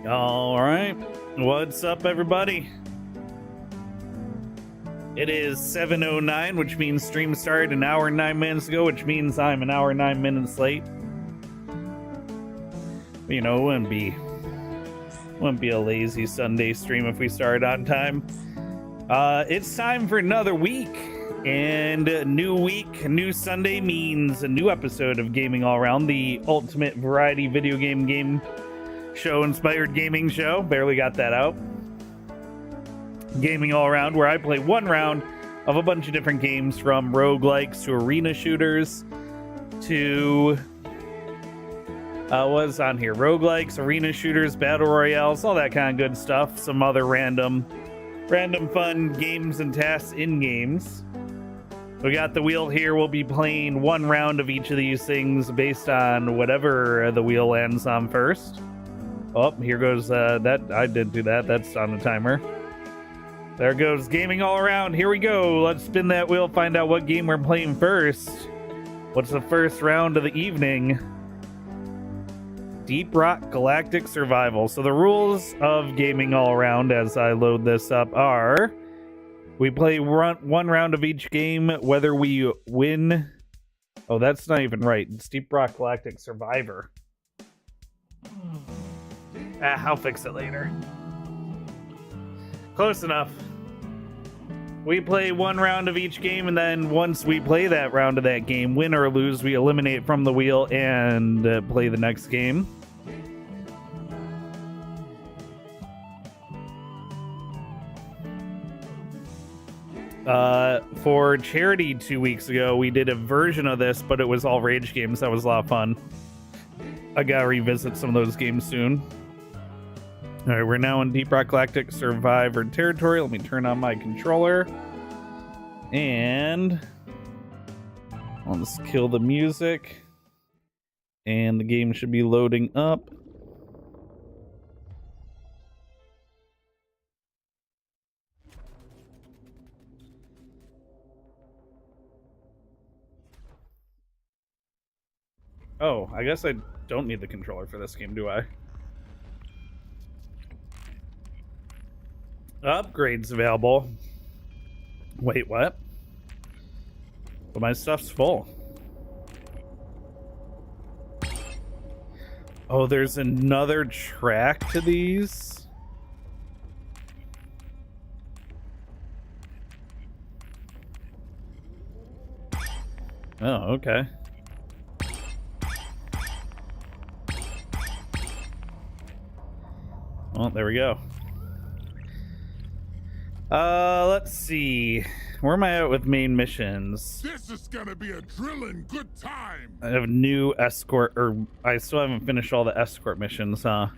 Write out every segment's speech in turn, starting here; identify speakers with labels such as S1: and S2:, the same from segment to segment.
S1: All right. What's up, everybody? It is 7:09, which means stream started an hour and 9 minutes ago, which means I'm an hour and 9 minutes late. You know, it wouldn't be a lazy Sunday stream if we started on time. It's time for another week, and a new week, new Sunday means a new episode of Gaming All Around, the ultimate variety video game show inspired gaming show. Barely got that out. Gaming All Around, where I play one round of a bunch of different games, from roguelikes to arena shooters to what's on here? Roguelikes, arena shooters, battle royales, all that kind of good stuff. Some other random fun games and tasks in games. We got the wheel here. We'll be playing one round of each of these things based on whatever the wheel lands on first. Oh, here goes that. I did do that. That's on the timer. There goes Gaming All Around. Here we go. Let's spin that wheel, find out what game we're playing first. What's the first round of the evening? Deep Rock Galactic Survival. So the rules of Gaming All Around, as I load this up, are we play one round of each game, whether we win. Oh, that's not even right. It's Deep Rock Galactic Survivor. I'll fix it later. Close enough. We play one round of each game, and then once we play that round of that game, win or lose, we eliminate from the wheel and play the next game. For charity 2 weeks ago, we did a version of this, but it was all rage games. That was a lot of fun. I gotta revisit some of those games soon. All right, we're now in Deep Rock Galactic Survivor territory. Let me turn on my controller. And let's kill the music. And the game should be loading up. Oh, I guess I don't need the controller for this game, do I? Upgrades available. Wait, what? But my stuff's full. Oh, there's another track to these? Oh, okay. Well, there we go. Let's see. Where am I at with main missions?
S2: This is gonna be a drillin' good time.
S1: I have new escort, or I still haven't finished all the escort missions, huh?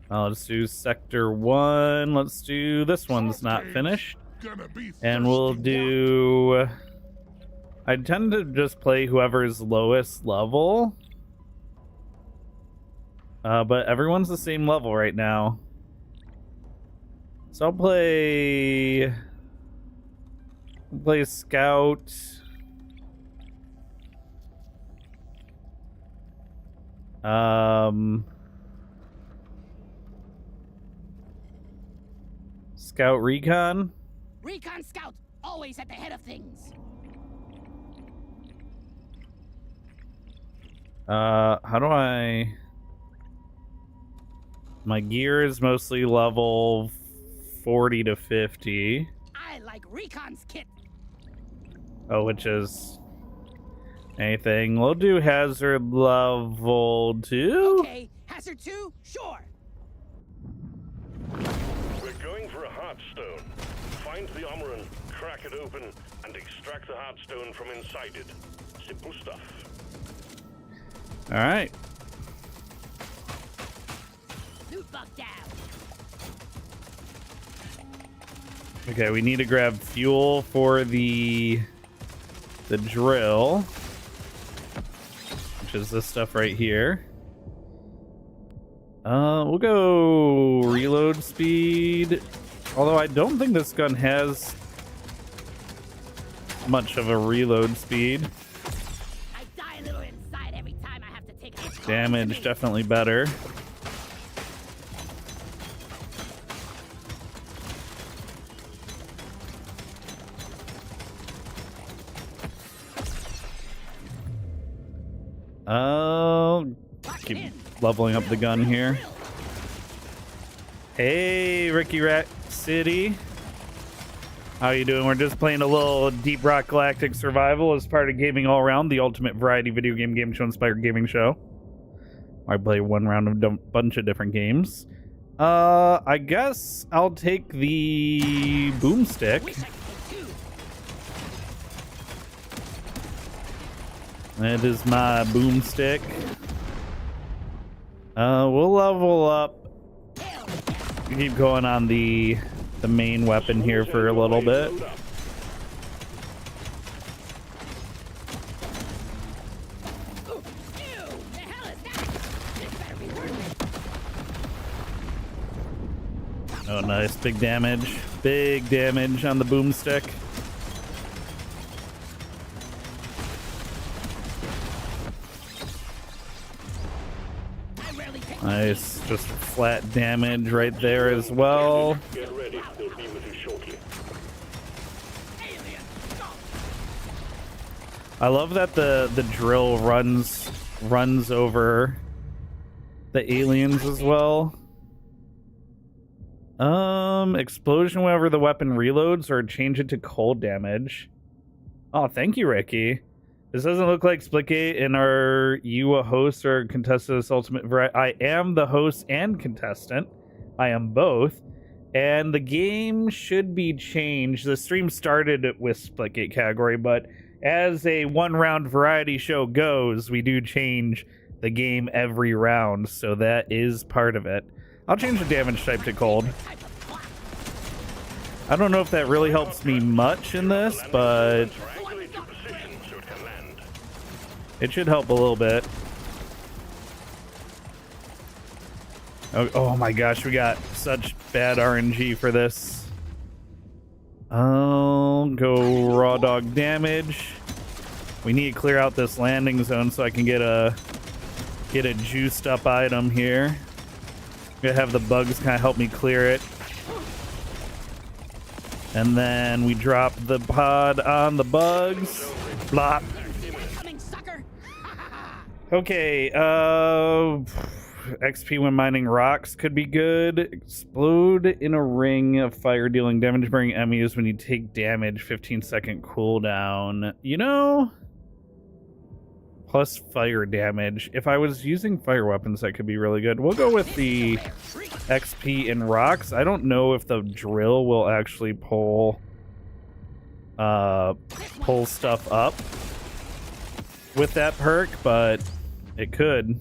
S1: Let's do Sector 1. Let's do this one's not finished. And we'll do... I tend to just play whoever's lowest level. But everyone's the same level right now. So I'll play Scout. Scout Recon.
S3: Recon Scout, always at the head of things.
S1: How do I... My gear is mostly level 40 to 50.
S3: I like Recon's kit.
S1: Oh, which is anything. We'll do hazard level 2.
S3: Okay, hazard 2, sure.
S4: We're going for a Heartstone. Find the Omoran, crack it open, and extract the Heartstone from inside it. Simple stuff.
S1: All right.
S3: Loot bug down.
S1: Okay, we need to grab fuel for the drill, which is this stuff right here. We'll go reload speed. Although I don't think this gun has much of a reload speed.
S3: I die a little inside every time I have to take it.
S1: Damage definitely better. Keep leveling up the gun here. Hey, Ricky Rat City. How you doing? We're just playing a little Deep Rock Galactic Survival as part of Gaming All Around, the ultimate variety video game show inspired gaming show. I play one round of a bunch of different games. I guess I'll take the boomstick. That is my boomstick. We'll level up. Keep going on the main weapon here for a little bit. Oh, nice. Big damage. Big damage on the boomstick. Nice. Just flat damage right there as well.
S4: Get ready. They'll be with you shortly.
S1: I love that the drill runs over the aliens as well. Explosion whenever the weapon reloads, or change it to cold damage. Oh, thank you, Ricky. This doesn't look like Splitgate. And are you a host or a contestant of this ultimate variety? I am the host and contestant. I am both. And the game should be changed. The stream started with Splitgate category, but as a one-round variety show goes, we do change the game every round, so that is part of it. I'll change the damage type to cold. I don't know if that really helps me much in this, but it should help a little bit. Oh my gosh, we got such bad RNG for this. I'll go raw dog damage. We need to clear out this landing zone so I can get a juiced up item here. I'm gonna have the bugs kind of help me clear it. And then we drop the pod on the bugs. Blop. Okay, XP when mining rocks could be good. Explode in a ring of fire dealing damage bearing enemies when you take damage, 15-second cooldown. You know, plus fire damage. If I was using fire weapons, that could be really good. We'll go with the XP in rocks. I don't know if the drill will actually pull stuff up with that perk, but it could.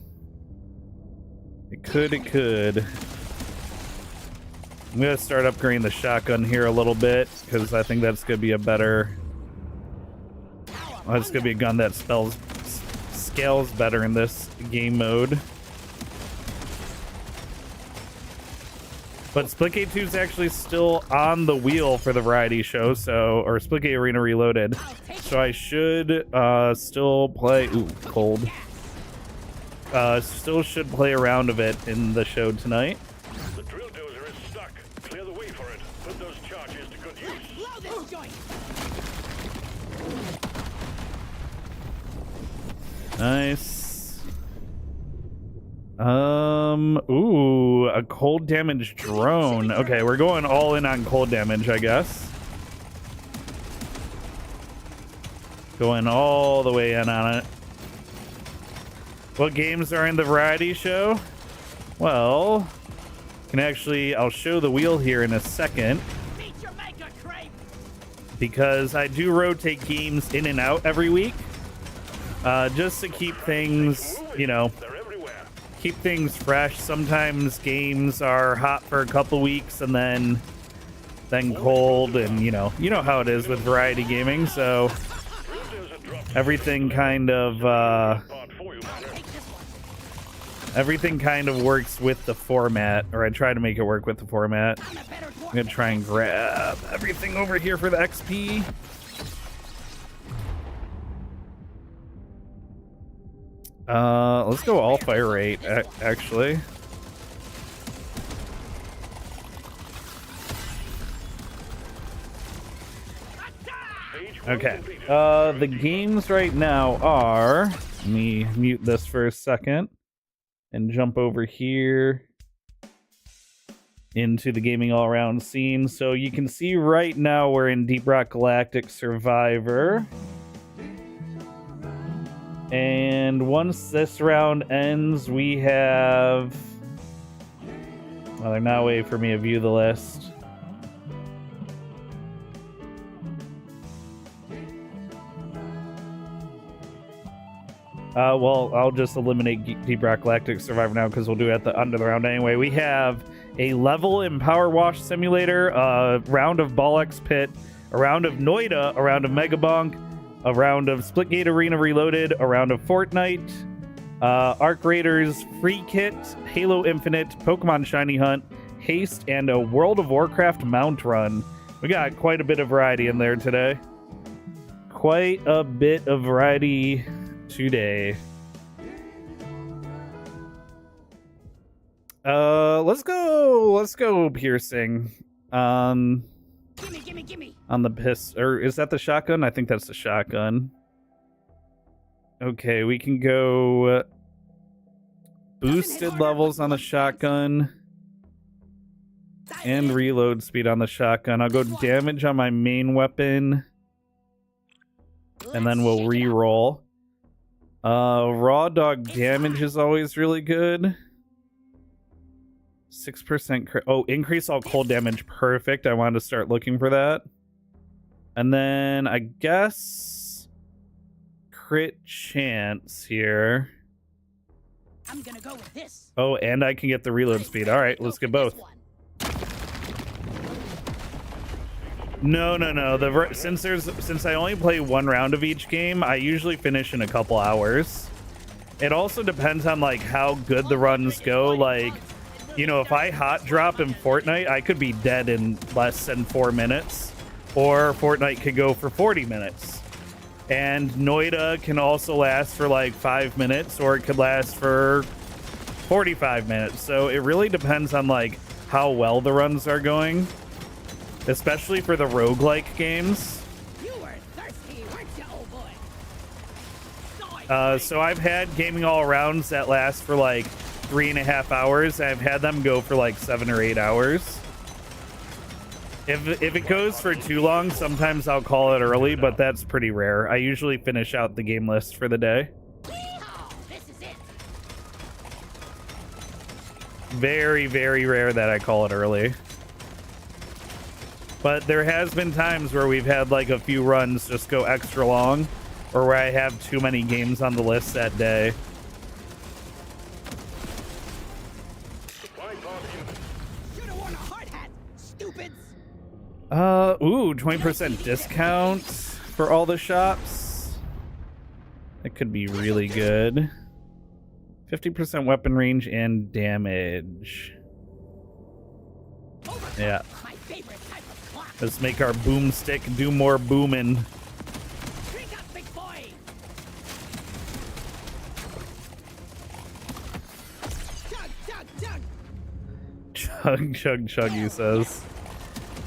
S1: It could. I'm gonna start upgrading the shotgun here a little bit because I think that's gonna be a better. That's gonna be a gun that scales better in this game mode. But Splitgate 2 is actually still on the wheel for the variety show, or Splitgate Arena Reloaded. So I should still play. Ooh, cold. Still should play a round of it in the show tonight.
S4: The drill dozer is stuck. Clear the way for it. Put those charges to good use.
S3: Blow this joint.
S1: Nice. Ooh, a cold damage drone. Okay, we're going all in on cold damage, I guess. Going all the way in on it. What games are in the variety show? Well, I'll show the wheel here in a second. Because I do rotate games in and out every week. Just to keep things, keep things fresh. Sometimes games are hot for a couple weeks and then cold, and you know how it is with variety gaming, so everything kind of works with the format, or I try to make it work with the format. I'm gonna try and grab everything over here for the XP. Let's go all fire rate, actually. Okay. The games right now are... Let me mute this for a second and jump over here into the gaming all-around scene. So you can see right now we're in Deep Rock Galactic Survivor. And once this round ends, we have... Well, they're not waiting for me to view the list. Well, I'll just eliminate Deep Rock Galactic Survivor now because we'll do it at the end of the round anyway. We have a level in Power Wash Simulator, a round of Bollocks Pit, a round of Noida, a round of Megabonk, a round of Splitgate Arena Reloaded, a round of Fortnite, Arc Raiders Free Kit, Halo Infinite, Pokemon Shiny Hunt, Haste, and a World of Warcraft Mount Run. We got quite a bit of variety in there today. Quite a bit of variety today. Let's go piercing.
S3: Gimme.
S1: On the piss, or is that the shotgun? I think that's the shotgun. Okay, we can go boosted levels on the shotgun and reload speed on the shotgun. I'll go damage on my main weapon and then we'll re-roll. Raw dog damage is always really good. 6% increase all cold damage. Perfect. I wanted to start looking for that. And then I guess crit chance here.
S3: I'm gonna go with this.
S1: Oh, and I can get the reload speed. All right, let's get both. No. Since I only play one round of each game, I usually finish in a couple hours. It also depends on like how good the runs go. Like, you know, if I hot drop in Fortnite, I could be dead in less than 4 minutes, or Fortnite could go for 40 minutes. And Noida can also last for like 5 minutes, or it could last for 45 minutes. So it really depends on like how well the runs are going, especially for the roguelike games.
S3: You were thirsty, weren't you, old boy?
S1: So I've had gaming all arounds that last for like 3.5 hours. I've had them go for like 7 or 8 hours. If it goes for too long, sometimes I'll call it early, but that's pretty rare. I usually finish out the game list for the day.
S3: This is it.
S1: Very, very rare that I call it early. But there has been times where we've had like a few runs just go extra long, or where I have too many games on the list that day.
S3: Should have worn a hard hat, stupids.
S1: Ooh, 20% discount for all the shops. That could be really good. 50% weapon range and damage. Yeah.
S3: My favorite type of clock.
S1: Let's make our boomstick do more booming.
S3: Drink up, big boy.
S1: Chug, he says.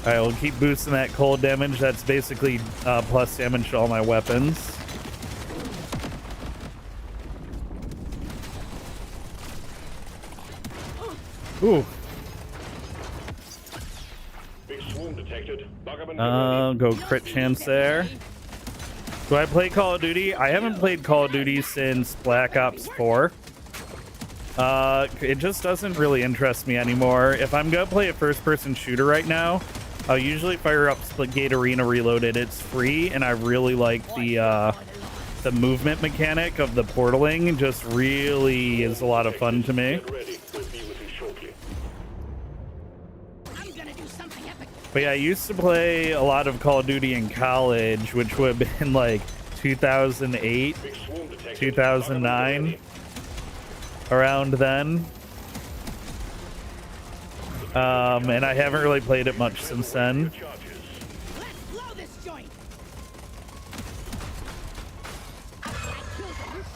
S1: Alright, we'll keep boosting that cold damage. That's basically plus damage to all my weapons. Ooh.
S4: Big swarm detected.
S1: Go crit chance there. Do I play Call of Duty? I haven't played Call of Duty since Black Ops 4. It just doesn't really interest me anymore. If I'm gonna play a first-person shooter right now, I'll usually fire up Splitgate Arena Reloaded. It's free, and I really like the movement mechanic of the portaling. Just really is a lot of fun to me.
S4: Get ready. We'll be with you shortly.
S3: I'm gonna do something epic.
S1: But yeah, I used to play a lot of Call of Duty in college, which would have been like 2008,
S4: Big swarm detected.
S1: 2009, around then. And I haven't really played it much since then.
S4: Charges.
S3: Let's blow this joint.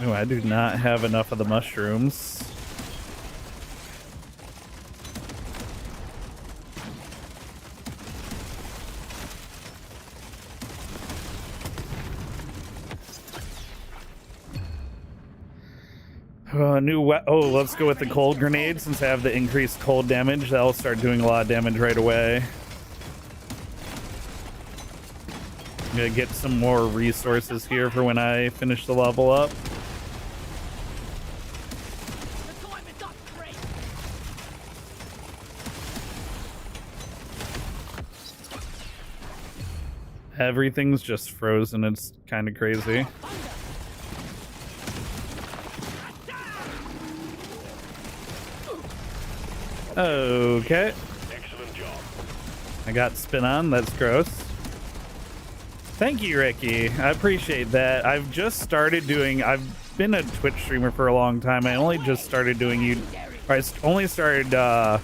S1: Oh, I do not have enough of the mushrooms. Let's go with the cold grenade since I have the increased cold damage. That'll start doing a lot of damage right away. I'm gonna get some more resources here for when I finish the level up. Everything's just frozen. It's kind of crazy. Okay.
S4: Excellent job.
S1: I got spin on. That's gross. Thank you, Ricky. I appreciate that. I've been a Twitch streamer for a long time. I only just started only started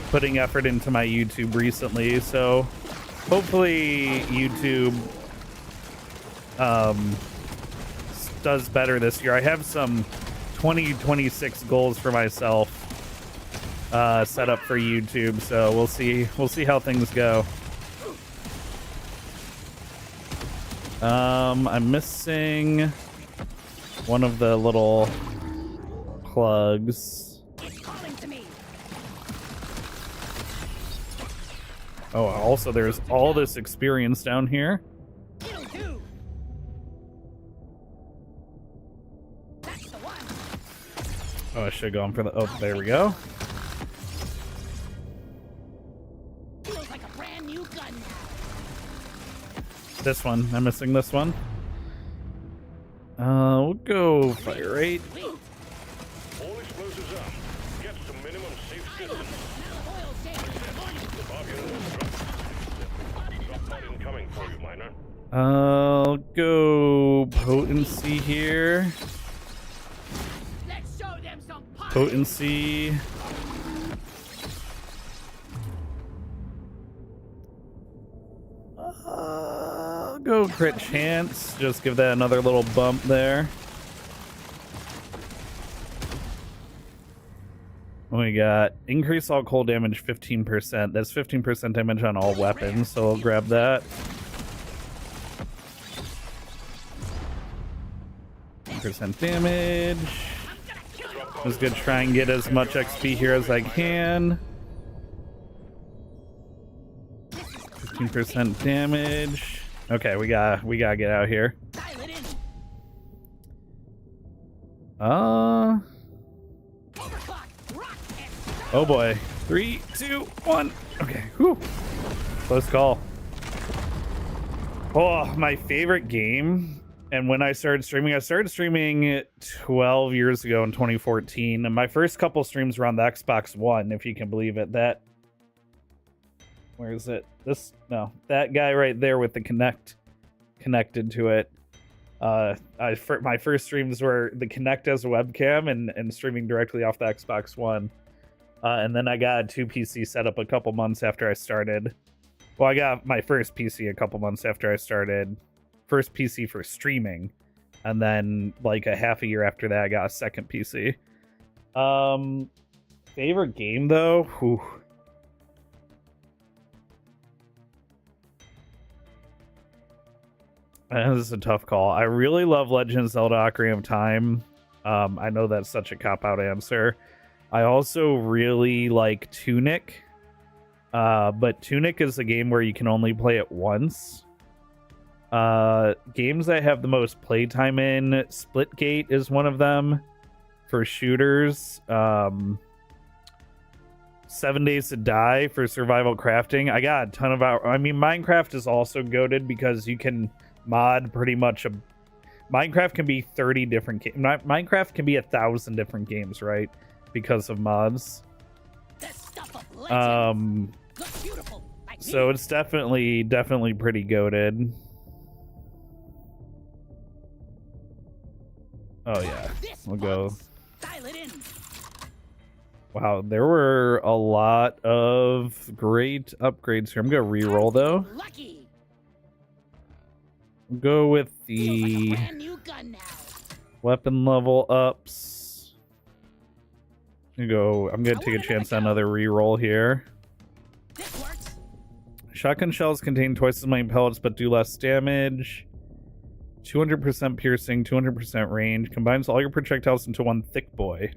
S1: putting effort into my YouTube recently. So hopefully YouTube does better this year. I have some 2026 goals for myself set up for YouTube, so we'll see how things go. I'm missing one of the little plugs.
S3: It's calling to me.
S1: Oh, also there's all this experience down here.
S3: It'll do. That's the one.
S1: Oh, I should have gone for the. Oh, there we go.
S3: Feels like a brand new gun now.
S1: This one. I'm missing this one. We'll go fire rate.
S3: Wait.
S4: All explosives up. Get to minimum safe distance.
S3: Smell of oil stains.
S4: The bargain was dropped. Drop pod incoming for you, miner.
S1: I'll go potency here.
S3: Let's show them some pop.
S1: Potency. I'll go crit chance. Just give that another little bump there. We got increase all cold damage 15%. That's 15% damage on all weapons, so I'll grab that. Percent damage. Just gonna try and get as much XP here as I can. 15% damage. Okay, we gotta get out here.
S3: Dial it in. Overclock. Rock and
S1: Oh boy. 3, 2, 1. Okay. Whew. Close call. Oh, my favorite game. And when I started streaming 12 years ago in 2014. And my first couple streams were on the Xbox One, if you can believe it. Where is it? That guy right there with the Kinect connected to it. My first streams were the Kinect as a webcam and streaming directly off the Xbox One. And then I got a 2 PC setup a couple months after I started. Well, I got my first PC a couple months after I started. First PC for streaming. And then like a half a year after that, I got a second PC. Favorite game though? Whew. This is a tough call. I really love Legend of Zelda Ocarina of Time. I know that's such a cop-out answer. I also really like Tunic. But Tunic is a game where you can only play it once. Games I have the most playtime in, Splitgate is one of them for shooters. 7 Days to Die for survival crafting. I got a ton of Minecraft is also goated because you can mod pretty much Minecraft can be 30 different games. Minecraft can be 1,000 different games, right? Because of mods.
S3: the stuff of legends. Looks beautiful. Like
S1: So
S3: me.
S1: it's definitely pretty goated. Oh yeah,
S3: This
S1: we'll go.
S3: once. Dial it in.
S1: Wow, there were a lot of great upgrades here. I'm gonna re-roll though.
S3: Lucky.
S1: We'll go with
S3: Feels like a
S1: the
S3: brand new gun now.
S1: Weapon level ups. I'm gonna take a chance on another reroll here.
S3: This works.
S1: Shotgun shells contain twice as many pellets but do less damage. 200% piercing, 200% range. Combines all your projectiles into one thick boy.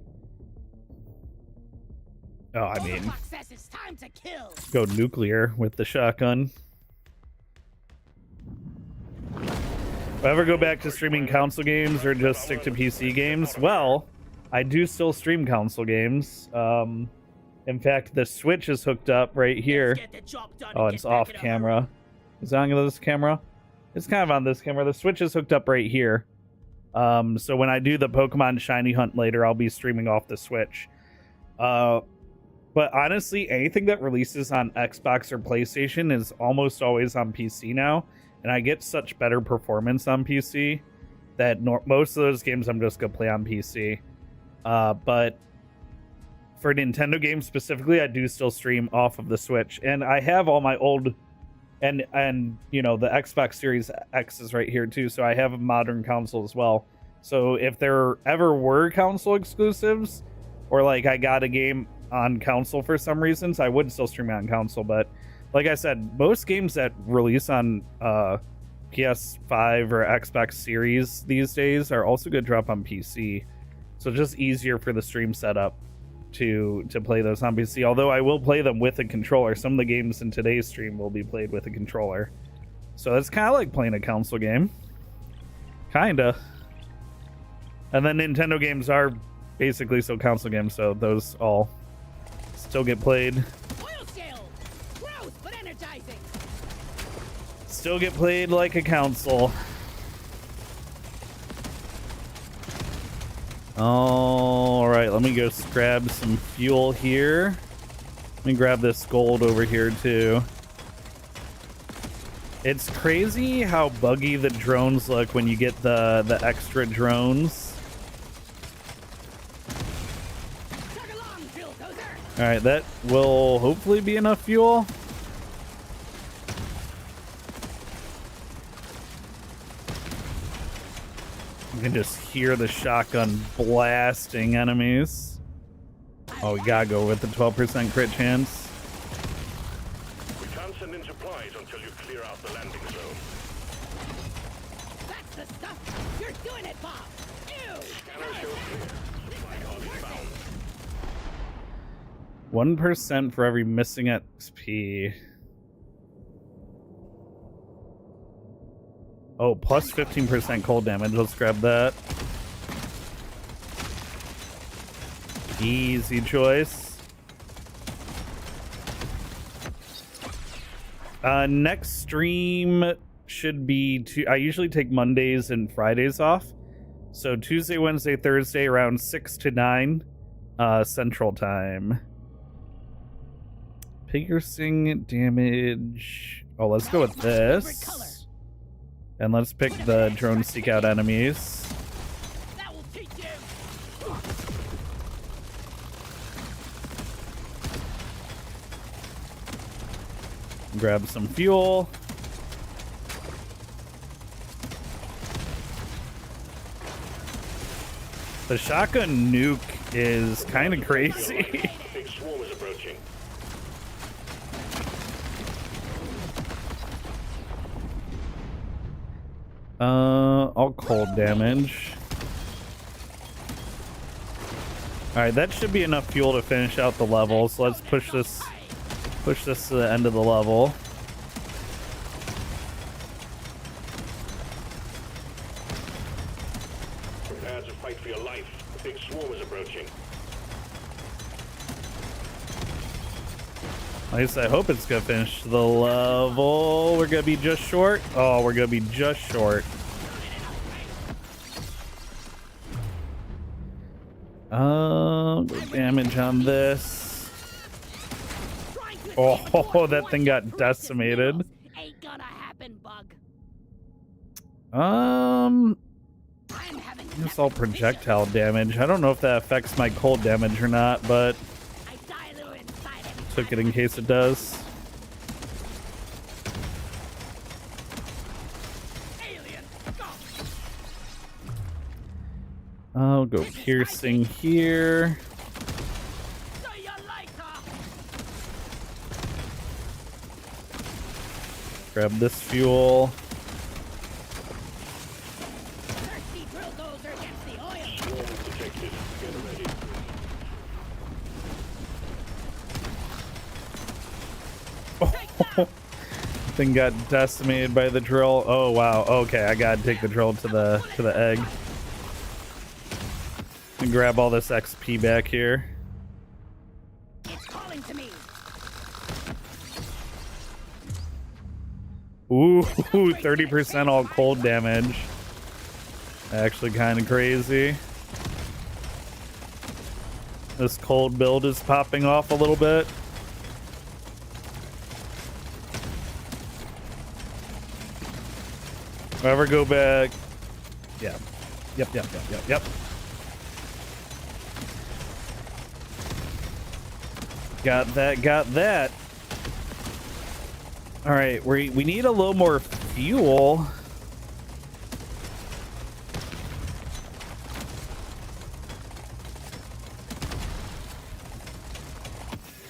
S1: Oh, I mean,
S3: Overclock says it's time to kill.
S1: go nuclear with the shotgun. If I ever go back to streaming console games or just stick to PC games, well, I do still stream console games. In fact, the Switch is hooked up right here.
S3: Get the job done
S1: Oh,
S3: and
S1: it's
S3: get back
S1: off
S3: in a
S1: camera. Is it on this camera? It's kind of on this camera. The Switch is hooked up right here. So when I do the Pokemon Shiny Hunt later, I'll be streaming off the Switch. But honestly, anything that releases on Xbox or PlayStation is almost always on PC now. And I get such better performance on PC that most of those games I'm just going to play on PC. But for Nintendo games specifically, I do still stream off of the Switch. And I have all my old... And you know, the Xbox Series X is right here too, so I have a modern console as well. So if there ever were console exclusives, or like I got a game on console for some reasons, I would still stream it on console. But like I said, most games that release on PS5 or Xbox Series these days are also going to drop on PC. So it's just easier for the stream setup to play those on PC, although I will play them with a controller. Some of the games in today's stream will be played with a controller, so it's kind of like playing a console game, kinda. And then Nintendo games are basically still console games, so those all still get played.
S3: Oil shale. Gross, but energizing.
S1: Still get played like a console. All right, let me go grab some fuel here. Let me grab this gold over here too. It's crazy how buggy the drones look when you get the extra drones.
S3: Chug along, fuel dozer.
S1: All right, that will hopefully be enough fuel. You can just hear the shotgun blasting enemies. Oh, we gotta go with the 12% crit chance.
S4: We can't send in supplies until you clear out the landing zone.
S3: That's the stuff. You're doing it, Bob. Ew.
S4: Scanner shows clear. Supply hub is bound.
S1: 1% for every missing XP. Oh, plus 15% cold damage. Let's grab that. Easy choice. Next stream should be... I usually take Mondays and Fridays off. So Tuesday, Wednesday, Thursday around 6 to 9 Central Time. Piercing damage. Oh, let's go with this. And let's pick the drone seek out enemies.
S3: That will teach you.
S1: Grab some fuel. The shotgun nuke is kind of crazy.
S4: Big swarm is approaching.
S1: All cold damage. Alright, that should be enough fuel to finish out the level, so let's push this to the end of the level.
S4: Prepare to fight for your life. The big swarm is approaching.
S1: At least I hope it's gonna finish the level. We're gonna be just short. Oh, we're gonna be just short. Damage on this. Oh, that thing got decimated.
S3: Ain't gonna happen, bug.
S1: It's all projectile damage. I don't know if that affects my cold damage or not, but
S3: I die a little inside every
S1: took it
S3: time.
S1: in case it does.
S3: Alien, go.
S1: I'll go piercing here.
S3: See ya later.
S1: Grab this fuel.
S3: Thirsty drill dozer gets the oil.
S4: Swarm detected. Get ready.
S1: Thing got decimated by the drill. Oh wow. Okay, I gotta take the drill to the egg. And grab all this XP back here.
S3: It's calling to me.
S1: Ooh, 30% all cold damage. Actually kind of crazy. This cold build is popping off a little bit. Ever go back? Yeah. Yep. Got that. All right, we need a little more fuel.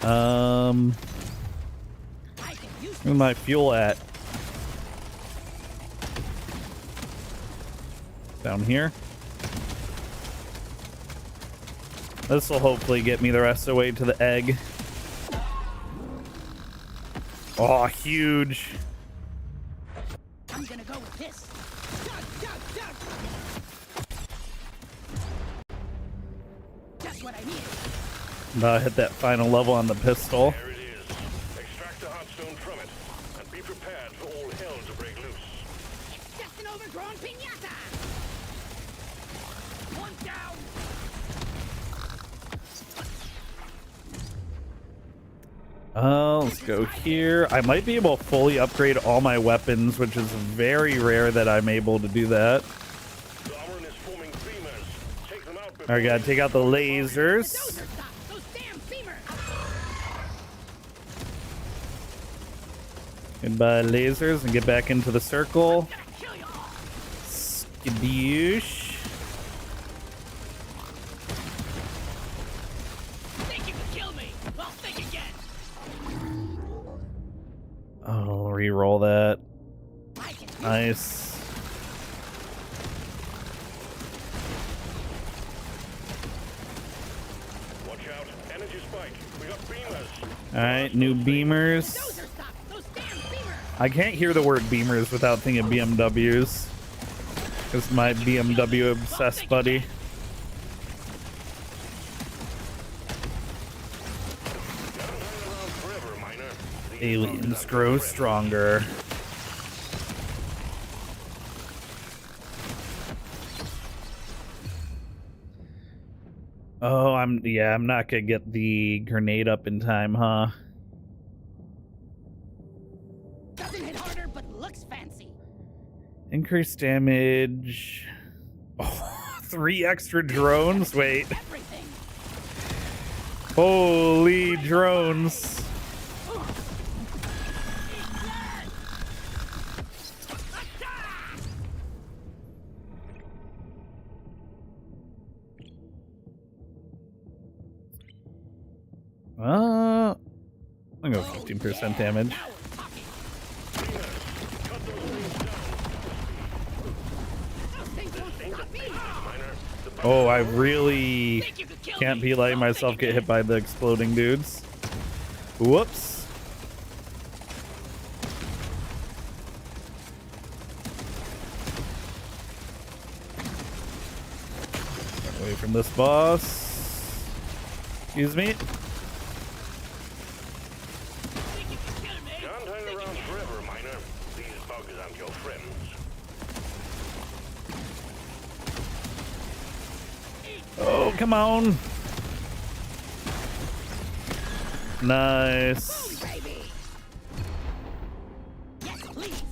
S3: I can use
S1: Where's my fuel at? Down here. This will hopefully get me the rest of the way to the egg. Oh, huge.
S3: I'm gonna go with this. Dug. Just what I needed.
S1: About to hit that final level on the pistol.
S4: There it is. Extract the heartstone from it, and be prepared for all hell to break loose.
S3: Just an overgrown piñata. One down.
S1: Let's go here. I might be able to fully upgrade all my weapons, which is very rare that I'm able to do that.
S4: The Amaran is forming beamers. Take them out before
S1: I gotta take out the lasers.
S3: Dozer stop. Those damn beamers.
S1: Goodbye, lasers, and get back into the circle.
S3: Gotta kill you all.
S1: Skadoosh.
S3: Think you can kill me? Well, think again.
S1: Oh, re-roll that.
S3: I can use
S1: Nice.
S4: Watch out. Energy spike. We got beamers.
S1: Alright, new beamers.
S3: Dozer stop. Those damn beamers.
S1: I can't hear the word beamers without thinking BMWs. Because my BMW obsessed buddy.
S4: Don't hang around forever, miner. These
S1: Aliens
S4: bugs
S1: grow
S4: have
S1: stronger. Oh, I'm not gonna get the grenade up in time, huh?
S3: Doesn't hit harder, but looks fancy.
S1: Increased damage. Oh, 3 extra drones? Wait.
S3: Everything.
S1: Holy drones. I'm gonna go 15% damage.
S3: Now we're talking.
S4: Cut those things down.
S3: Those things won't stop me.
S4: Miner. The bugs
S1: Oh, I really
S3: Think you could kill
S1: can't
S3: me?
S1: be letting
S3: Well,
S1: myself
S3: think
S1: get
S3: again.
S1: hit by the exploding dudes. Whoops. Run away from this boss. Excuse me.
S3: Think you could kill me?
S4: Can't hang around forever, miner. These bugs aren't your friends.
S1: Oh, come on. Nice.
S3: Baby. Yes, please.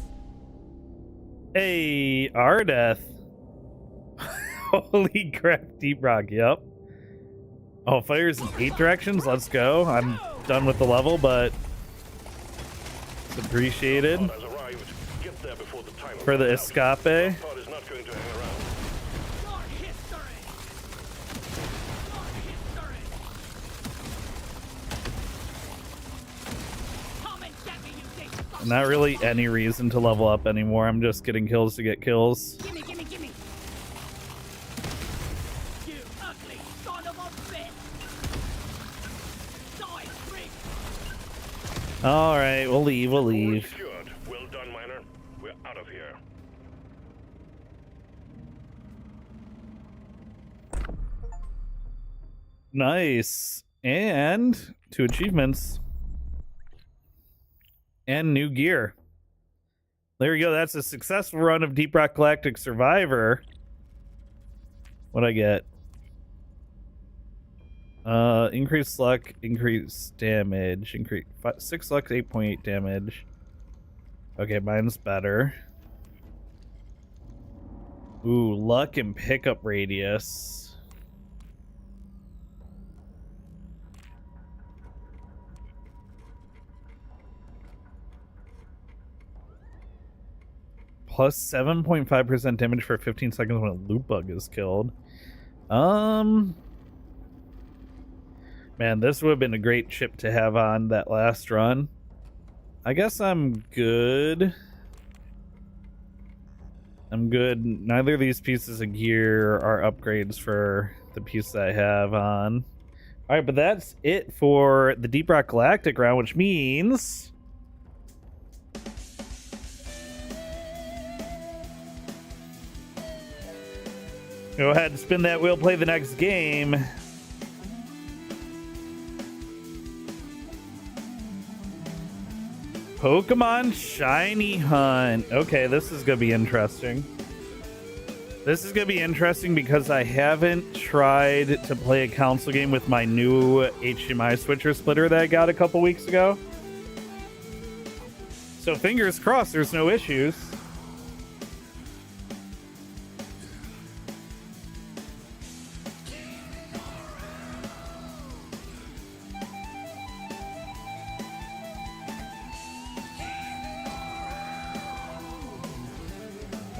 S1: Hey, Ardeth. Holy crap, Deep Rock, yep. Oh, fires in 8 directions, let's go. I'm done with the level, but it's appreciated.
S4: Pod has arrived. Get there before the timer
S1: For the
S4: runs out.
S1: escape.
S4: Pod is not going to hang around.
S3: Your history.
S1: Not really any reason to level up anymore. I'm just getting kills to get kills.
S3: Gimme, gimme, gimme! You ugly son of a bitch! Die, freak!
S1: All right, we'll leave. We'll
S4: All
S1: leave.
S4: secured. Well done, miner. We're out of here.
S1: Nice. And 2 achievements. And new gear. There we go. That's a successful run of Deep Rock Galactic Survivor. What'd I get? Increased luck, increased damage, 6 luck, 8.8 damage. Okay, mine's better. Ooh, luck and pickup radius. Plus 7.5% damage for 15 seconds when a loot bug is killed. Man, this would have been a great ship to have on that last run. I guess I'm good. I'm good. Neither of these pieces of gear are upgrades for the piece that I have on. Alright, but that's it for the Deep Rock Galactic round, which means... go ahead and spin that wheel, play the next game. Pokemon Shiny Hunt. Okay, this is going to be interesting. This is going to be interesting because I haven't tried to play a console game with my new HDMI switcher splitter that I got a couple weeks ago. So fingers crossed there's no issues.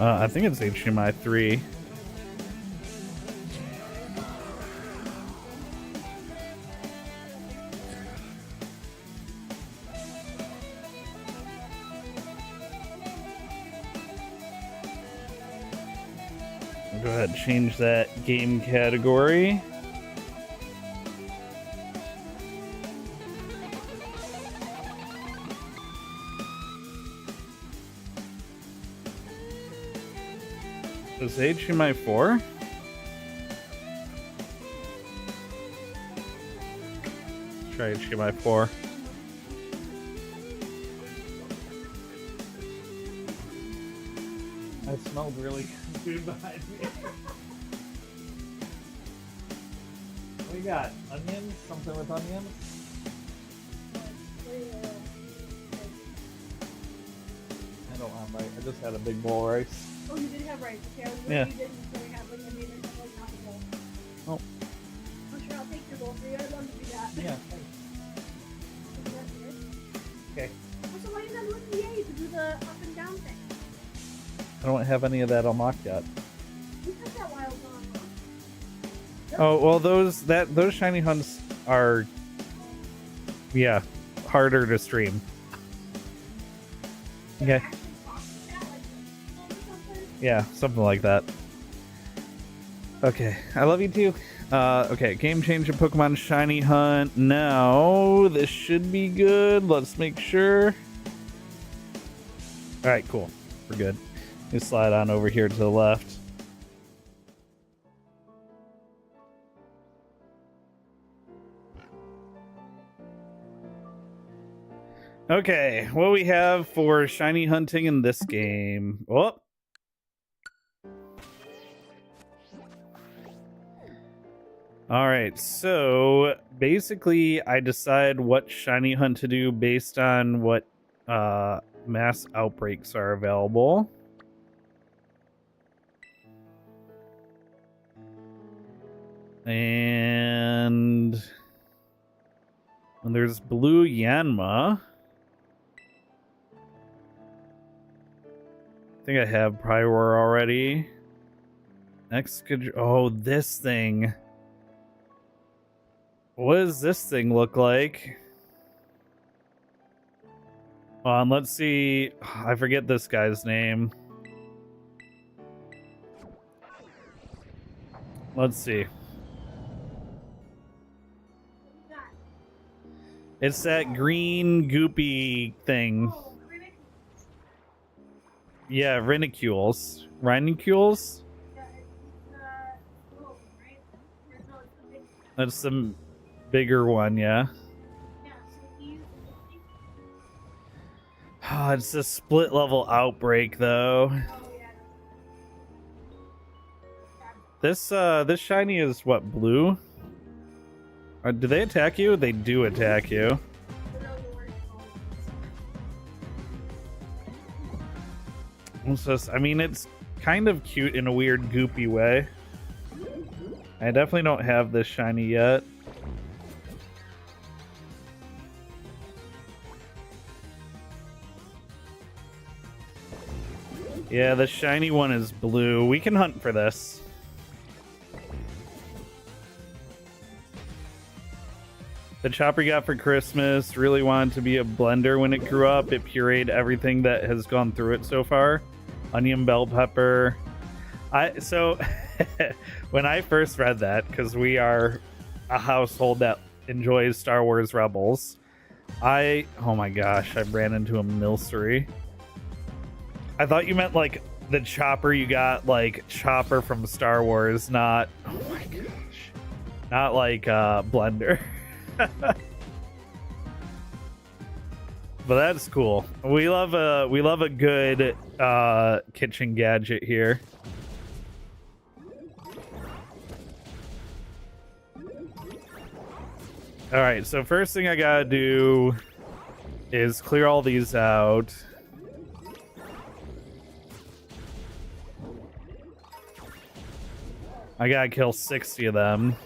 S1: I think it's HDMI 3. I'll go ahead and change that game category. Is HDMI 4? Try HDMI 4. I smelled really good food behind me. What do you got? Onions? Something with onions? I don't want rice. I just had a big bowl of rice.
S5: Oh, you did have rice. Okay, I was
S1: Yeah.
S5: you didn't really have like I made it like half a bowl.
S1: Oh.
S5: I'm sure I'll take your bowl for you. I'd love to do that.
S1: Yeah. Okay.
S5: Also, why are you not doing EA to do the up and down thing?
S1: I don't have any of that unlocked yet.
S5: You said that while on.
S1: Oh well, those shiny hunts are, yeah, harder to stream. Okay. Yeah, something like that. Okay, I love you too. Okay, game changer Pokemon Shiny Hunt. Now, this should be good. Let's make sure. Alright, cool. We're good. You slide on over here to the left. Okay, what we have for shiny hunting in this game. Oh. All right, so basically I decide what shiny hunt to do based on what mass outbreaks are available. And there's Blue Yanma. I think I have Prior already. Oh, this thing. What does this thing look like? Let's see. I forget this guy's name. Let's see. It's that green goopy thing.
S5: Oh, really?
S1: Yeah, renicules. Renicules?
S5: Yeah, it's little, right? Or no, it's the big.
S1: That's the bigger one, yeah.
S5: Yeah, so he's.
S1: It's a split level outbreak though.
S5: Oh yeah.
S1: This shiny is what, blue? Do they attack you? They do attack you. It's just, I mean, it's kind of cute in a weird goopy way. I definitely don't have this shiny yet. Yeah, the shiny one is blue. We can hunt for this. The chopper you got for Christmas really wanted to be a blender when it grew up. It pureed everything that has gone through it so far. Onion, bell pepper. So when I first read that, because we are a household that enjoys Star Wars Rebels, oh my gosh, I ran into a milcery. I thought you meant like the chopper you got, like Chopper from Star Wars, not, oh my gosh, not like blender. But that's cool. We love a good kitchen gadget here. All right, so first thing I gotta do is clear all these out. I gotta kill 60 of them.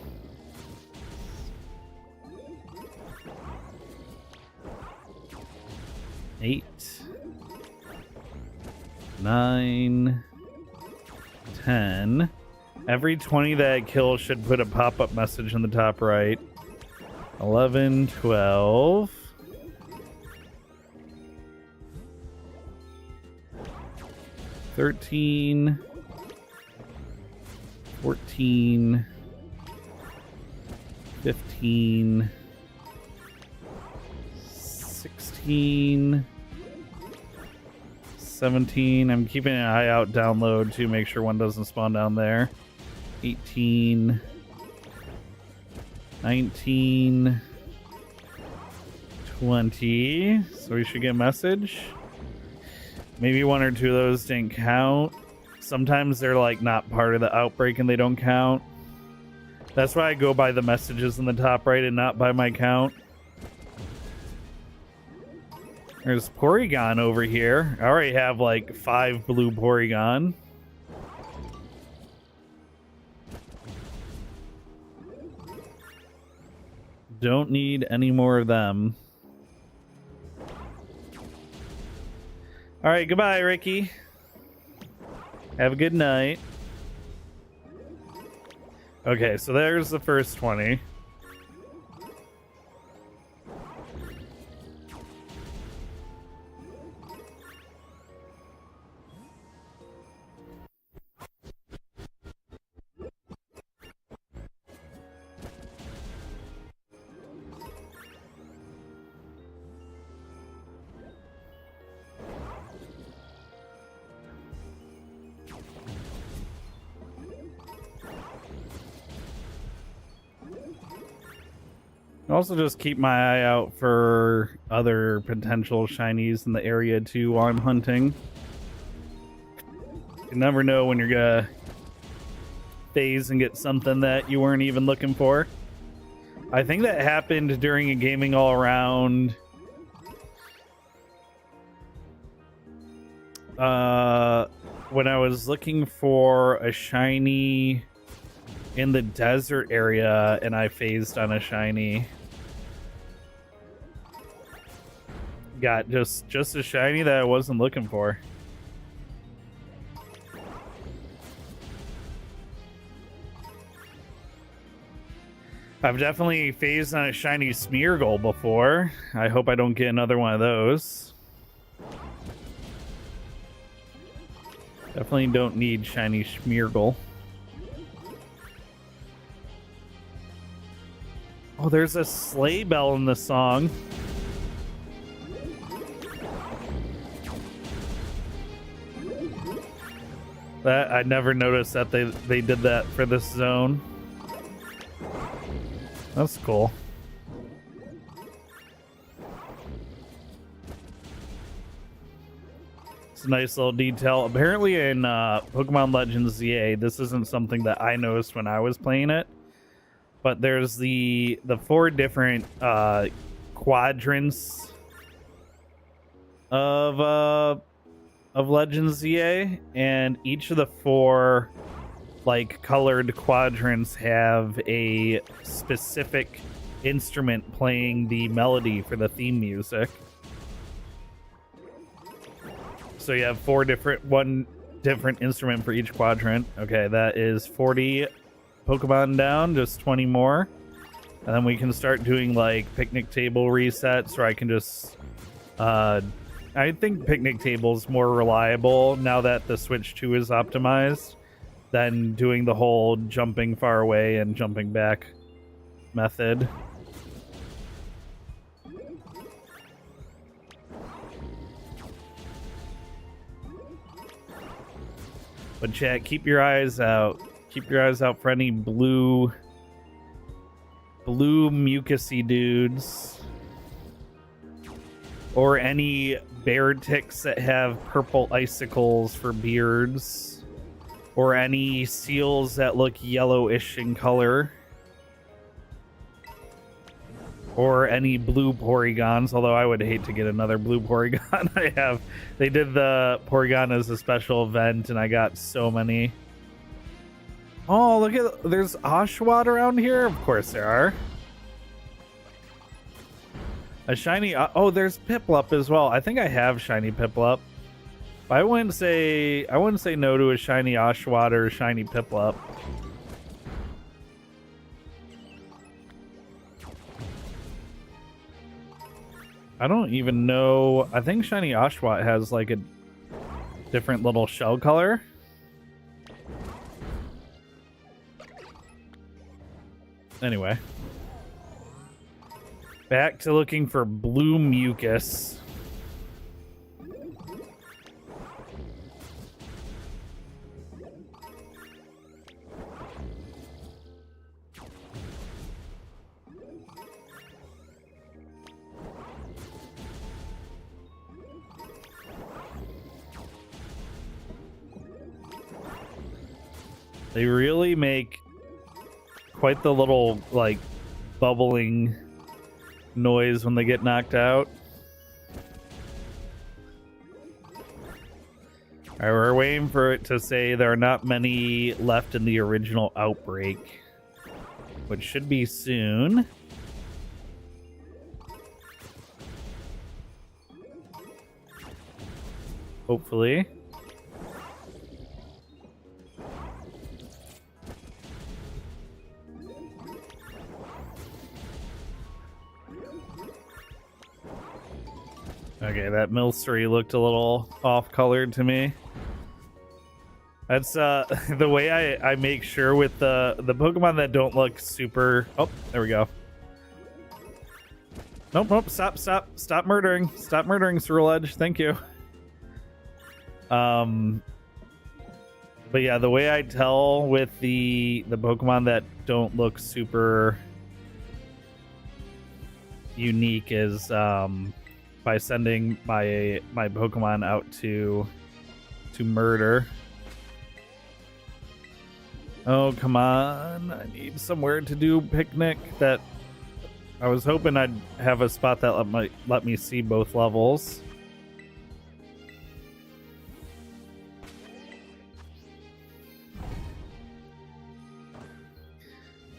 S1: Eight, 9, 10. Every 20 that I kill should put a pop-up message in the top right. 11, 12. 13. 14. 15. 16. 17. I'm keeping an eye out download to make sure one doesn't spawn down there. 18. 19. 20. So we should get a message. Maybe one or two of those didn't count. Sometimes they're like not part of the outbreak and they don't count. That's why I go by the messages in the top right and not by my count. There's Porygon over here. I already have like 5 blue Porygon. Don't need any more of them. Alright, goodbye, Ricky. Have a good night. Okay, so there's the first 20. Also just keep my eye out for other potential shinies in the area too while I'm hunting. You never know when you're gonna phase and get something that you weren't even looking for. I think that happened during a Gaming All Around when I was looking for a shiny in the desert area and I phased on a shiny. Got just a shiny that I wasn't looking for. I've definitely phased on a shiny Smeargle before. I hope I don't get another one of those. Definitely don't need shiny Schmeargle. Oh, there's a sleigh bell in the song. That I never noticed that they did that for this zone. That's cool. It's a nice little detail. Apparently in Pokemon Legends ZA, this isn't something that I noticed when I was playing it, but there's the 4 different quadrants of Legends ZA, and each of the 4 like colored quadrants have a specific instrument playing the melody for the theme music. So you have 1 different instrument for each quadrant. Okay, that is 40 Pokemon down, just 20 more. And then we can start doing like picnic table resets, or I can just I think picnic table is more reliable now that the Switch 2 is optimized than doing the whole jumping far away and jumping back method. But chat, keep your eyes out. Keep your eyes out for any blue mucusy dudes. Or any bear ticks that have purple icicles for beards. Or any seals that look yellowish in color. Or any blue Porygons, although I would hate to get another blue Porygon. They did the Porygon as a special event, and I got so many. Oh, look at, there's Oshawott around here? Of course there are. A shiny, oh, there's Piplup as well. I think I have shiny Piplup. But I wouldn't say no to a shiny Oshawott or a shiny Piplup. I don't even know. I think shiny Oshawott has like a different little shell color. Anyway. Back to looking for blue mucus. They really make quite the little, like, bubbling noise when they get knocked out. Alright, we're waiting for it to say there are not many left in the original outbreak, which should be soon. Hopefully. Okay, that Milcery looked a little off-colored to me. That's the way I make sure with the Pokemon that don't look super... Oh, there we go. Nope, stop murdering. Stop murdering, Ceruledge. Thank you. But yeah, the way I tell with the Pokemon that don't look super unique is by sending my Pokemon out to murder. Oh, come on. I need somewhere to do picnic. That I was hoping I'd have a spot that might let me see both levels.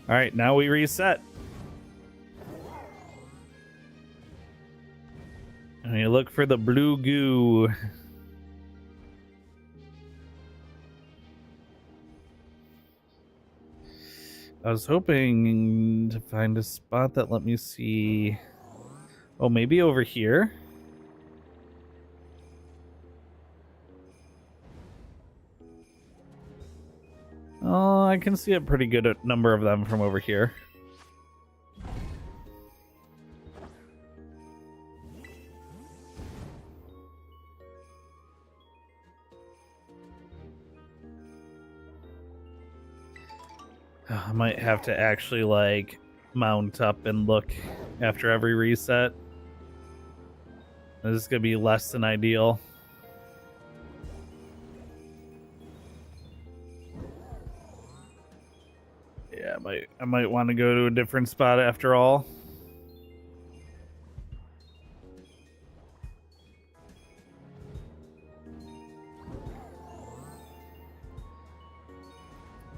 S1: All right, now we reset. And you look for the blue goo. I was hoping to find a spot that let me see. Oh, maybe over here. Oh, I can see a pretty good number of them from over here. I might have to actually like mount up and look after every reset. This is gonna be less than ideal. Yeah, I might want to go to a different spot after all.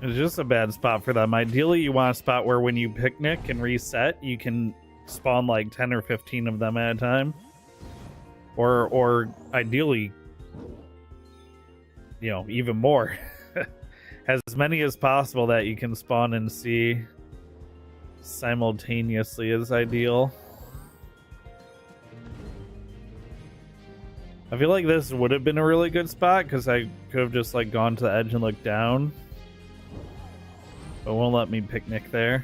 S1: It's just a bad spot for them. Ideally, you want a spot where when you picnic and reset, you can spawn like 10 or 15 of them at a time. Or ideally, you know, even more. As many as possible that you can spawn and see simultaneously is ideal. I feel like this would have been a really good spot because I could have just like gone to the edge and looked down. But it won't let me picnic there.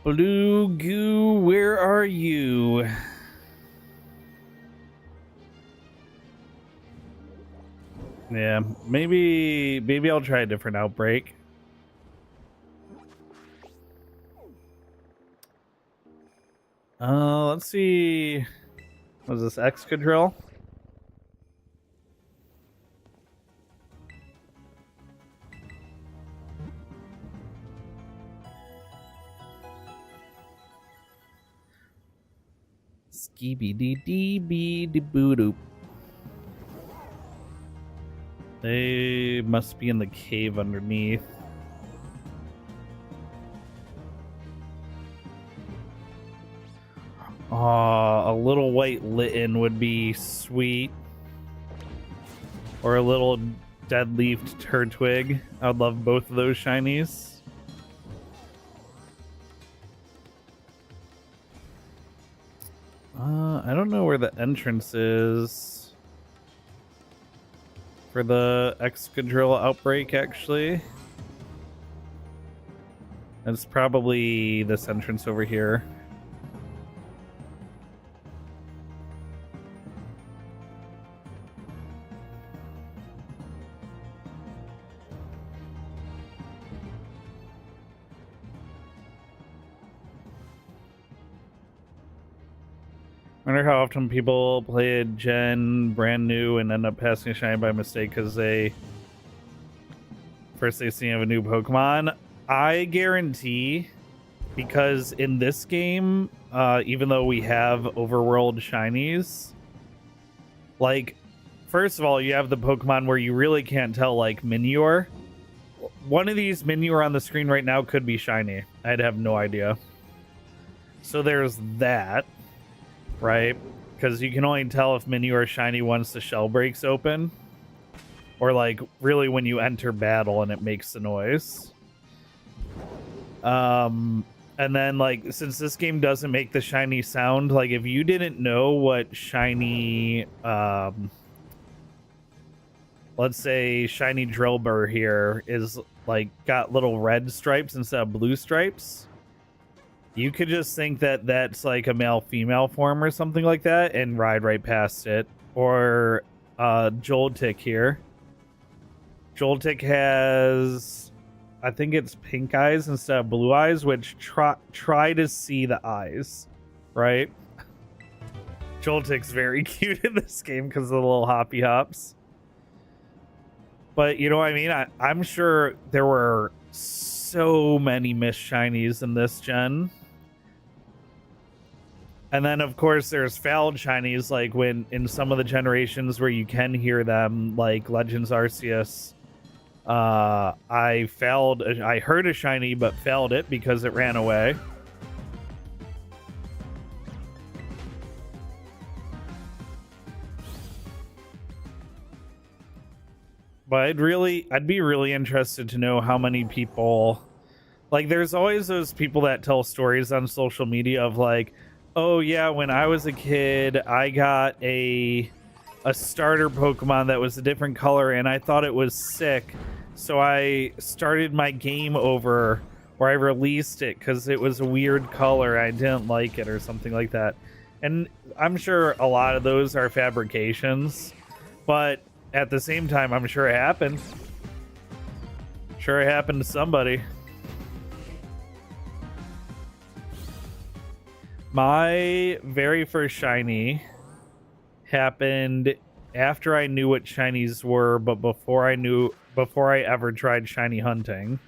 S1: Blue Goo, where are you? Yeah, maybe I'll try a different outbreak. Let's see. Was this Excadrill? Skibby dee dee bee dee boo doop. They must be in the cave underneath. A little white Litten would be sweet. Or a little dead-leafed Turtwig. I'd love both of those shinies. I don't know where the entrance is for the Excadrill outbreak, actually. It's probably this entrance over here. I wonder how often people play a gen brand new and end up passing a shiny by mistake because they see a new Pokemon. I guarantee, because in this game, even though we have overworld shinies, like, first of all, you have the Pokemon where you really can't tell, like Minior. One of these Minior on the screen right now could be shiny. I'd have no idea. So there's that. Right? Because you can only tell if Minior is shiny once the shell breaks open. Or, like, really when you enter battle and it makes the noise. And then, like, since this game doesn't make the shiny sound, like, if you didn't know what shiny, let's say shiny Drillbur here is, like, got little red stripes instead of blue stripes, you could just think that that's like a male-female form or something like that and ride right past it. Or Joltik here. Joltik has, I think it's pink eyes instead of blue eyes, which try to see the eyes, right? Joltik's very cute in this game because of the little hoppy hops. But you know what I mean? I'm sure there were so many missed shinies in this gen. And then, of course, there's failed shinies, like when in some of the generations where you can hear them, like Legends Arceus. I heard a shiny, but failed it because it ran away. But I'd be really interested to know how many people, like, there's always those people that tell stories on social media of like, oh yeah, when I was a kid, I got a starter Pokemon that was a different color and I thought it was sick. So I started my game over, or I released it because it was a weird color. I didn't like it or something like that. And I'm sure a lot of those are fabrications, but at the same time, I'm sure it happened. Sure it happened to somebody. My very first shiny happened after I knew what shinies were, but before I ever tried shiny hunting.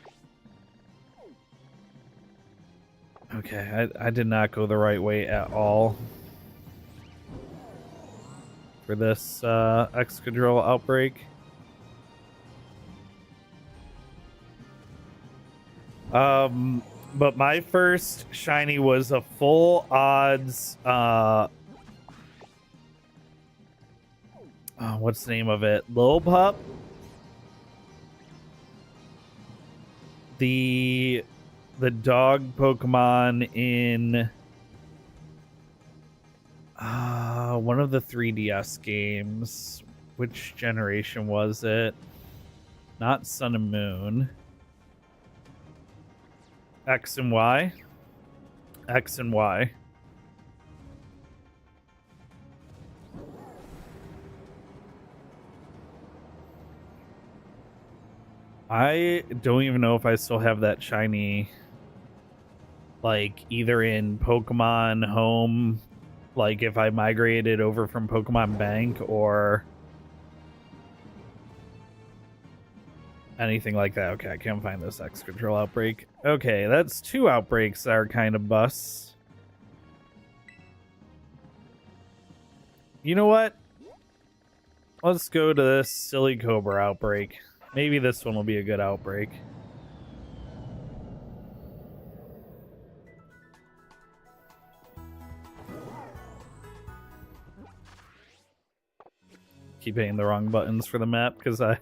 S1: Okay, I did not go the right way at all for this Excadrill outbreak. But my first shiny was a full odds what's the name of it? Lillipup. The dog Pokemon in one of the 3DS games. Which generation was it? Not Sun and Moon. X and Y. X and Y. I don't even know if I still have that shiny, like, either in Pokemon Home, like if I migrated over from Pokemon Bank or anything like that. Okay, I can't find this Excadrill outbreak. Okay, that's 2 outbreaks that are kind of busts. You know what? Let's go to this Silicobra outbreak. Maybe this one will be a good outbreak. Keep hitting the wrong buttons for the map because I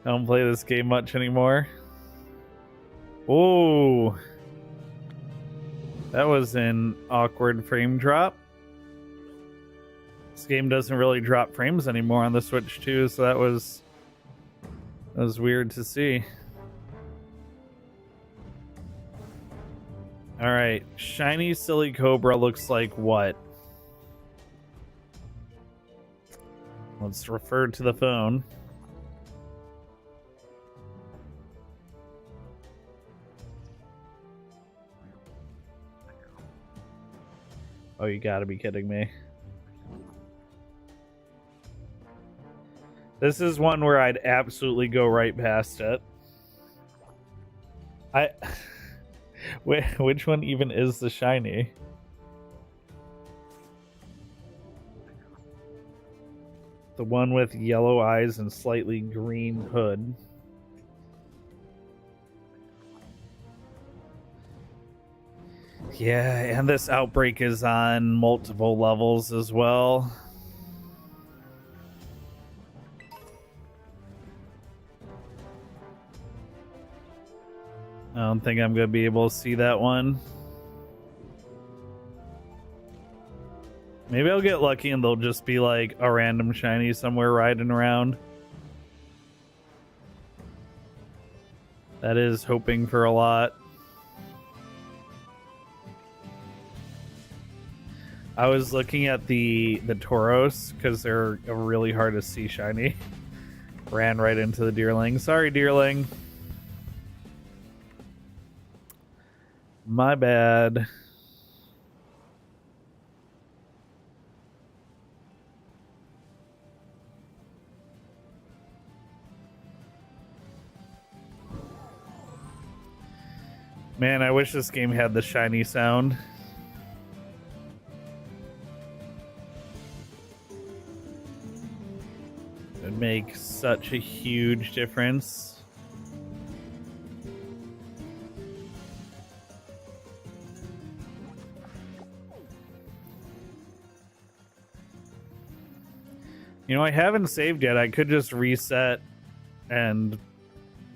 S1: don't play this game much anymore. Oh, that was an awkward frame drop. This game doesn't really drop frames anymore on the Switch too, so that was weird to see. All right, shiny Silicobra looks like what? Let's refer to the phone. Oh, you gotta be kidding me. This is one where I'd absolutely go right past it. Which one even is the shiny? The one with yellow eyes and slightly green hood. Yeah, and this outbreak is on multiple levels as well. I don't think I'm going to be able to see that one. Maybe I'll get lucky and they'll just be like a random shiny somewhere riding around. That is hoping for a lot. I was looking at the Tauros because they're really hard to see shiny. Ran right into the Deerling. Sorry, Deerling. My bad. Man, I wish this game had the shiny sound. It'd make such a huge difference. You know, I haven't saved yet. I could just reset and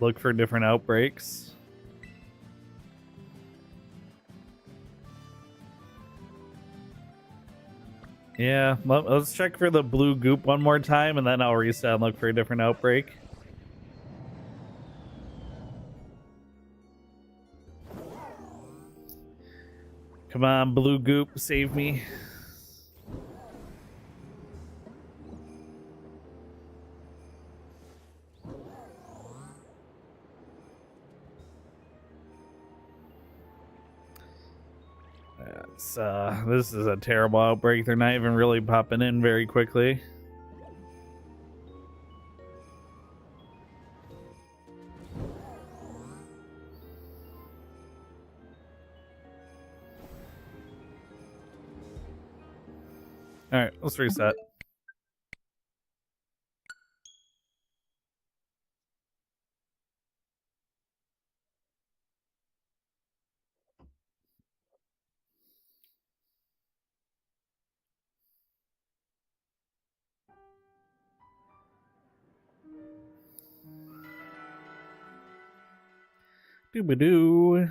S1: look for different outbreaks. Yeah, let's check for the blue goop one more time, and then I'll reset and look for a different outbreak. Come on, blue goop, save me. This is a terrible outbreak. They're not even really popping in very quickly. All right, let's reset. Doo-ba-doo.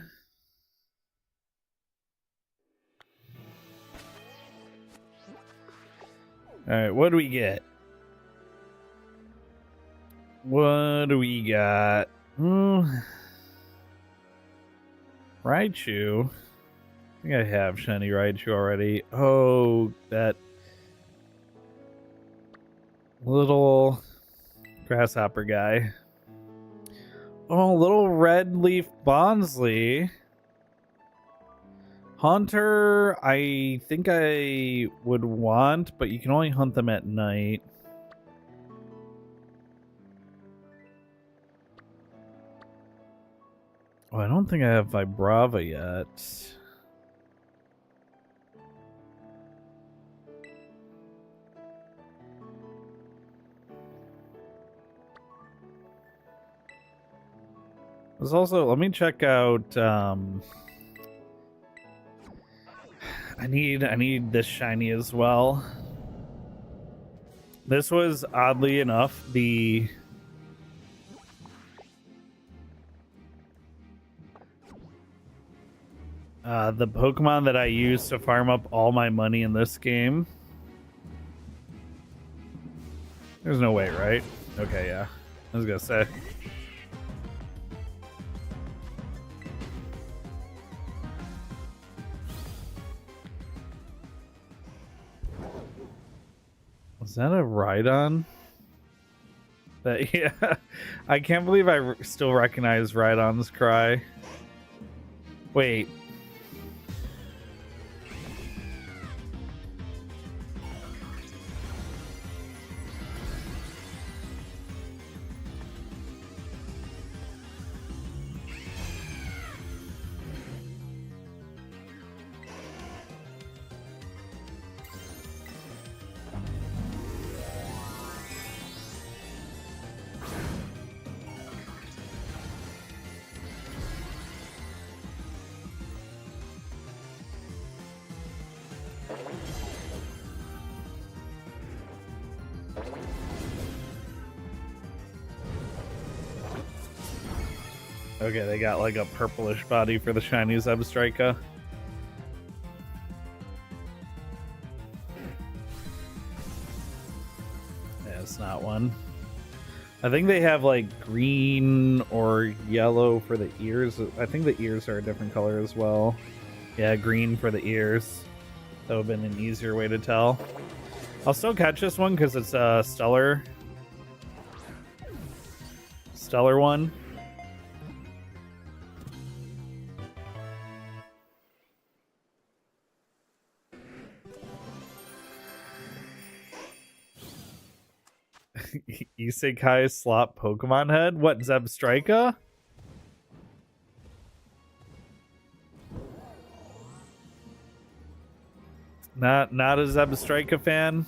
S1: All right, what do we get? What do we got? Raichu. I think I have shiny Raichu already. Oh, that little grasshopper guy. Oh, little red leaf Bonsley. Hunter, I think I would want, but you can only hunt them at night. Oh, I don't think I have Vibrava yet. There's also, let me check out, I need this shiny as well. This was, oddly enough, the Pokemon that I used to farm up all my money in this game. There's no way, right? Okay, yeah. I was gonna say. Is that a Rhydon? That, yeah. I can't believe I still recognize Rhydon's cry. Wait. Okay, they got like a purplish body for the shiny Zebstrika. Yeah, it's not one. I think they have like green or yellow for the ears. I think the ears are a different color as well. Yeah, green for the ears. That would have been an easier way to tell. I'll still catch this one because it's a stellar one. Isekai slot Pokemon head? What, Zebstrika? Not a Zebstrika fan?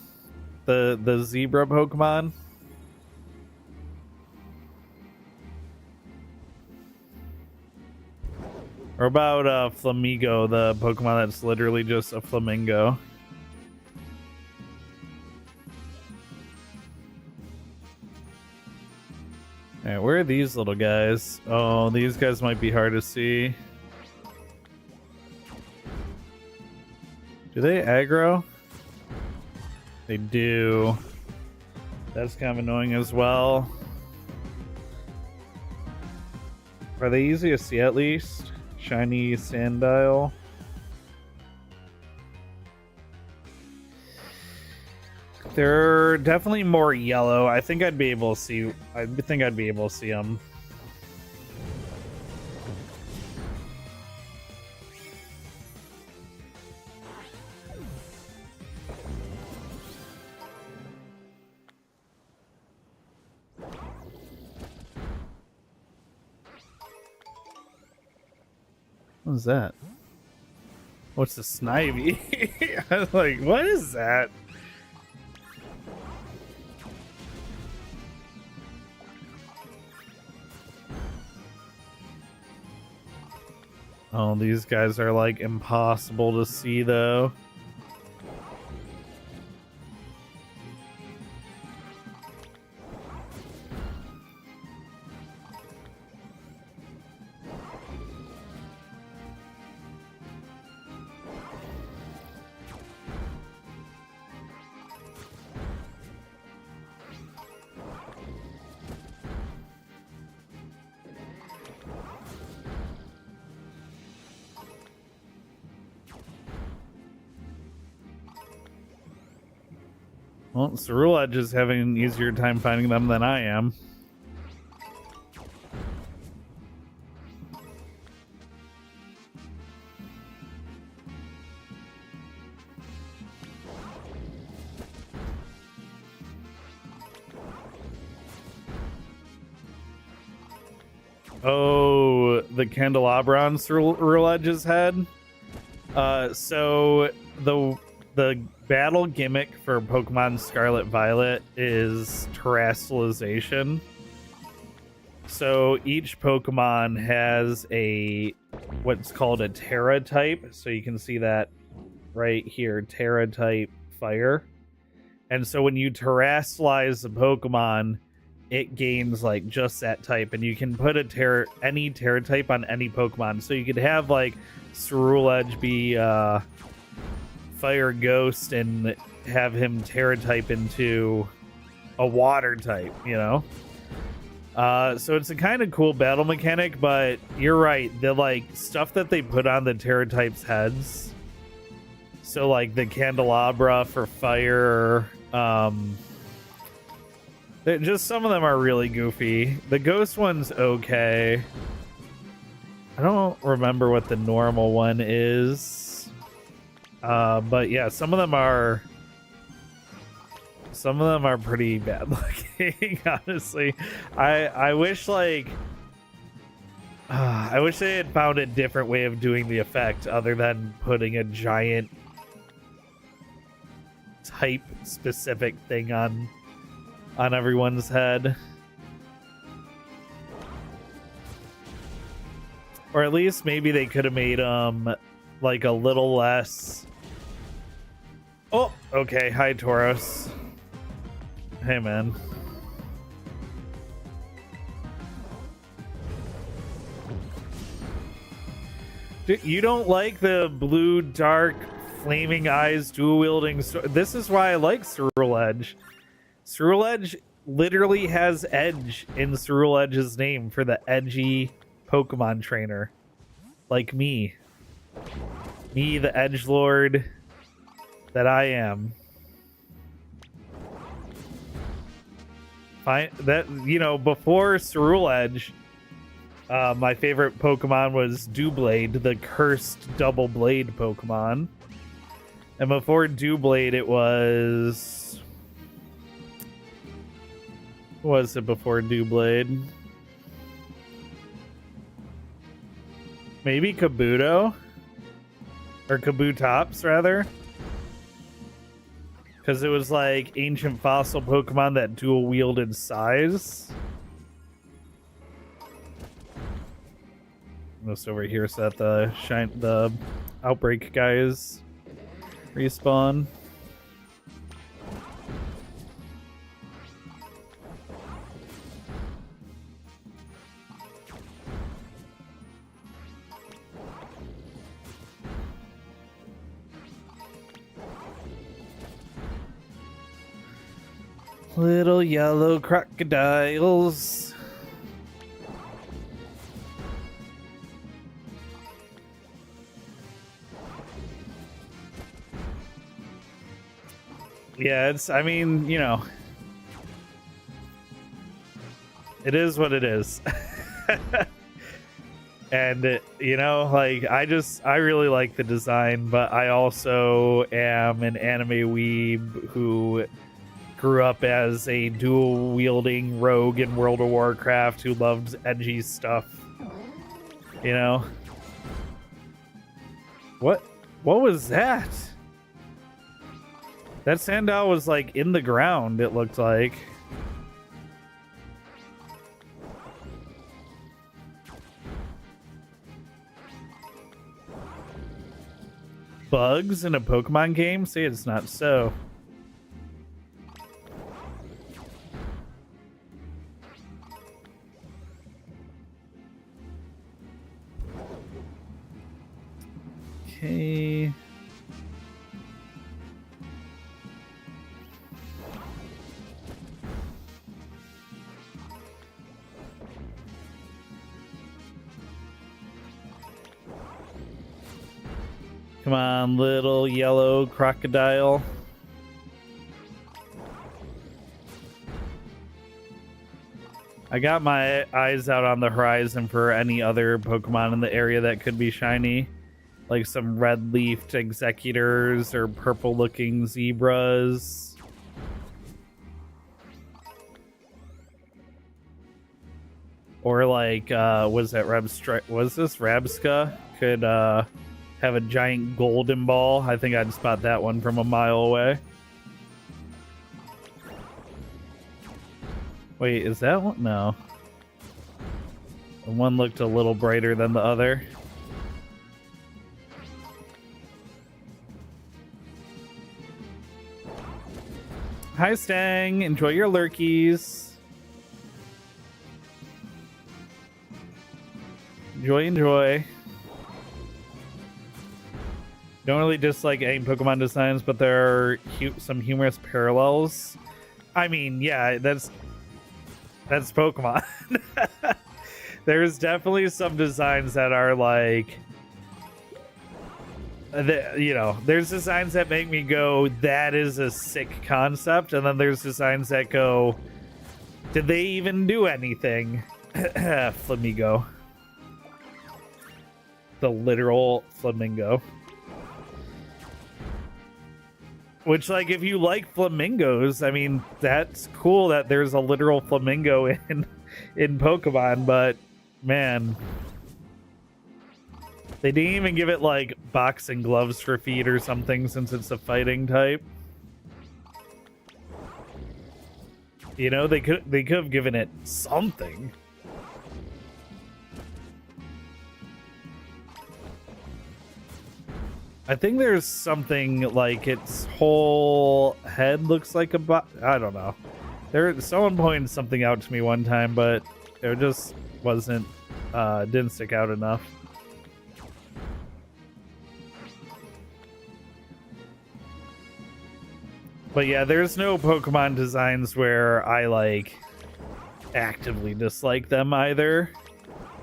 S1: The zebra Pokemon? Or about Flamigo, the Pokemon that's literally just a flamingo? Alright, where are these little guys? Oh, these guys might be hard to see. Do they aggro? They do. That's kind of annoying as well. Are they easy to see at least? Shiny Sandile. They're definitely more yellow. I think I'd be able to see. I think I'd be able to see them. What is that? What's the Snivy? I was like, what is that? Oh, these guys are like impossible to see though. Well, Cerulege is having an easier time finding them than I am. Oh, the candelabra on Cerulege's head. So the battle gimmick for Pokemon Scarlet Violet is terrestrialization. So each Pokemon has what's called a Terra type. So you can see that right here, Terra type fire. And so when you terrestrialize the Pokemon, it gains like just that type, and you can put any Terra type on any Pokemon. So you could have like Cerulege be Fire Ghost and have him Terra type into a water type, you know? So it's a kind of cool battle mechanic, but you're right, the like stuff that they put on the Terra types heads, so like the candelabra for fire, just some of them are really goofy. The ghost one's okay. I don't remember what the normal one is. But yeah, some of them are pretty bad looking, honestly. I wish like I wish they had found a different way of doing the effect other than putting a giant type specific thing on everyone's head. Or at least maybe they could have made like a little less. Oh, okay. Hi, Tauros. Hey, man. Dude, you don't like the blue, dark, flaming eyes, dual wielding. This is why I like Cerulege. Cerulege literally has edge in Cerulege's name for the edgy Pokemon trainer. Like me. Me, the edgelord that I am. Fine, that, you know, before Cerulege, my favorite Pokemon was Doublade, the cursed double blade Pokemon. And before Doublade, it was... What was it before Doublade? Maybe Kabuto? Or Kabutops, rather? Because it was like ancient fossil Pokemon that dual wielded size. This over here so that the outbreak guys respawn. Little yellow crocodiles. Yeah, I mean, you know, it is what it is. And, you know, like, I really like the design, but I also am an anime weeb who grew up as a dual-wielding rogue in World of Warcraft who loved edgy stuff. You know? What was that? That Sandal was, like, in the ground, it looked like. Bugs in a Pokemon game? Say it's not so. Okay. Come on, little yellow crocodile. I got my eyes out on the horizon for any other Pokemon in the area that could be shiny. Like some red-leafed executors or purple-looking zebras. Or like, was that was this Rabsca? Could have a giant golden ball. I think I'd spot that one from a mile away. Wait, is that one? No. The one looked a little brighter than the other. Hi, Stang. Enjoy your lurkies. Enjoy. Don't really dislike any Pokemon designs, but there are some humorous parallels. I mean, yeah, that's Pokemon. There's definitely some designs that are like, you know, there's designs that make me go, that is a sick concept, and then there's designs that go, did they even do anything? Flamingo. The literal flamingo. Which, like, if you like flamingos, I mean, that's cool that there's a literal flamingo in Pokemon, but, man, they didn't even give it, like, boxing gloves for feet or something since it's a fighting type. You know, they could have given it something. I think there's something like its whole head looks like a I don't know. Someone pointed something out to me one time, but it just wasn't didn't stick out enough. But yeah, there's no Pokemon designs where I like actively dislike them either.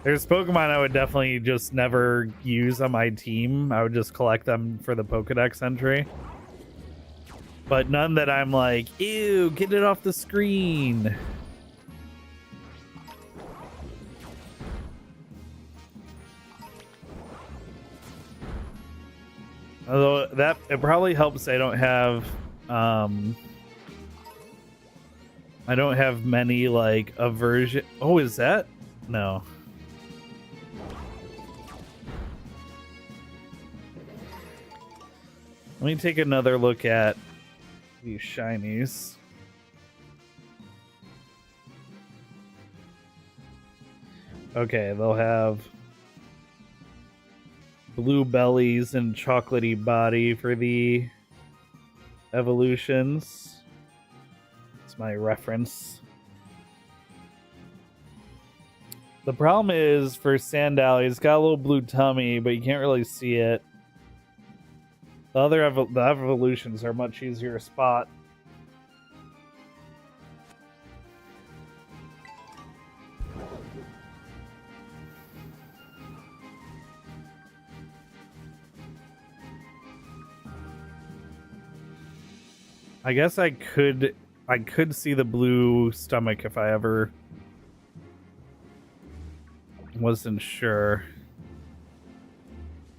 S1: There's Pokemon I would definitely just never use on my team. I would just collect them for the Pokedex entry. But none that I'm like, ew, get it off the screen. Although it probably helps I don't have many like aversion. Oh, is that? No. Let me take another look at these shinies. Okay, they'll have blue bellies and chocolatey body for the evolutions. It's my reference. The problem is for Sandal, he's got a little blue tummy, but you can't really see it. The other the evolutions are much easier to spot. I guess I could see the blue stomach if I ever wasn't sure.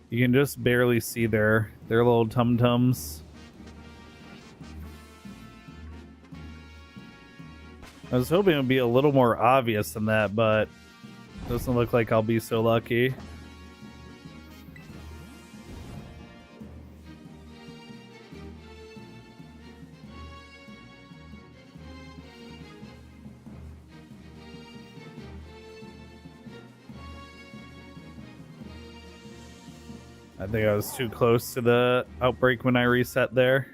S1: You can just barely see their little tum-tums. I was hoping it would be a little more obvious than that, but doesn't look like I'll be so lucky. I think I was too close to the outbreak when I reset there.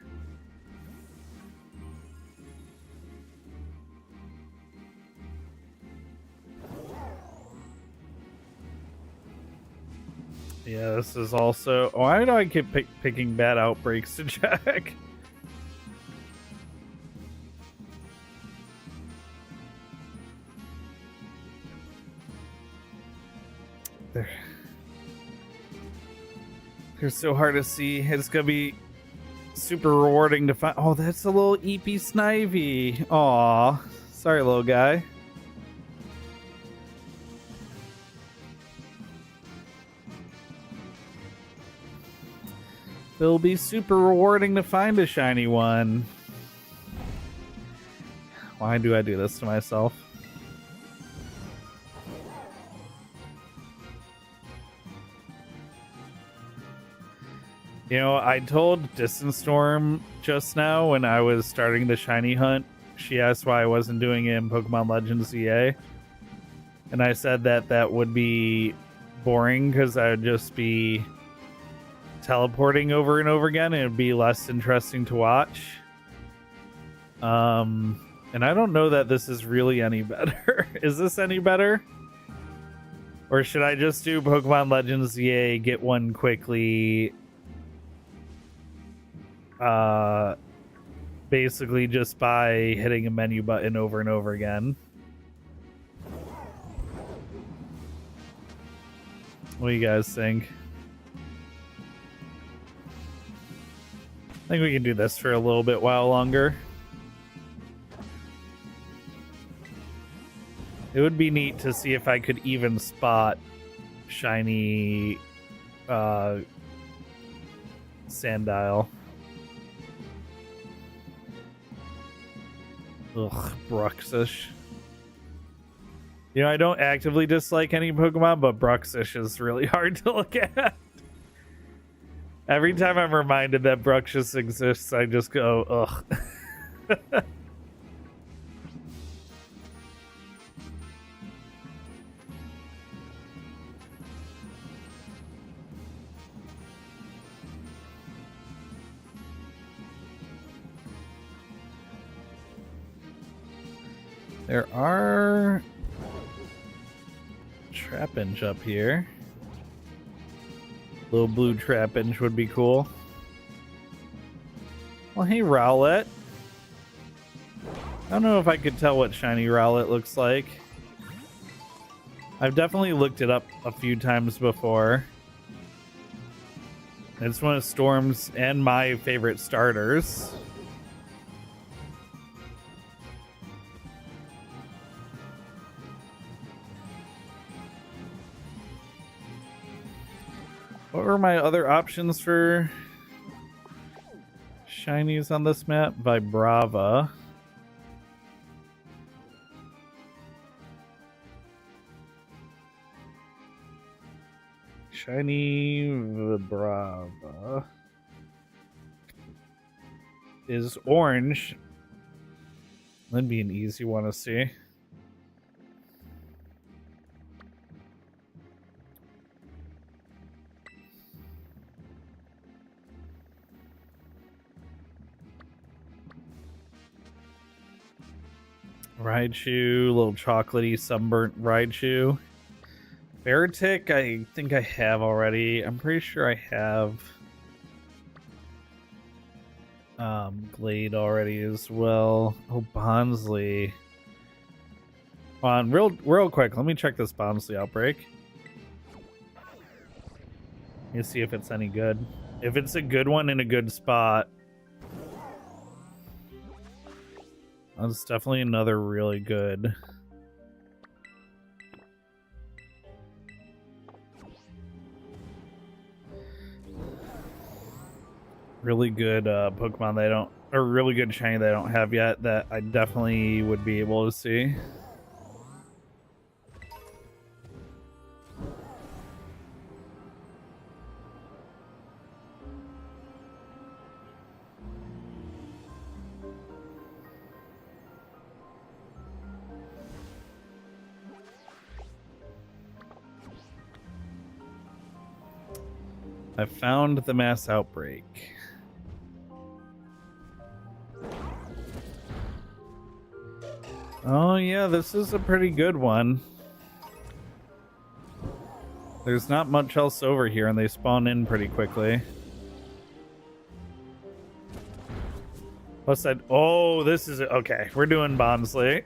S1: Yeah, this is also... Why do I keep picking bad outbreaks to check? They're so hard to see. It's gonna be super rewarding to find... Oh, that's a little Eepy Snivy. Aw. Sorry, little guy. It'll be super rewarding to find a shiny one. Why do I do this to myself? You know, I told Distance Storm just now when I was starting the shiny hunt. She asked why I wasn't doing it in Pokemon Legends EA. And I said that that would be boring because I would just be teleporting over and over again and it'd be less interesting to watch. And I don't know that this is really any better. Is this any better? Or should I just do Pokemon Legends EA, get one quickly, basically just by hitting a menu button over and over again? What do you guys think? I think we can do this for a little bit while longer. It would be neat to see if I could even spot shiny Sandile. Ugh, Bruxish. You know, I don't actively dislike any Pokemon, but Bruxish is really hard to look at. Every time I'm reminded that Bruxish exists, I just go, ugh. There are Trapinch up here. Little blue Trapinch would be cool. Well, hey, Rowlet. I don't know if I could tell what shiny Rowlet looks like. I've definitely looked it up a few times before. It's one of Storm's and my favorite starters. What were my other options for shinies on this map? Vibrava. Shiny Vibrava is orange. That'd be an easy one to see. Raichu, little chocolatey sunburnt Raichu. Beartic, I think I have already. I'm pretty sure I have Glade already as well. Oh, Bonsley. Hold on, real quick. Let me check this Bombsley outbreak. Let me see if it's any good. If it's a good one in a good spot, that's definitely another really good. Really good Pokemon they don't, or really good shiny they don't have yet that I definitely would be able to see. I found the mass outbreak. Oh yeah, this is a pretty good one. There's not much else over here and they spawn in pretty quickly. Plus oh, this is, okay, we're doing Bonsly.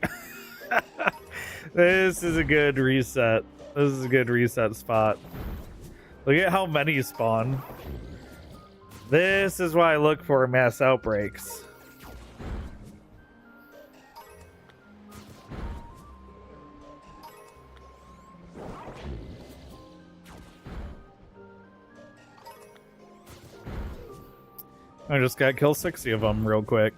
S1: This is a good reset. This is a good reset spot. Look at how many spawn. This is why I look for mass outbreaks. I just gotta kill 60 of them real quick.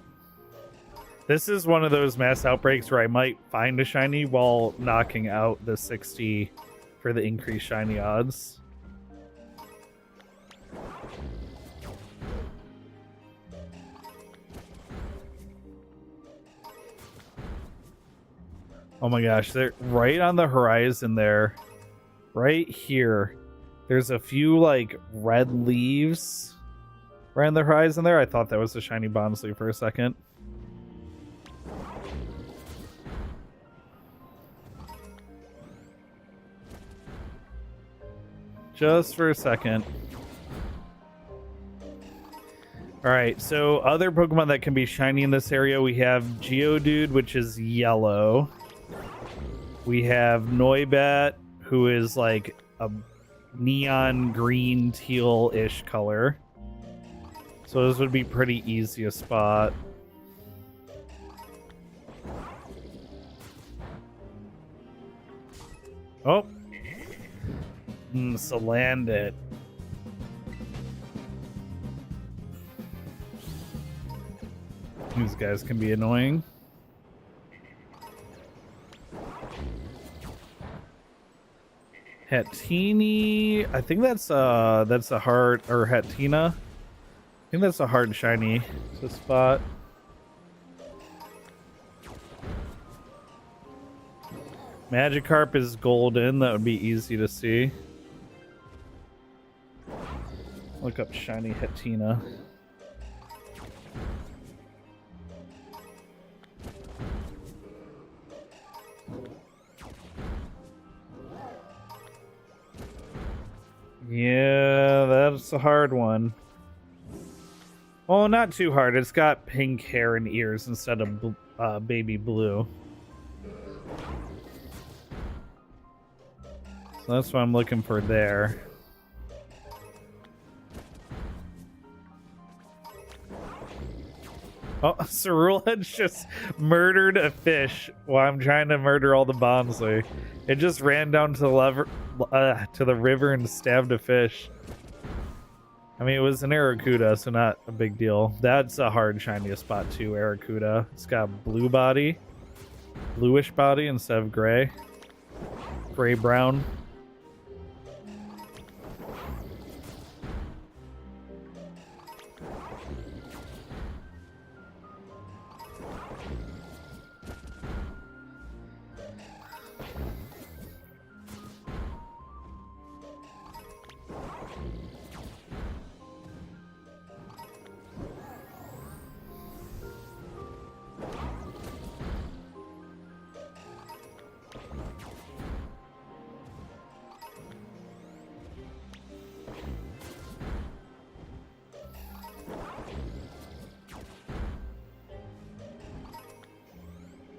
S1: This is one of those mass outbreaks where I might find a shiny while knocking out the 60 for the increased shiny odds. Oh my gosh, they're right on the horizon there. Right here. There's a few like red leaves right on the horizon there. I thought that was a shiny Bonsly for a second. Just for a second. Alright, so other Pokemon that can be shiny in this area, we have Geodude, which is yellow. We have Noibat, who is like a neon green teal-ish color. So this would be pretty easy a spot. Oh. Salandit. These guys can be annoying. Hatini, I think that's a hard, or Hatina. I think that's a hard shiny to spot. Magikarp is golden, that would be easy to see. Look up shiny Hatina. Yeah, that's a hard one. Well, not too hard. It's got pink hair and ears instead of baby blue. So that's what I'm looking for there. Oh, Cerulege just murdered a fish while I'm trying to murder all the Bonsly. It just ran down to the river and stabbed a fish. I mean, it was an Arrokuda, so not a big deal. That's a hard shiny spot too, Arrokuda. It's got blue body, bluish body instead of gray, gray-brown.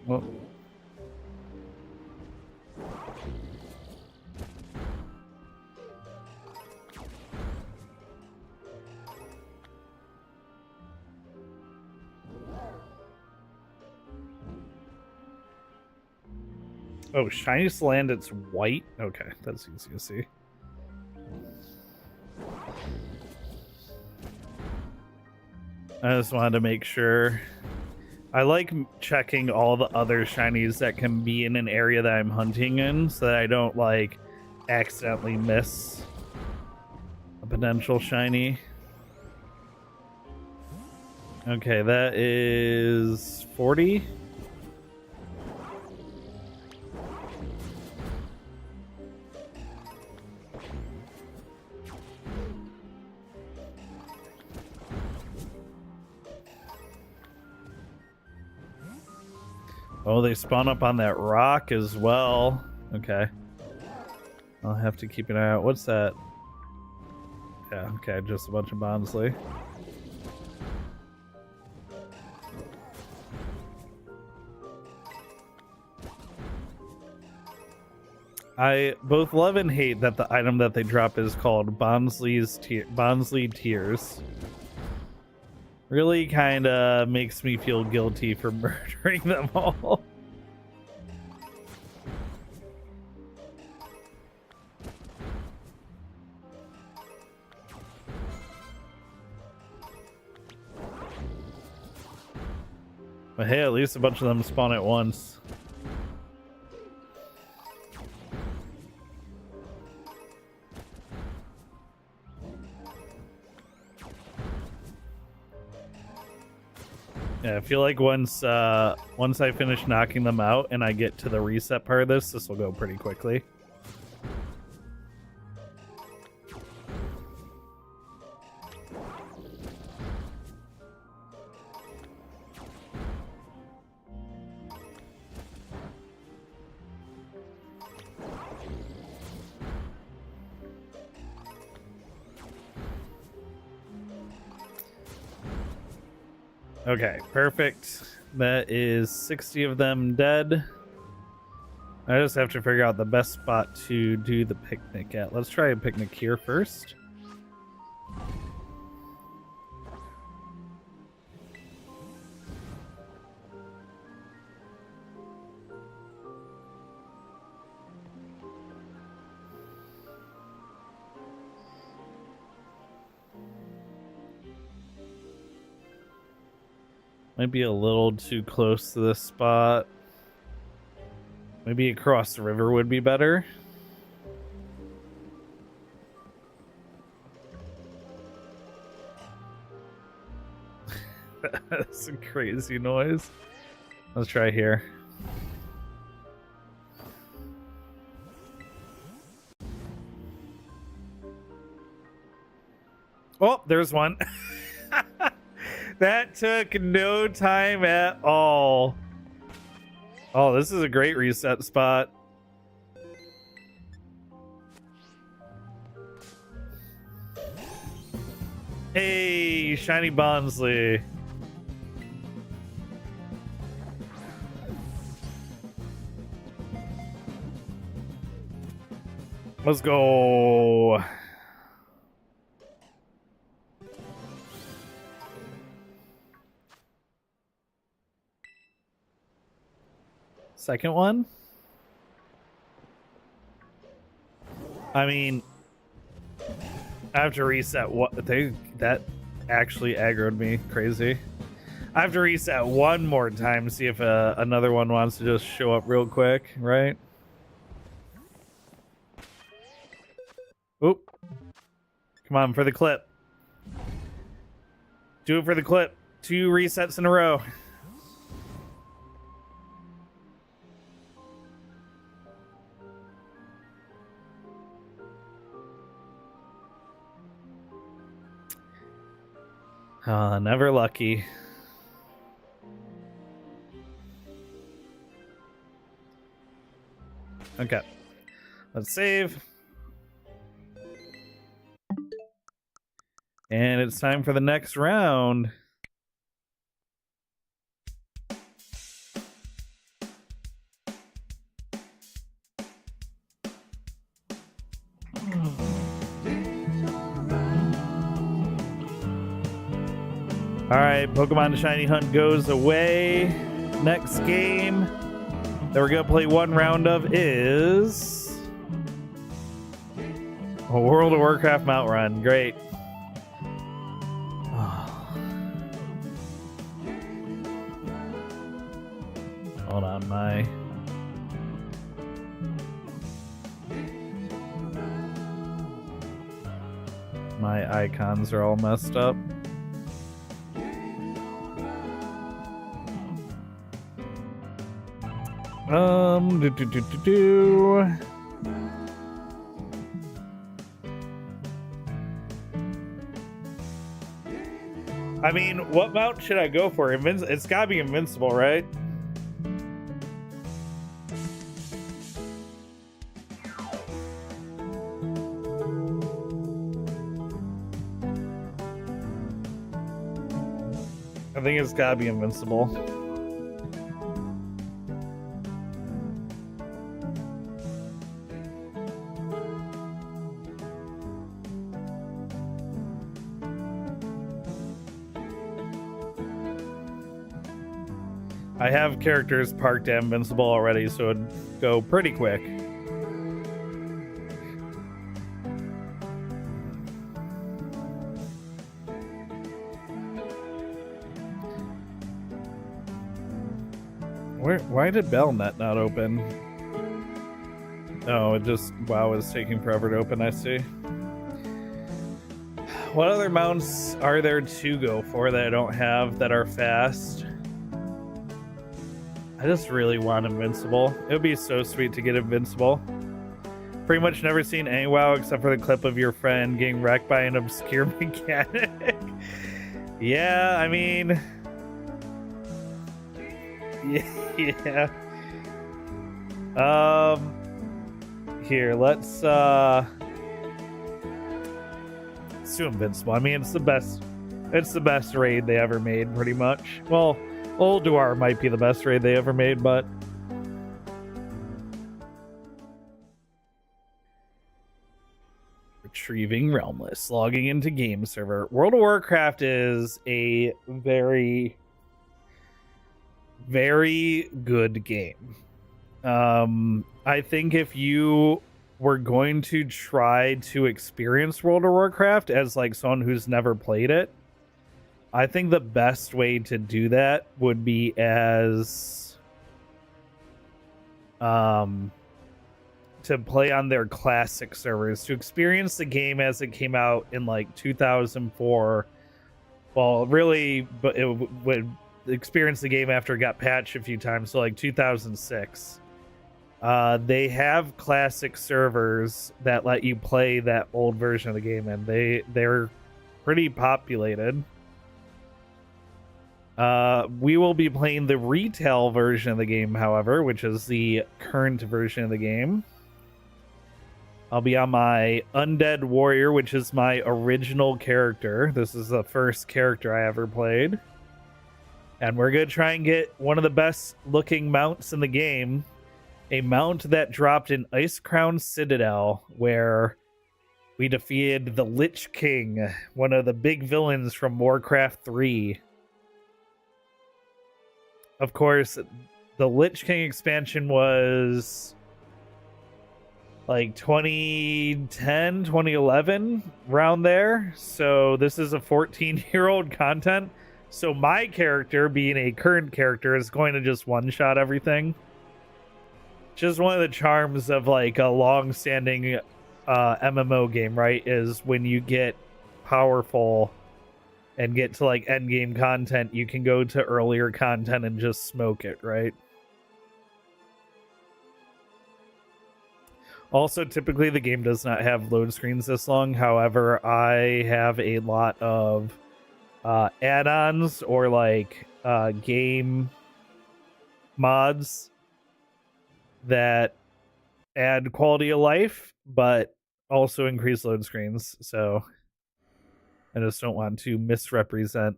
S1: Well, Oh, shiny Salandit's white? Okay, that's easy to see. I just wanted to make sure. I like checking all the other shinies that can be in an area that I'm hunting in so that I don't, like, accidentally miss a potential shiny. Okay, that is 40. Oh, they spawn up on that rock as well. Okay. I'll have to keep an eye out. What's that? Yeah, okay, just a bunch of Bonsly. I both love and hate that the item that they drop is called Bonsly Tears. Really kind of makes me feel guilty for murdering them all. But hey, at least a bunch of them spawn at once. Yeah, I feel like once I finish knocking them out and I get to the reset part of this will go pretty quickly. Okay, perfect. That is 60 of them dead. I just have to figure out the best spot to do the picnic at. Let's try a picnic here first. Might be a little too close to this spot. Maybe across the river would be better. That's a crazy noise. Let's try here. Oh, there's one. That took no time at all. Oh, this is a great reset spot. Hey, shiny Bonsly. Let's go. Second one? I mean, I have to reset that actually aggroed me crazy. I have to reset one more time, see if another one wants to just show up real quick, right? Oop. Come on, for the clip. Do it for the clip. 2 resets in a row. Never lucky. Okay. Let's save. And it's time for the next round. All right, Pokemon Shiny Hunt goes away. Next game, that we're gonna play one round of is a World of Warcraft mount run. Great. Hold on, my icons are all messed up. Do. I mean, what mount should I go for? It's gotta be invincible, right? I think it's gotta be invincible. I have characters parked at invincible already, so it'd go pretty quick. Why did Bellnet not open? Oh, it just, WoW is taking forever to open, I see. What other mounts are there to go for that I don't have that are fast? I just really want invincible. It would be so sweet to get invincible. Pretty much never seen any WoW except for the clip of your friend getting wrecked by an obscure mechanic. Yeah, I mean... Yeah. Here, let's do invincible. I mean, it's the best raid they ever made, pretty much. Well, Ulduar might be the best raid they ever made, but retrieving Realmless, logging into game server. World of Warcraft is a very, very good game. I think if you were going to try to experience World of Warcraft as like someone who's never played it, I think the best way to do that would be as to play on their classic servers, to experience the game as it came out in like 2004. Well, really, but it would experience the game after it got patched a few times, so like 2006. They have classic servers that let you play that old version of the game, and they're pretty populated. We will be playing the retail version of the game, however, which is the current version of the game. I'll be on my Undead Warrior, which is my original character. This is the first character I ever played. And we're going to try and get one of the best looking mounts in the game. A mount that dropped in Icecrown Citadel, where we defeated the Lich King, one of the big villains from Warcraft 3. Of course, the Lich King expansion was like 2010, 2011, around there. So this is a 14-year-old content. So my character, being a current character, is going to just one-shot everything. Just one of the charms of like a long-standing MMO game, right? Is when you get powerful and get to like end game content, you can go to earlier content and just smoke it, right? Also, typically the game does not have load screens this long. However, I have a lot of add-ons or like game mods that add quality of life, but also increase load screens. So I just don't want to misrepresent.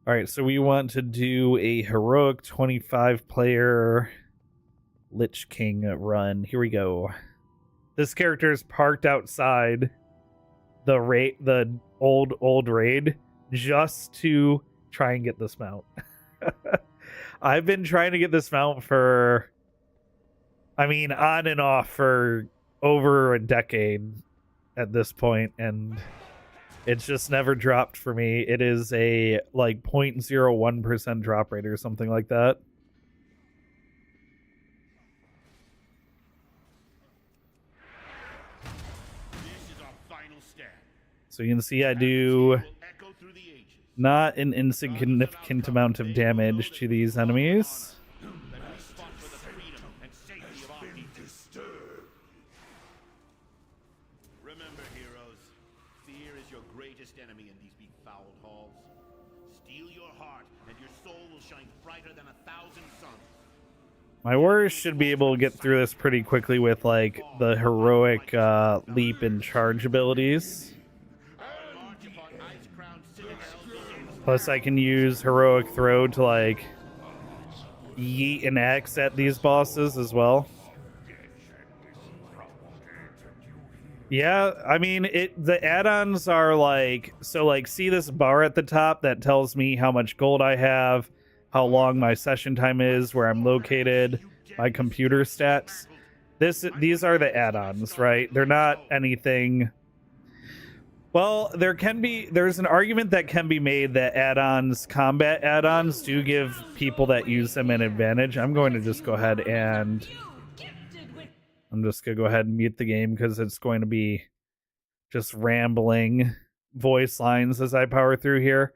S1: All right, so we want to do a heroic 25-player Lich King run. Here we go. This character is parked outside the old raid just to try and get this mount. I've been trying to get this mount for, I mean, on and off for over a decade at this point, and it's just never dropped for me. It is a like 0.01% drop rate or something like that.
S6: This is our final stand.
S1: So you can see I do
S6: Will echo through the ages.
S1: not an insignificant amount of damage to these enemies.
S6: That we fought for the freedom and safety of our people. Remember, heroes, fear is your greatest enemy in these befouled halls. Steel your heart, and your soul will shine brighter than 1,000 suns.
S1: My warriors should be able to get through this pretty quickly with like the heroic leap and charge abilities.
S6: March upon ice-crowned citadels.
S1: Plus I can use heroic throw to like yeet an axe at these bosses as well. Yeah, I mean the add-ons are like, so like see this bar at the top that tells me how much gold I have, how long my session time is, where I'm located, my computer stats. These are the add-ons, right? They're not anything. Well, there's an argument that can be made that add-ons, combat add-ons, do give people that use them an advantage. I'm going to just go ahead and mute the game because it's going to be just rambling voice lines as I power through here.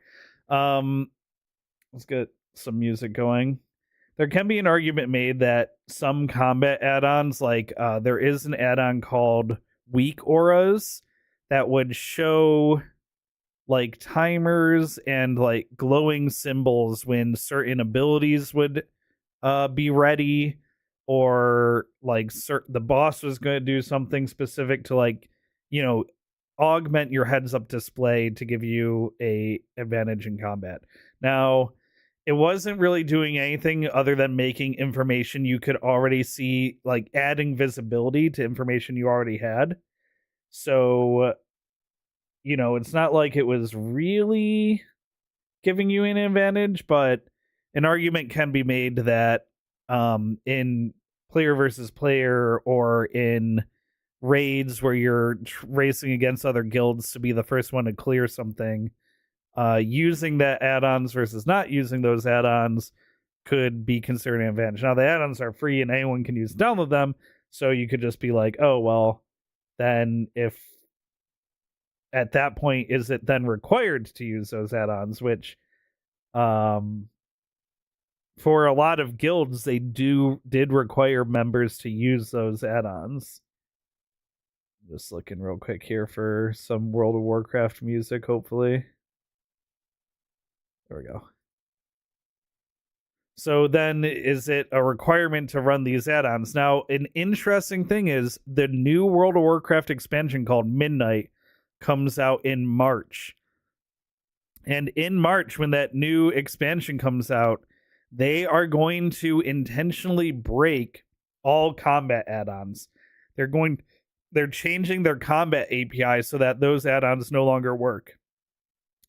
S1: Let's get some music going. There can be an argument made that some combat add-ons, like there is an add-on called Weak Auras that would show like timers and like glowing symbols when certain abilities would be ready, or like the boss was going to do something specific to like, you know, augment your heads-up display to give you a advantage in combat. Now, it wasn't really doing anything other than making information you could already see, like adding visibility to information you already had. So, you know, it's not like it was really giving you an advantage, but an argument can be made that in player versus player or in raids where you're racing against other guilds to be the first one to clear something, using that add-ons versus not using those add-ons could be considered an advantage. Now, the add-ons are free and anyone can use download them, so you could just be like, oh, well, then if at that point, is it then required to use those add-ons, which for a lot of guilds, they did require members to use those add-ons. Just looking real quick here for some World of Warcraft music, hopefully. There we go. So then, is it a requirement to run these add-ons? Now, an interesting thing is the new World of Warcraft expansion called Midnight comes out in March. And in March, when that new expansion comes out, they are going to intentionally break all combat add-ons. They're changing their combat API so that those add-ons no longer work.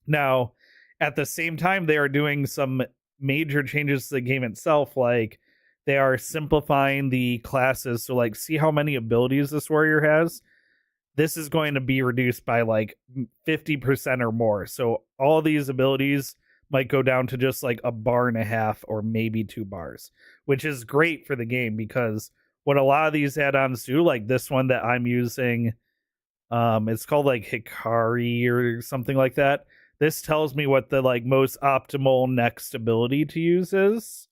S1: Now, at the same time, they are doing some major changes to the game itself, like they are simplifying the classes. So, like, see how many abilities this warrior has? This is going to be reduced by like 50% or more. So all these abilities might go down to just like a bar and a half or maybe 2 bars, which is great for the game because what a lot of these add-ons do, like this one that I'm using, it's called like Hikari or something like that. This tells me what the like most optimal next ability to use is,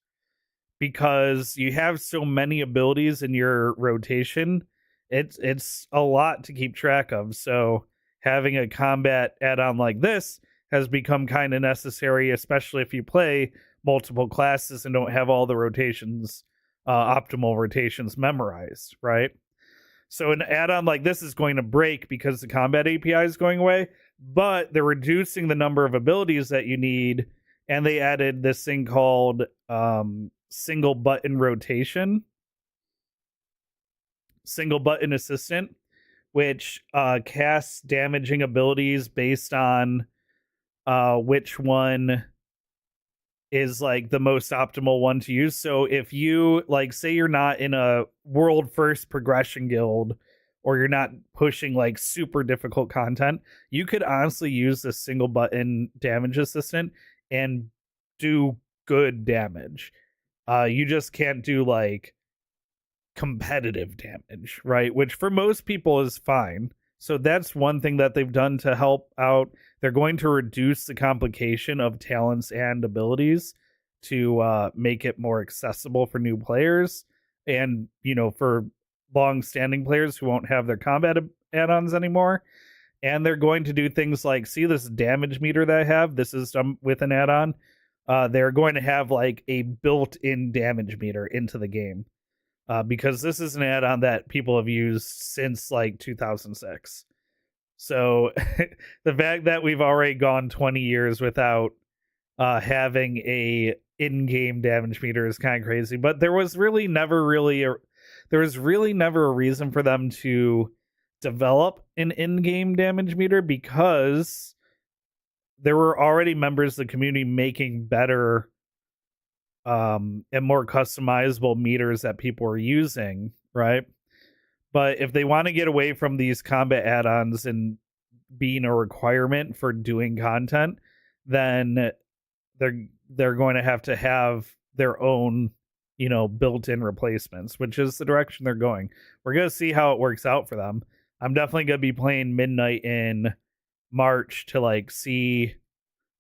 S1: because you have so many abilities in your rotation. It's a lot to keep track of. So having a combat add-on like this has become kind of necessary, especially if you play multiple classes and don't have all the rotations, optimal rotations memorized, right? So an add-on like this is going to break because the combat API is going away, but they're reducing the number of abilities that you need, and they added this thing called single button rotation, single button assistant, which casts damaging abilities based on which one is like the most optimal one to use. So if you like, say you're not in a world first progression guild, or you're not pushing like super difficult content, you could honestly use this single button damage assistant and do good damage. You just can't do like competitive damage, right? Which for most people is fine. So that's one thing that they've done to help out. They're going to reduce the complication of talents and abilities to make it more accessible for new players, and for long-standing players who won't have their combat add-ons anymore. And they're going to do things like, see this damage meter that I have? This is done with an add-on. They're going to have like a built-in damage meter into the game, because this is an add-on that people have used since like 2006. So the fact that we've already gone 20 years without having a in-game damage meter is kind of crazy. But there was really never a reason for them to develop an in-game damage meter, because there were already members of the community making better and more customizable meters that people were using, right? But if they want to get away from these combat add-ons and being a requirement for doing content, then they're going to have their own built-in replacements, which is the direction they're going. We're going to see how it works out for them. I'm definitely going to be playing Midnight in March to like see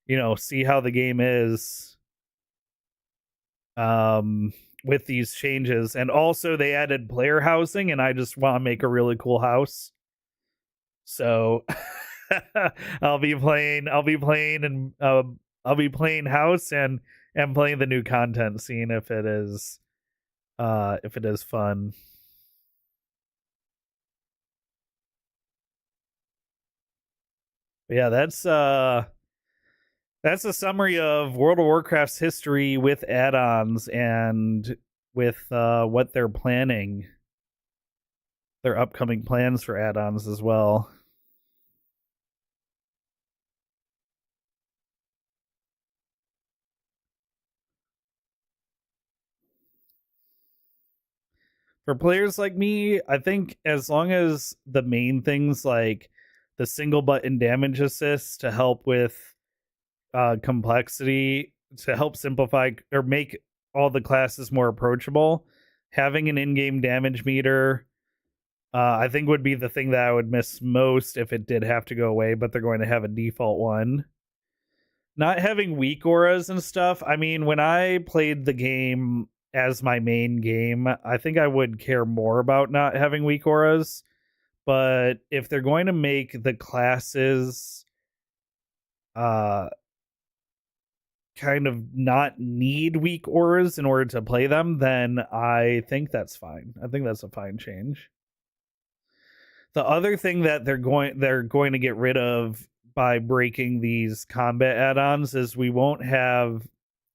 S1: how the game is with these changes. And also they added player housing, and I just want to make a really cool house. So I'll be playing house and playing the new content, seeing if it is fun. But yeah, that's a summary of World of Warcraft's history with add-ons and with what they're planning, their upcoming plans for add-ons as well. For players like me, I think as long as the main things like the single button damage assist to help with complexity, to help simplify or make all the classes more approachable, having an in-game damage meter, I think would be the thing that I would miss most if it did have to go away, but they're going to have a default one. Not having weak auras and stuff. I mean, when I played the game as my main game, I think I would care more about not having weak auras. But if they're going to make the classes kind of not need weak auras in order to play them, then I think that's fine. I think that's a fine change. The other thing that they're going to get rid of by breaking these combat add-ons is we won't have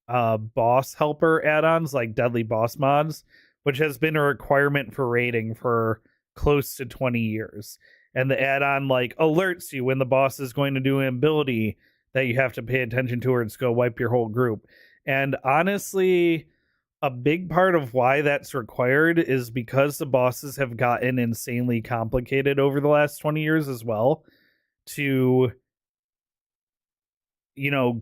S1: boss helper add-ons like deadly boss mods, which has been a requirement for raiding for close to 20 years. And the add-on like alerts you when the boss is going to do an ability that you have to pay attention to, or it's go wipe your whole group. And honestly, a big part of why that's required is because the bosses have gotten insanely complicated over the last 20 years as well, to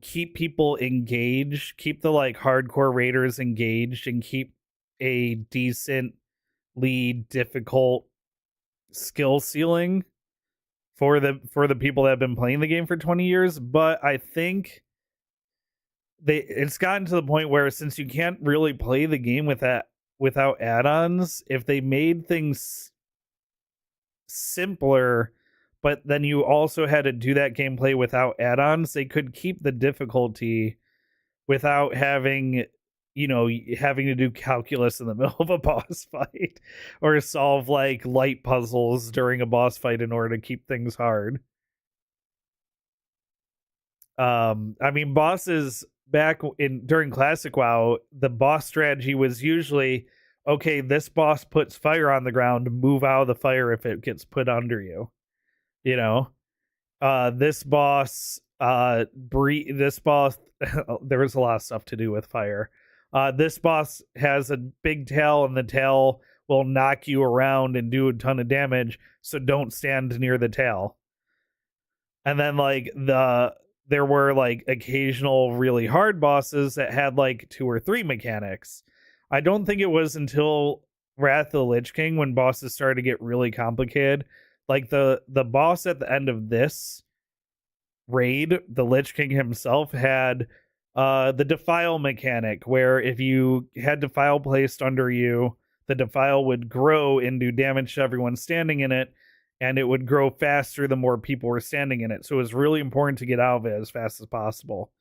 S1: keep people engaged, keep the like hardcore raiders engaged, and keep a decently difficult skill ceiling for the people that have been playing the game for 20 years. But I think it's gotten to the point where, since you can't really play the game without add-ons, if they made things simpler, but then you also had to do that gameplay without add-ons, they could keep the difficulty without having to do calculus in the middle of a boss fight, or solve like light puzzles during a boss fight in order to keep things hard. I mean, bosses back during Classic WoW, the boss strategy was usually, okay, this boss puts fire on the ground, move out of the fire if it gets put under you. This boss This boss, there was a lot of stuff to do with fire. This boss has a big tail, and the tail will knock you around and do a ton of damage, so don't stand near the tail. And then like there were like occasional really hard bosses that had like 2 or 3 mechanics. I don't think it was until Wrath of the Lich King when bosses started to get really complicated. Like the boss at the end of this raid, the Lich King himself had the defile mechanic, where if you had defile placed under you, the defile would grow and do damage to everyone standing in it, and it would grow faster the more people were standing in it. So it was really important to get out of it as fast as possible.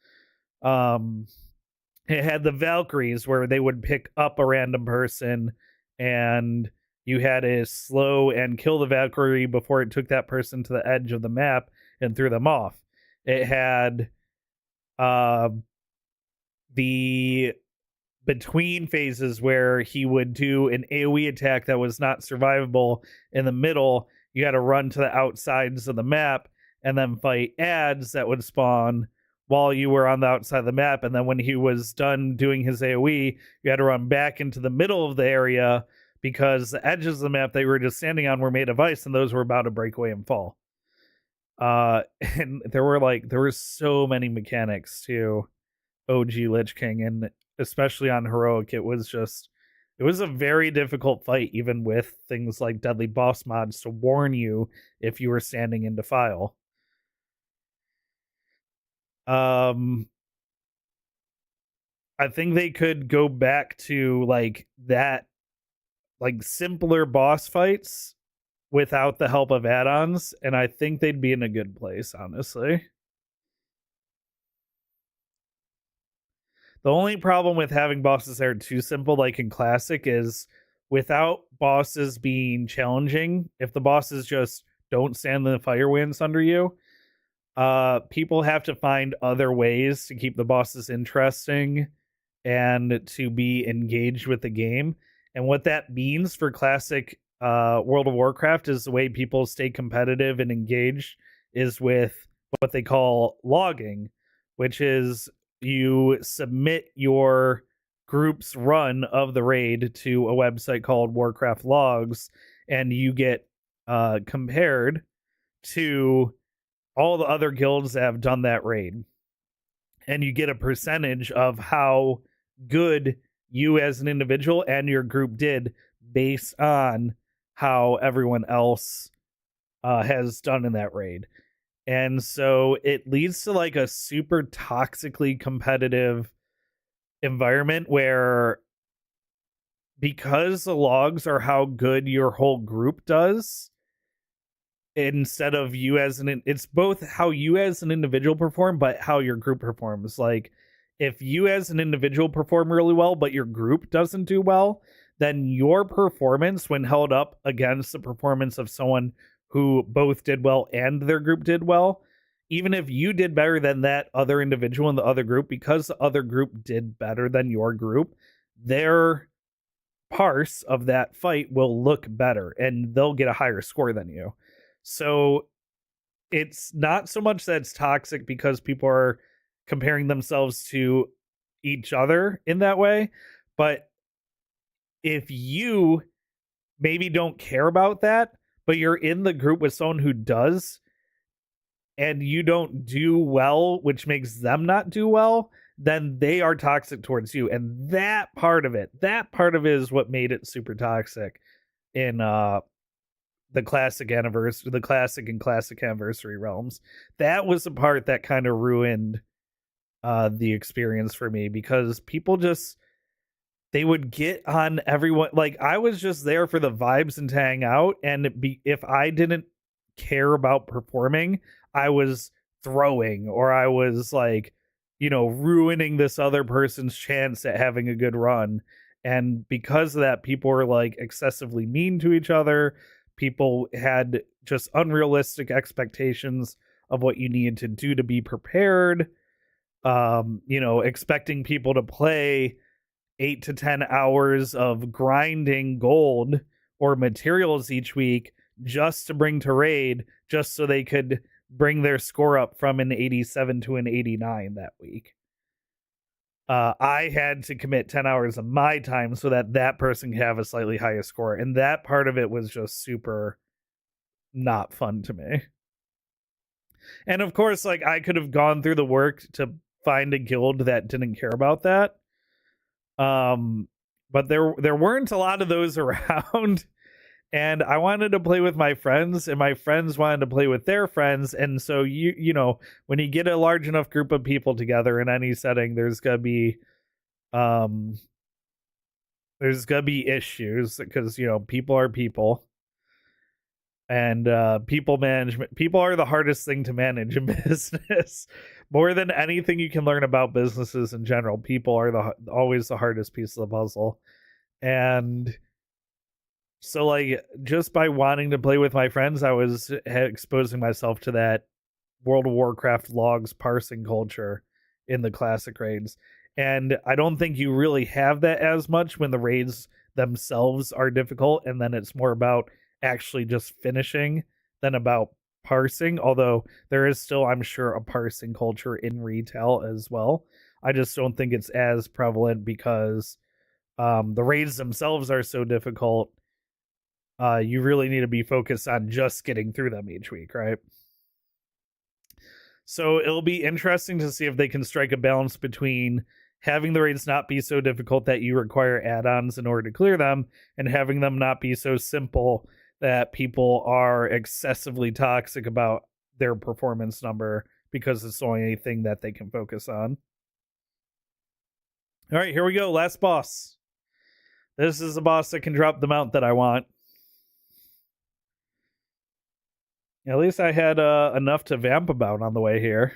S1: It had the Valkyries, where they would pick up a random person, and you had to slow and kill the Valkyrie before it took that person to the edge of the map and threw them off. It had the between phases, where he would do an AoE attack that was not survivable in the middle. You had to run to the outsides of the map and then fight ads that would spawn while you were on the outside of the map. And then when he was done doing his AoE, you had to run back into the middle of the area, because the edges of the map that you were just standing on were made of ice, and those were about to break away and fall. And there were so many mechanics to OG Lich King, and especially on Heroic, it was a very difficult fight, even with things like deadly boss mods to warn you if you were standing in defile. I think they could go back to like that, like simpler boss fights without the help of add-ons, and I think they'd be in a good place, honestly. The only problem with having bosses that are too simple, like in Classic, is without bosses being challenging, if the bosses just don't stand in the fire winds under you, people have to find other ways to keep the bosses interesting and to be engaged with the game. And what that means for Classic World of Warcraft is the way people stay competitive and engaged is with what they call logging, which is you submit your group's run of the raid to a website called Warcraft Logs, and you get compared to all the other guilds that have done that raid. And you get a percentage of how good you as an individual and your group did based on how everyone else has done in that raid. And so it leads to like a super toxically competitive environment where, because the logs are how good your whole group does, instead of you as it's both how you as an individual perform, but how your group performs. Like, if you as an individual perform really well, but your group doesn't do well, then your performance, when held up against the performance of someone who both did well and their group did well, even if you did better than that other individual in the other group, because the other group did better than your group, their parse of that fight will look better and they'll get a higher score than you. So it's not so much that it's toxic because people are comparing themselves to each other in that way, but if you maybe don't care about that, but you're in the group with someone who does, and you don't do well, which makes them not do well, then they are toxic towards you. And that part of it is what made it super toxic in the classic and classic anniversary realms. That was the part that kind of ruined the experience for me, because people they would get on everyone. Like, I was just there for the vibes and to hang out, and if I didn't care about performing, I was throwing, or I was like, ruining this other person's chance at having a good run. And because of that, people were like excessively mean to each other. People had just unrealistic expectations of what you needed to do to be prepared. Expecting people to play 8 to 10 hours of grinding gold or materials each week just to bring to raid, just so they could bring their score up from an 87 to an 89 that week. I had to commit 10 hours of my time so that that person could have a slightly higher score. And that part of it was just super not fun to me. And of course, like, I could have gone through the work to find a guild that didn't care about that. But there weren't a lot of those around. And I wanted to play with my friends, and my friends wanted to play with their friends. And so you know, when you get a large enough group of people together in any setting, there's gonna be issues, because, you know, people are people. And people are the hardest thing to manage in business. More than anything you can learn about businesses in general, people are always the hardest piece of the puzzle. And so, like, just by wanting to play with my friends, I was exposing myself to that World of Warcraft logs parsing culture in the classic raids. And I don't think you really have that as much when the raids themselves are difficult, and then it's more about actually just finishing than about parsing. Although there is still, I'm sure, a parsing culture in retail as well. I just don't think it's as prevalent because the raids themselves are so difficult. You really need to be focused on just getting through them each week, right? So it'll be interesting to see if they can strike a balance between having the raids not be so difficult that you require add-ons in order to clear them, and having them not be so simple that people are excessively toxic about their performance number because it's the only thing that they can focus on. All right, here we go. Last boss. This is a boss that can drop the mount that I want. At least I had enough to vamp about on the way here.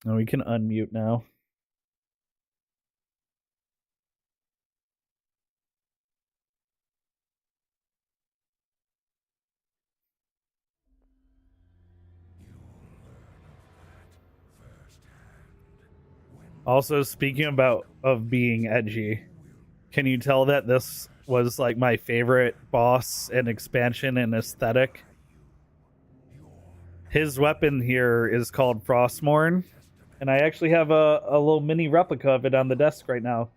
S1: And we can unmute now. Also, speaking of being edgy, can you tell that this was like my favorite boss and expansion and aesthetic? His weapon here is called Frostmourne, and I actually have a little mini replica of it on the desk right now.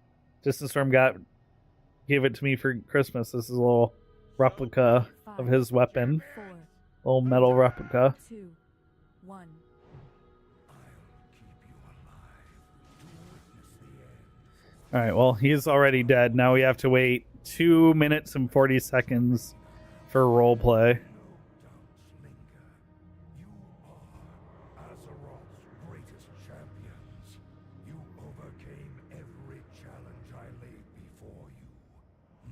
S1: Distant Storm gave it to me for Christmas. This is a little replica of his weapon, little metal replica.
S7: 2, 1.
S1: All right, well, he's already dead. Now we have to wait 2 minutes and 40 seconds for roleplay.
S2: You are Azeroth's greatest champions. You overcame every challenge I laid before you.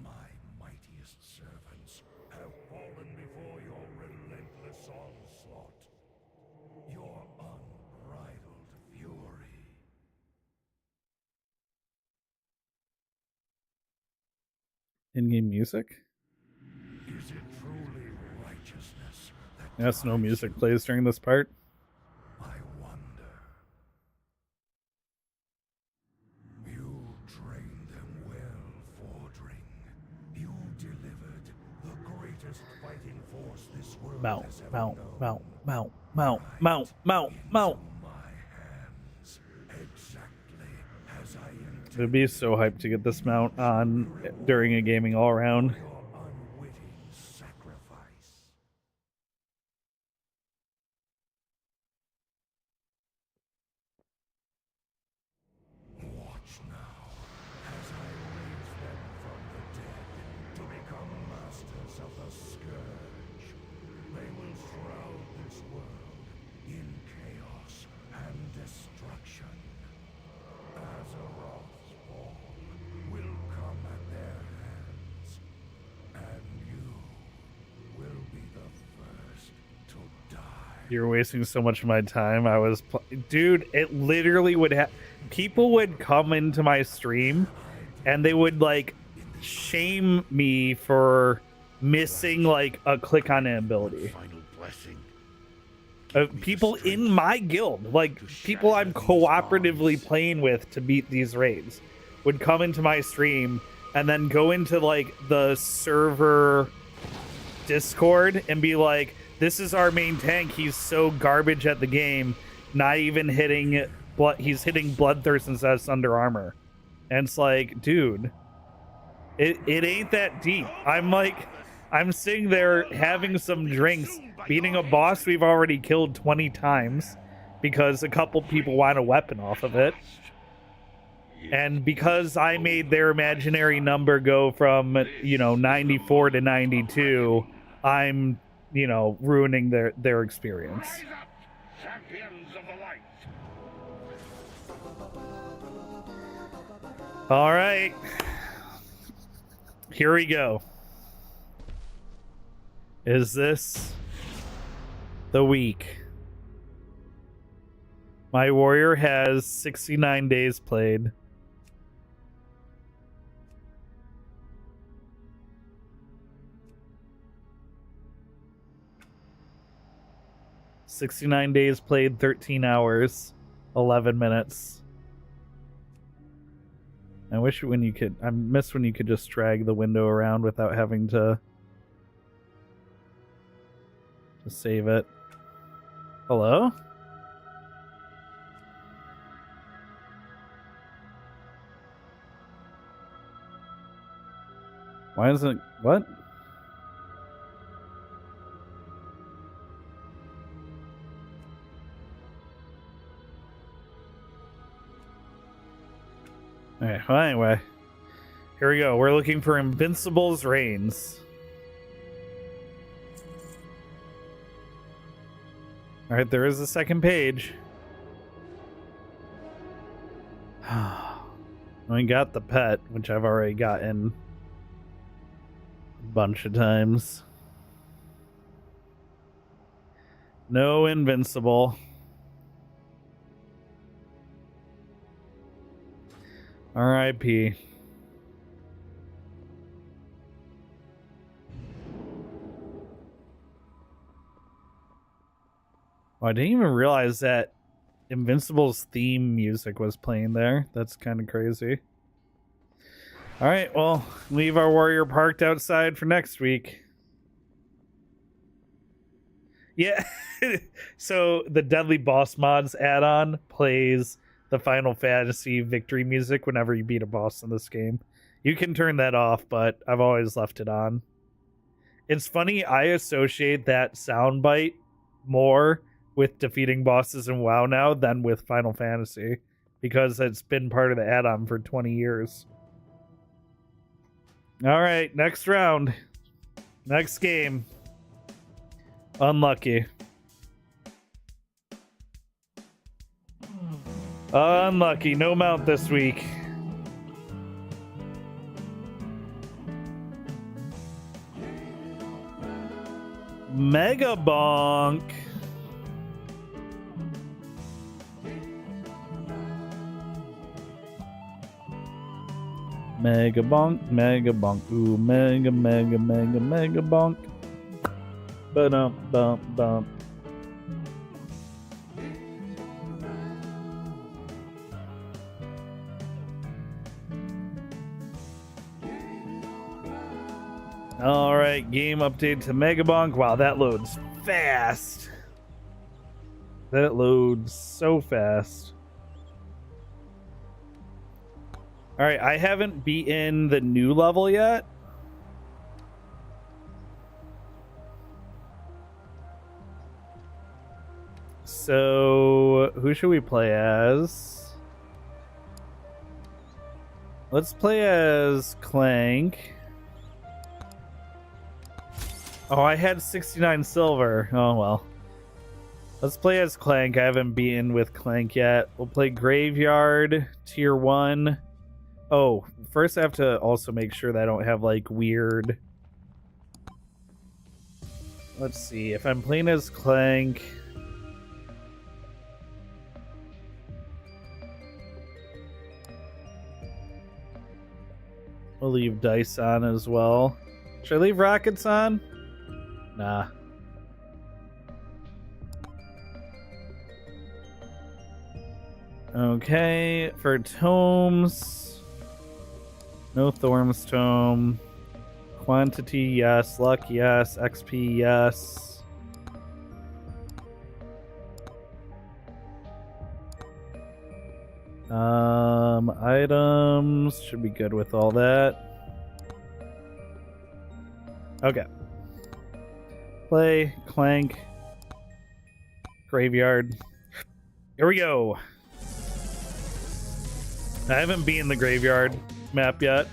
S2: My mightiest servants have fallen before your relentless onslaught. Your unbridled fury.
S1: In-game music?
S2: Is it truly righteousness that
S1: Yes, no music plays during this part.
S2: I wonder? You trained them well, Fordring. You delivered the greatest fighting force this world
S1: Mount,
S2: has ever
S1: mount,
S2: known.
S1: mount, mount, mount, mount, mount, mount.
S2: My hands, exactly as I intended.
S1: It'd be so hyped to get this mount on during a gaming all around.
S2: Your unwitting sacrifice. Watch now as I raise them from the dead to become masters of the Scourge. They will shroud this world in chaos and destruction. Azeroth's fall will come at their hands, and you will be the first to die.
S1: You're wasting so much of my time. Dude, it literally would have... People would come into my stream and they would, like, shame me for missing, like, a click on an ability.
S6: Final blessing.
S1: People in my guild, like, people I'm cooperatively playing with to beat these raids, would come into my stream and then go into, like, the server Discord and be like, this is our main tank. He's so garbage at the game, not even hitting blood. He's hitting Bloodthirst instead of Thunder Armor. And it's like, dude, it ain't that deep. I'm sitting there having some drinks, beating a boss we've already killed 20 times because a couple people want a weapon off of it. And because I made their imaginary number go from, 94 to 92, I'm, ruining their experience.
S2: Rise up, champions of the light.
S1: All right. Here we go. Is this the week? My warrior has 69 days played. "69 days played, 13 hours, 11 minutes. I miss when you could just drag the window around without having to save it. Hello? Why isn't what? Okay, well, anyway. Here we go. We're looking for Invincible's Reigns. Alright, there is a second page. We got the pet, which I've already gotten a bunch of times. No Invincible. R.I.P. Oh, I didn't even realize that Invincible's theme music was playing there. That's kind of crazy. Alright, well, leave our warrior parked outside for next week. Yeah, so the Deadly Boss Mods add-on plays the Final Fantasy victory music whenever you beat a boss in this game. You can turn that off, but I've always left it on. It's funny, I associate that soundbite more with defeating bosses in WoW now than with Final Fantasy, because it's been part of the add-on for 20 years. Alright, next round. Next game. Unlucky. Unlucky, no mount this week. Mega Bonk. Mega Bonk, Mega Bonk. Ooh, Mega Bonk. Ba-dum, bump, bump. All right, game update to Mega Bonk. Wow, that loads fast. That loads so fast. All right, I haven't beaten the new level yet. So, who should we play as? Let's play as Clank. Oh, I had 69 silver. Oh, well. Let's play as Clank. I haven't beaten with Clank yet. We'll play Graveyard, Tier 1. Oh, first I have to also make sure that I don't have, like, weird... Let's see. If I'm playing as Clank... We'll leave dice on as well. Should I leave rockets on? Nah. Okay, for tomes. No Thorm's Tome. Quantity, yes. Luck, yes. XP, yes. Items should be good with all that. Okay. Play, Clank, Graveyard. Here we go. I haven't been in the Graveyard map yet.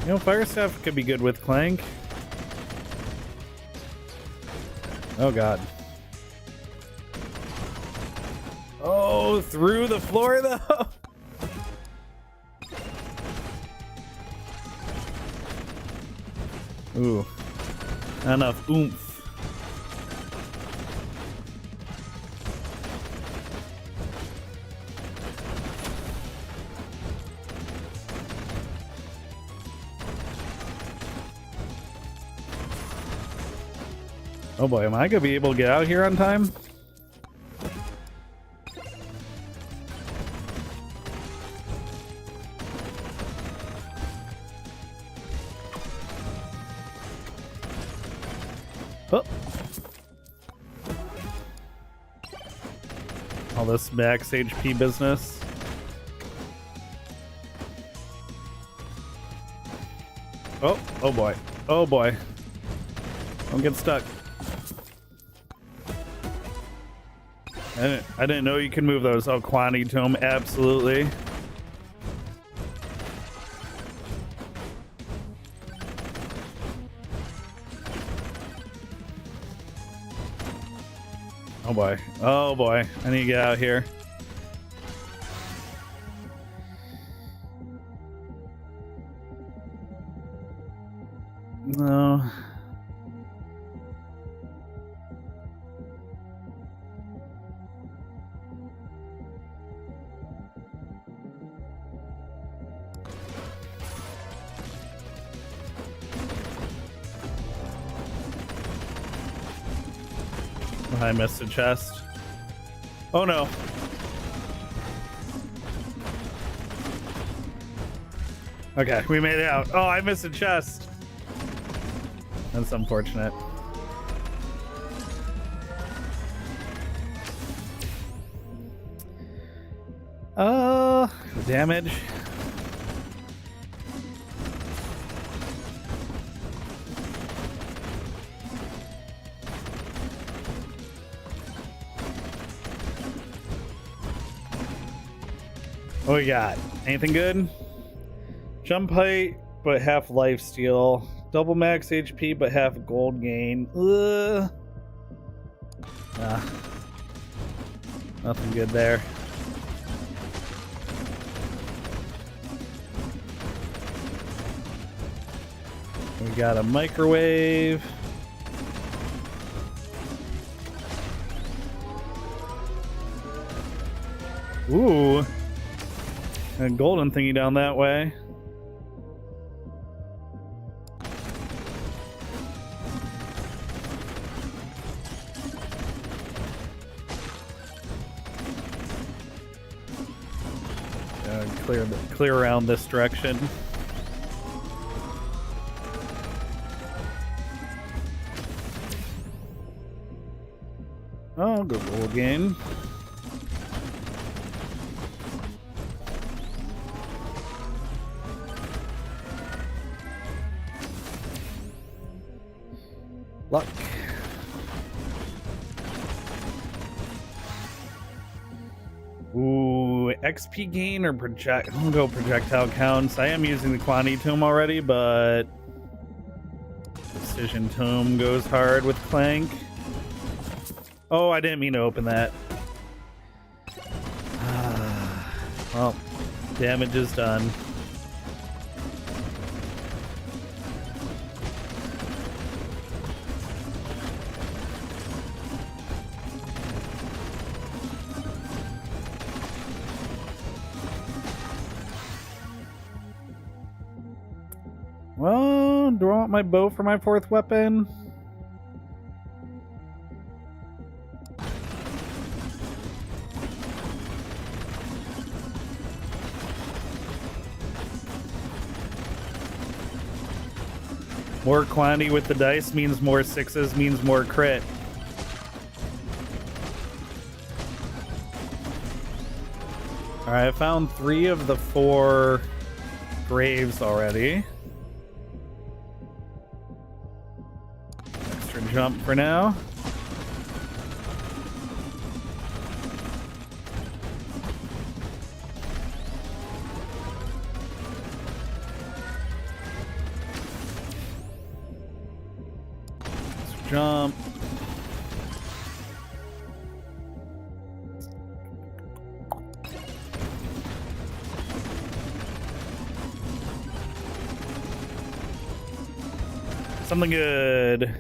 S1: You know, Fire Staff could be good with Clank. Oh god. Oh, through the floor though. Ooh. Not enough oomph. Oh boy, am I gonna be able to get out here on time? Oh. All this max HP business. Oh, oh boy. Oh boy. Don't get stuck. I didn't know you can move those. Oh, Quantity Tome, absolutely. Oh boy. Oh boy. I need to get out here. No. I missed a chest. Oh no. Okay, we made it out. Oh, I missed a chest. That's unfortunate. Damage. What we got? Anything good? Jump height, but half life steal. Double max HP, but half gold gain. Nah. Nothing good there. We got a microwave. Ooh. A golden thingy down that way. Clear around this direction. Oh, good roll again. Luck. Ooh, XP gain or project? I'm gonna go projectile counts. I am using the Quantity Tome already, but Precision Tome goes hard with Clank. Oh, I didn't mean to open that. Well, damage is done. Well, do I want my bow for my 4th weapon? More quantity with the dice means more 6s, means more crit. Alright, I found 3 of the 4 graves already. Extra jump for now. Extra jump. Something good.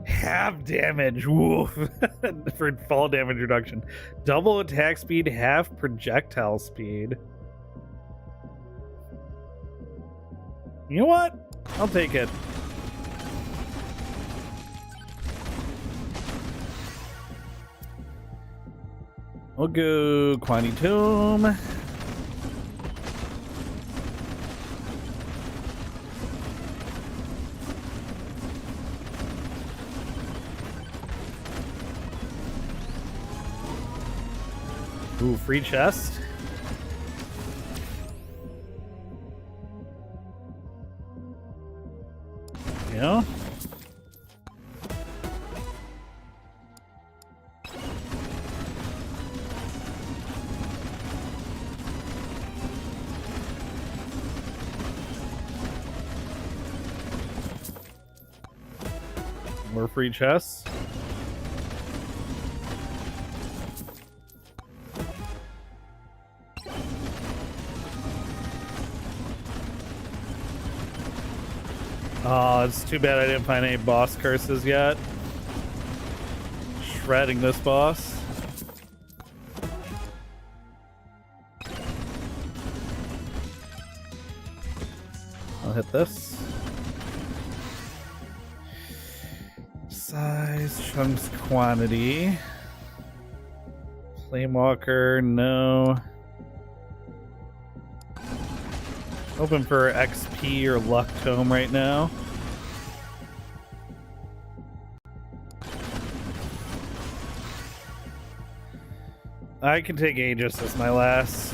S1: Half damage. Woof. For fall damage reduction. Double attack speed, half projectile speed. You know what? I'll take it. We'll go Quantity Tome. Ooh, free chest. Yeah. More free chests. Oh, it's too bad I didn't find any boss curses yet. Shredding this boss. I'll hit this. Size, chunks, quantity. Flamewalker, no. Hoping for XP or Luck Tome right now. I can take Aegis as my last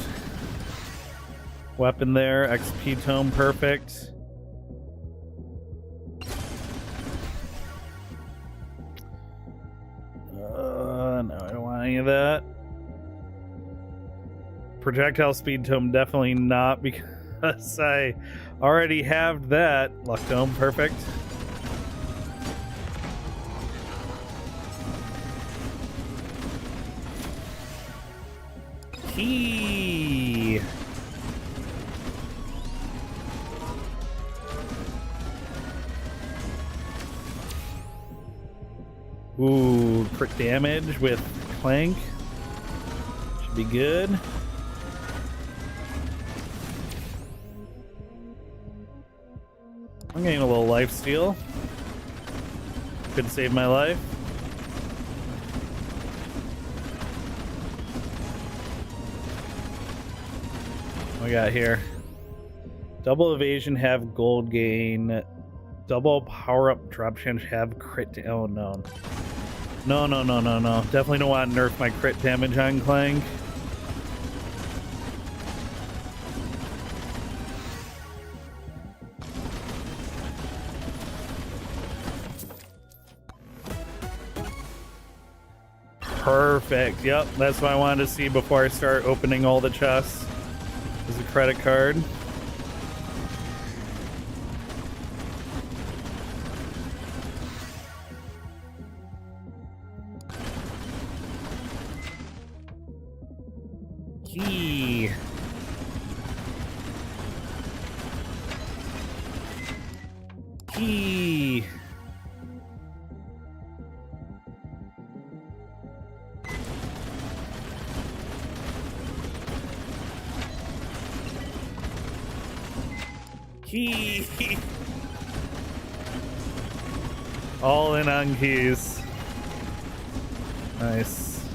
S1: weapon there. XP Tome, perfect. No, I don't want any of that. Projectile Speed Tome, definitely not, because I already have that. Luck Dome, perfect. Key. Ooh, crit damage with Clank. Should be good. I'm getting a little life steal. Could save my life. What we got here? Double evasion, have gold gain. Double power up drop chance, have crit. Oh no. No. Definitely don't want to nerf my crit damage on Clank. Perfect. Yep, that's what I wanted to see before I start opening all the chests. Is a credit card. Key. Key. Key. All in on keys. Nice.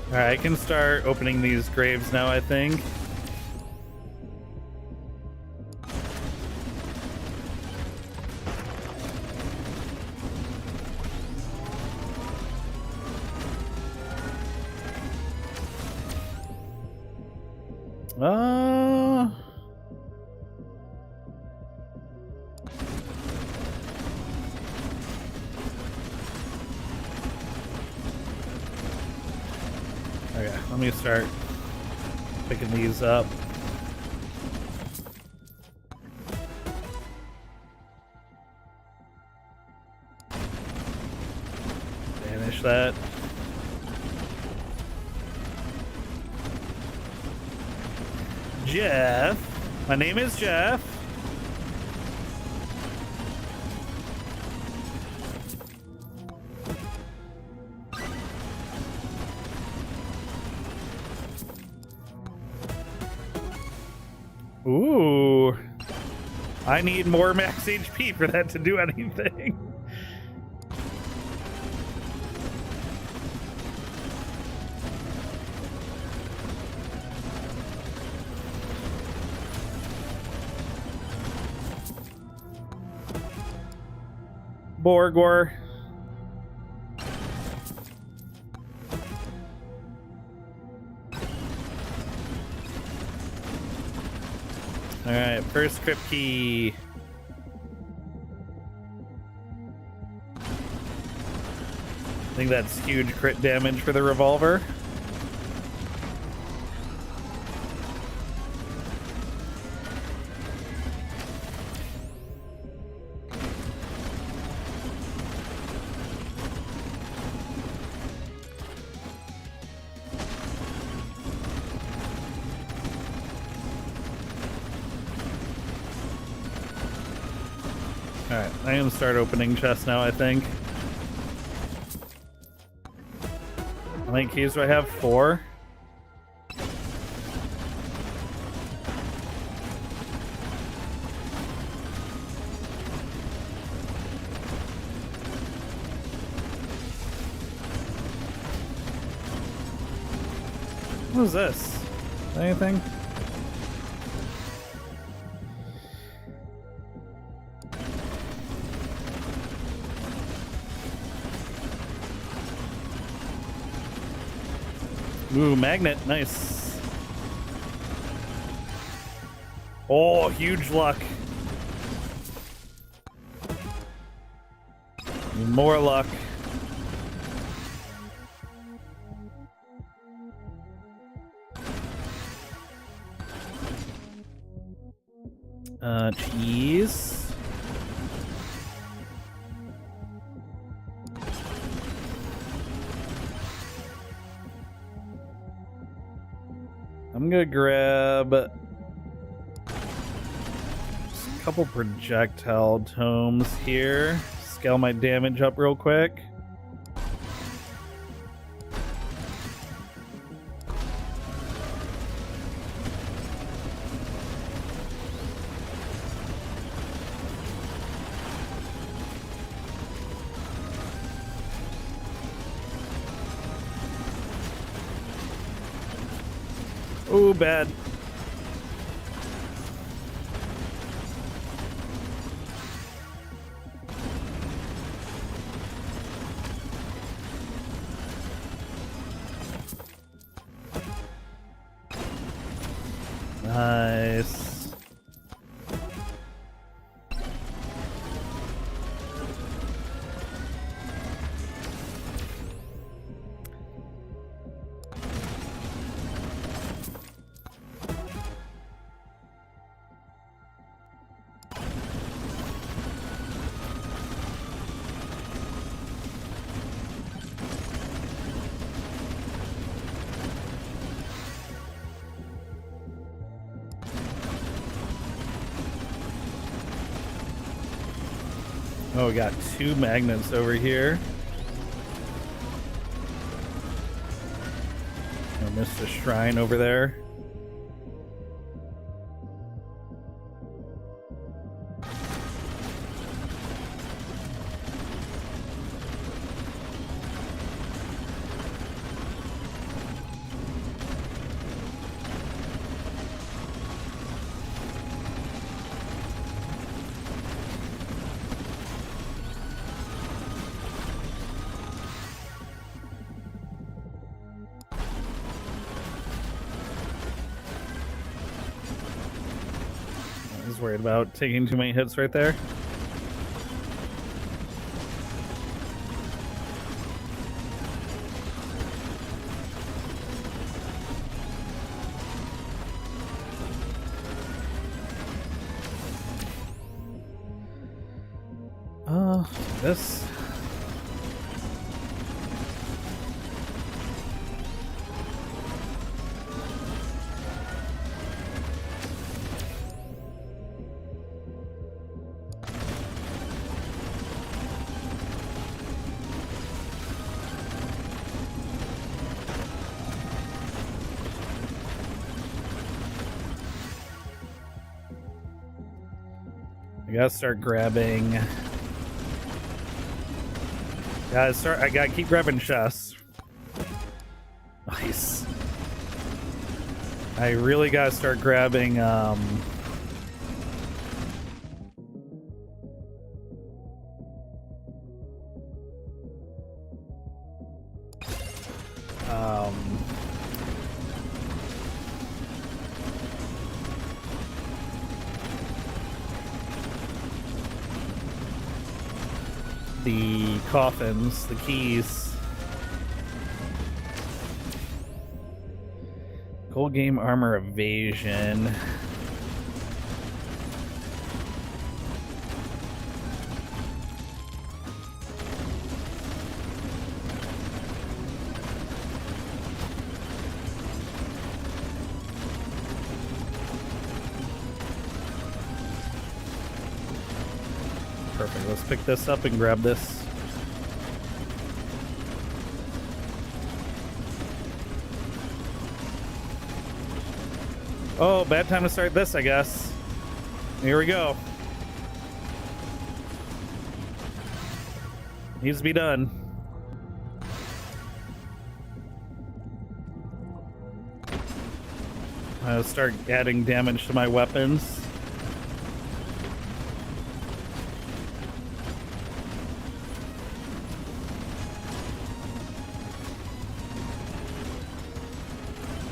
S1: Alright, I can start opening these graves now, I think. Okay, let me start picking these up. Banish that. Jeff. My name is Jeff. Ooh. I need more max HP for that to do anything. Borgor. Alright, first crypt key. I think that's huge crit damage for the revolver. Alright, I'm gonna start opening chests now, I think. How many keys do I have? 4? What is this? Anything? Ooh, magnet, nice. Oh, huge luck. More luck. Cheese. I'm gonna grab a couple projectile tomes here. Scale my damage up real quick. Ooh, bad. Nice. Oh, we got 2 magnets over here. Missed a shrine over there. I was worried about taking too many hits right there. This. I gotta start grabbing. I gotta keep grabbing chests. Nice. I really gotta start grabbing um, the coffins, the keys. Gold game armor evasion. Perfect. Let's pick this up and grab this. Oh, bad time to start this, I guess. Here we go. Needs to be done. I'll start adding damage to my weapons.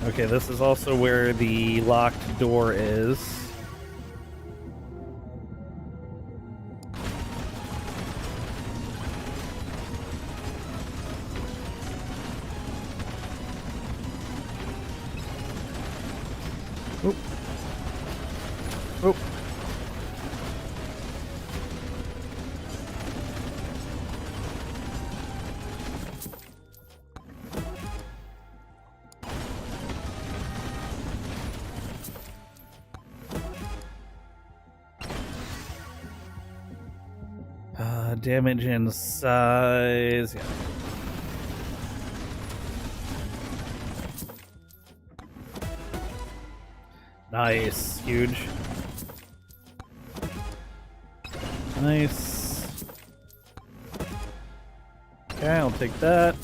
S1: Okay, this is also where the locked door is. Oop. Oop. Damage and size. Yeah. Nice. Huge. Nice. Okay, I'll take that.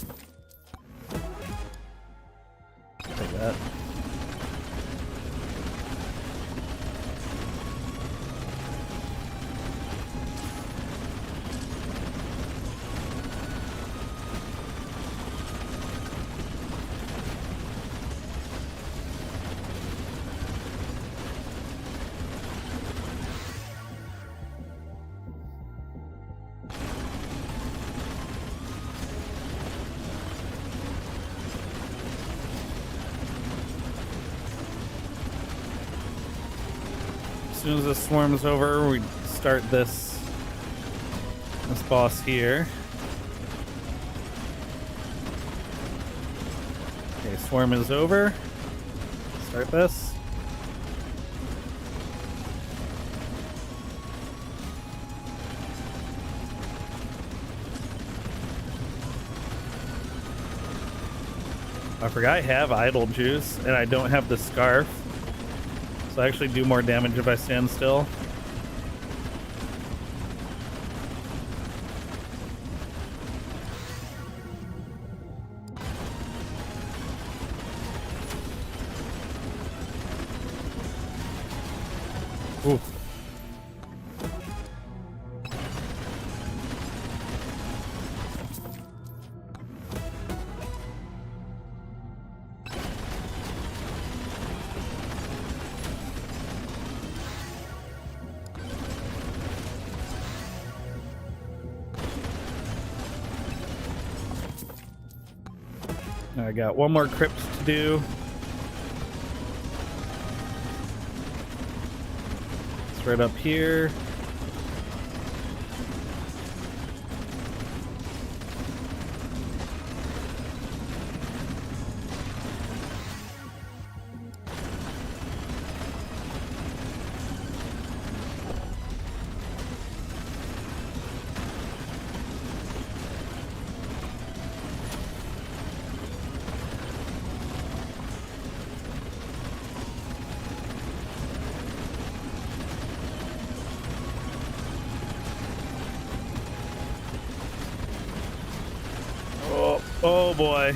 S1: Take that. As soon as this swarm's over, we start this boss here. Okay, swarm is over. Start this. I forgot I have idle juice and I don't have the scarf. So I actually do more damage if I stand still. Ooh. I got one more crypt to do. It's right up here. Oh boy.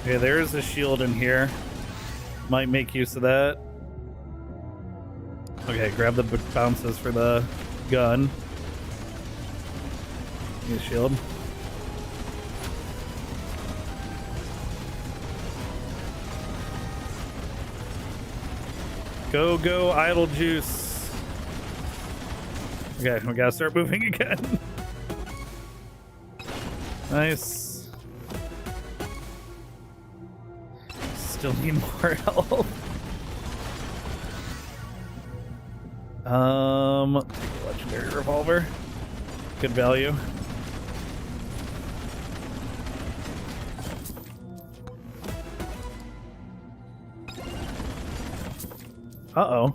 S1: Okay, there's a shield in here. Might make use of that. Okay, grab the bounces for the gun. Need a shield. Go, go, idle juice. Okay, we gotta start moving again. Nice. Still need more health. Take a legendary revolver. Good value. Uh-oh.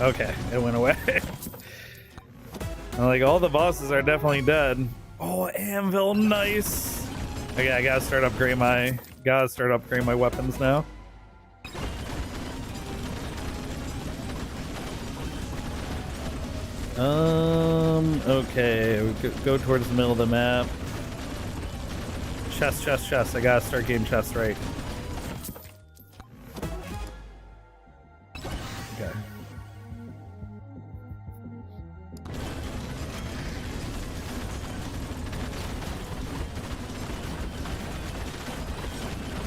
S1: Okay, it went away. Like, all the bosses are definitely dead. Oh, anvil, nice. Okay, I gotta start upgrading my weapons now. Okay, we go towards the middle of the map. Chest, chest, chest. I gotta start getting chests right. Okay.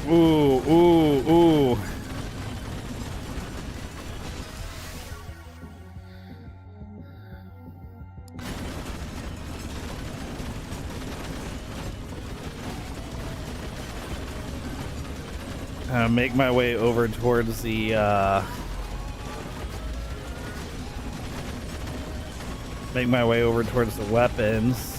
S1: Ooh, ooh, ooh. Make my way over towards the weapons.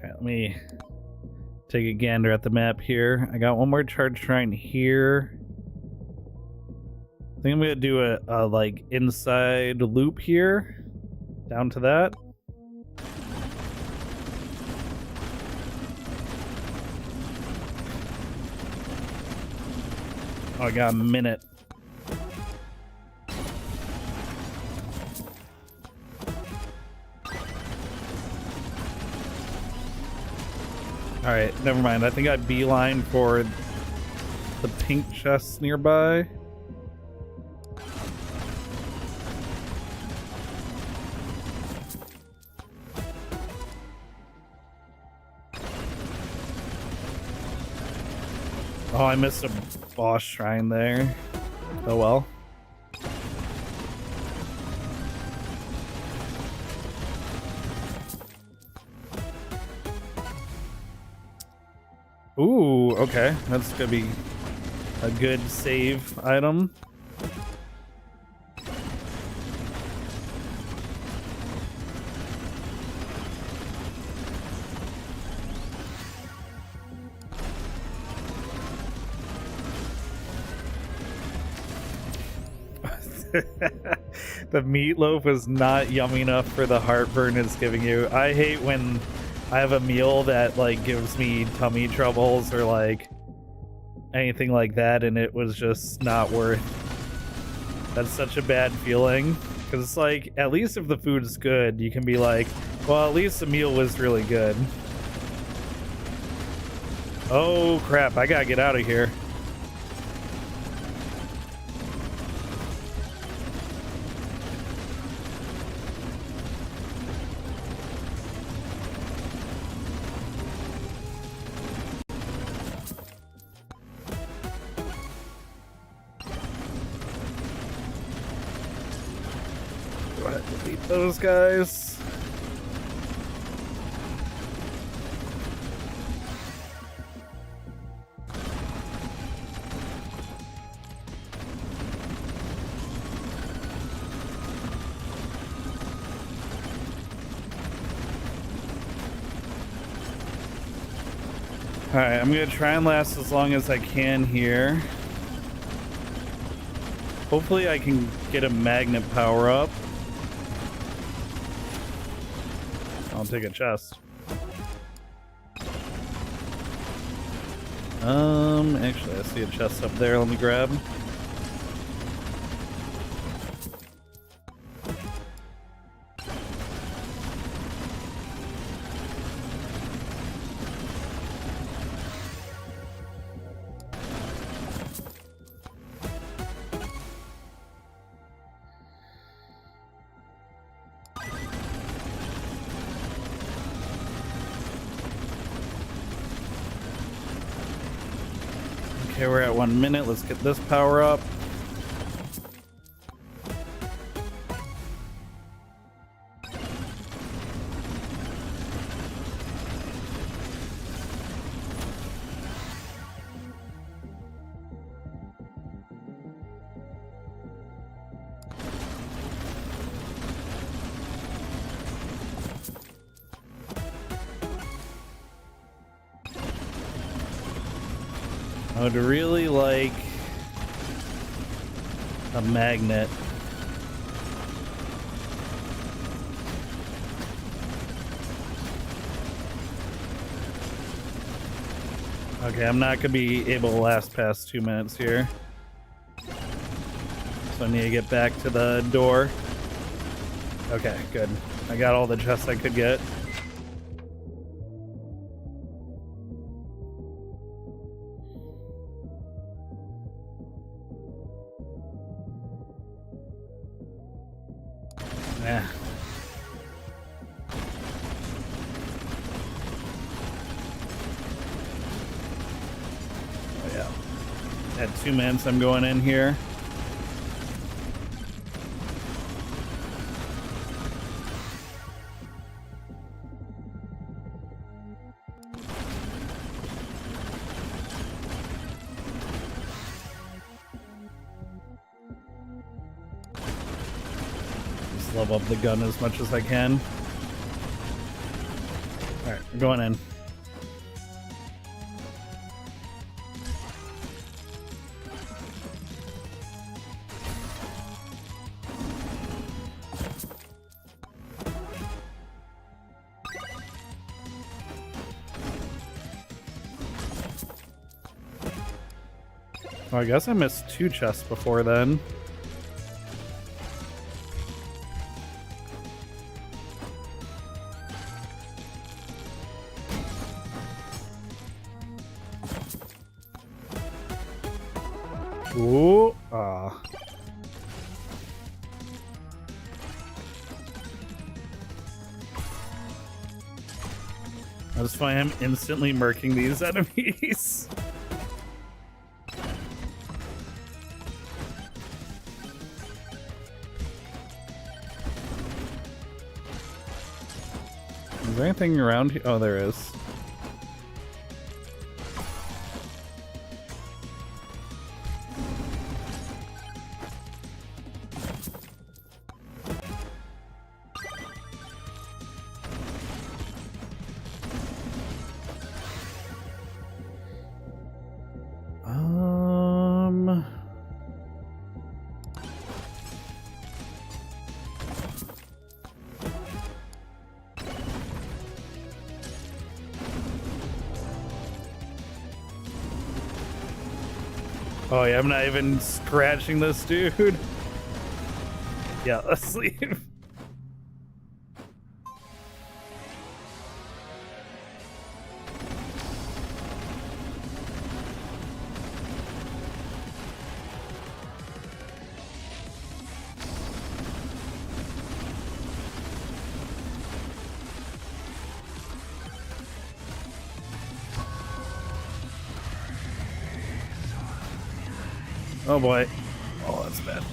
S1: Let me take a gander at the map here. I got one more charge shrine here. I think I'm gonna do a like inside loop here, down to that. Oh, I got a minute. Alright, never mind. I think I beeline for the pink chests nearby. Oh, I missed a boss shrine there. Oh well. Ooh, okay. That's gonna be a good save item. The meatloaf is not yummy enough for the heartburn it's giving you. I hate when I have a meal that like gives me tummy troubles or like anything like that and it was just not worth. That's such a bad feeling because it's like at least if the food's good you can be like, well, at least the meal was really good. Oh crap, I gotta get out of here. Do I have to beat those guys? Alright, I'm gonna try and last as long as I can here. Hopefully I can get a magnet power up. I'll take a chest. Actually I see a chest up there, let me grab. Okay, we're at 1 minute. Let's get this power up. I would really like a magnet. Okay, I'm not gonna be able to last past 2 minutes here. So I need to get back to the door. Okay, good. I got all the chests I could get. Yeah. Oh yeah. At 2 minutes I'm going in here. Level up the gun as much as I can. Alright, we're going in. Well, I guess I missed 2 chests before then. Ooh, ah. That's why I'm instantly murking these enemies. there anything around here? Oh, there is. Oh yeah, I'm not even scratching this dude. Yeah, let's leave. Oh boy. Oh, that's bad.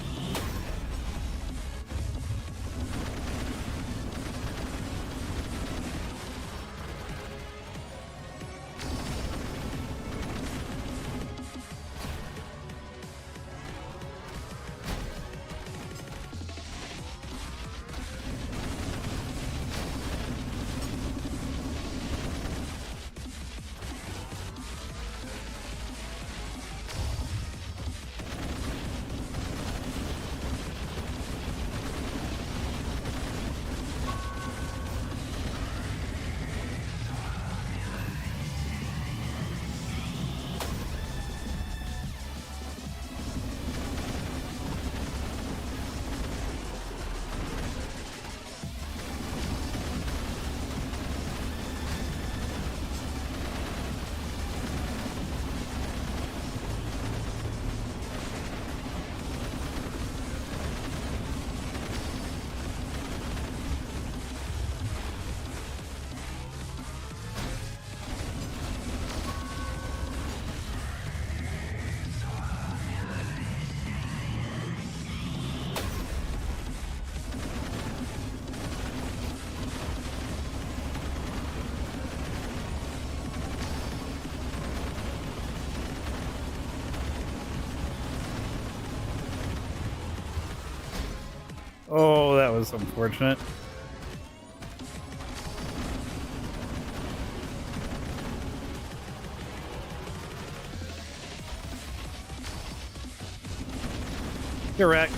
S1: Oh, that was unfortunate. Correct.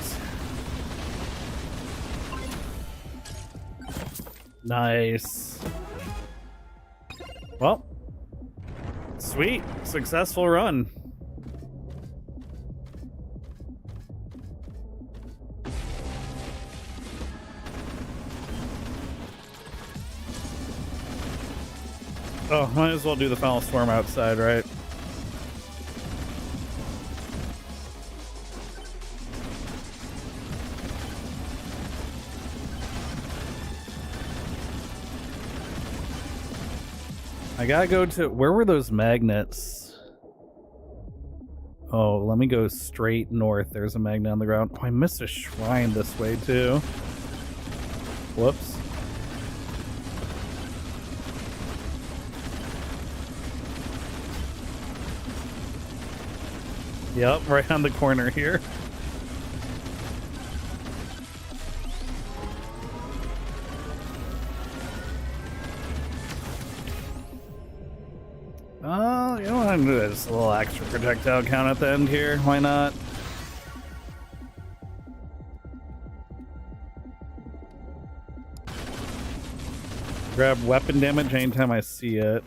S1: Nice. Well, sweet. Successful run. Oh, might as well do the Foul Storm outside, right? I gotta go to... Where were those magnets? Oh, let me go straight north. There's a magnet on the ground. Oh, I missed a shrine this way, too. Whoops. Yep, right on the corner here. You know what, I'm gonna do just a little extra projectile count at the end here. Why not? Grab weapon damage anytime I see it.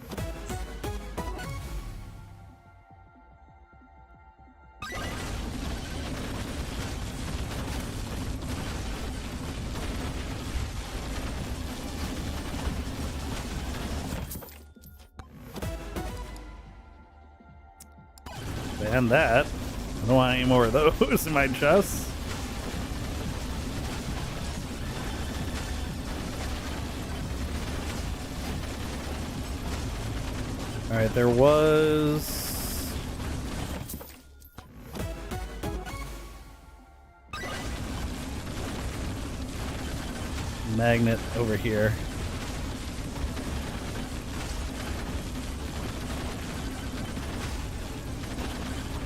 S1: And that. I don't want any more of those in my chest. Alright, there was... magnet over here.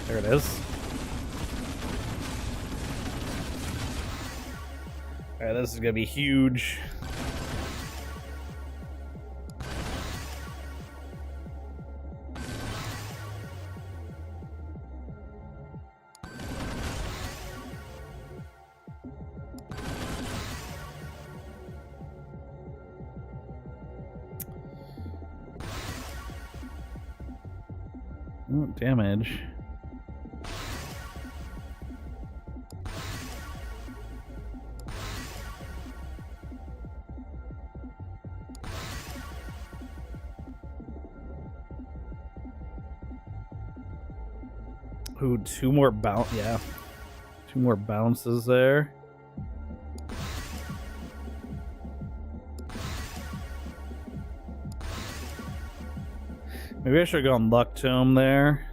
S1: There it is. Alright, this is gonna be huge. Ooh, damage. Ooh, two more bounce. Yeah, two more bounces there. Maybe I should go on Luck Tome there.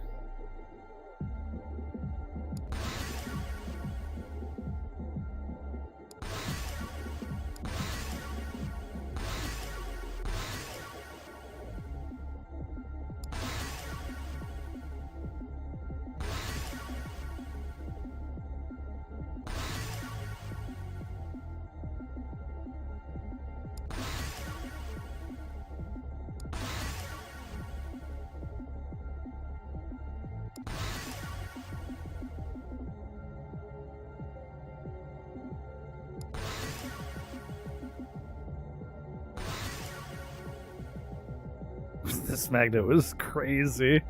S1: This magnet was crazy.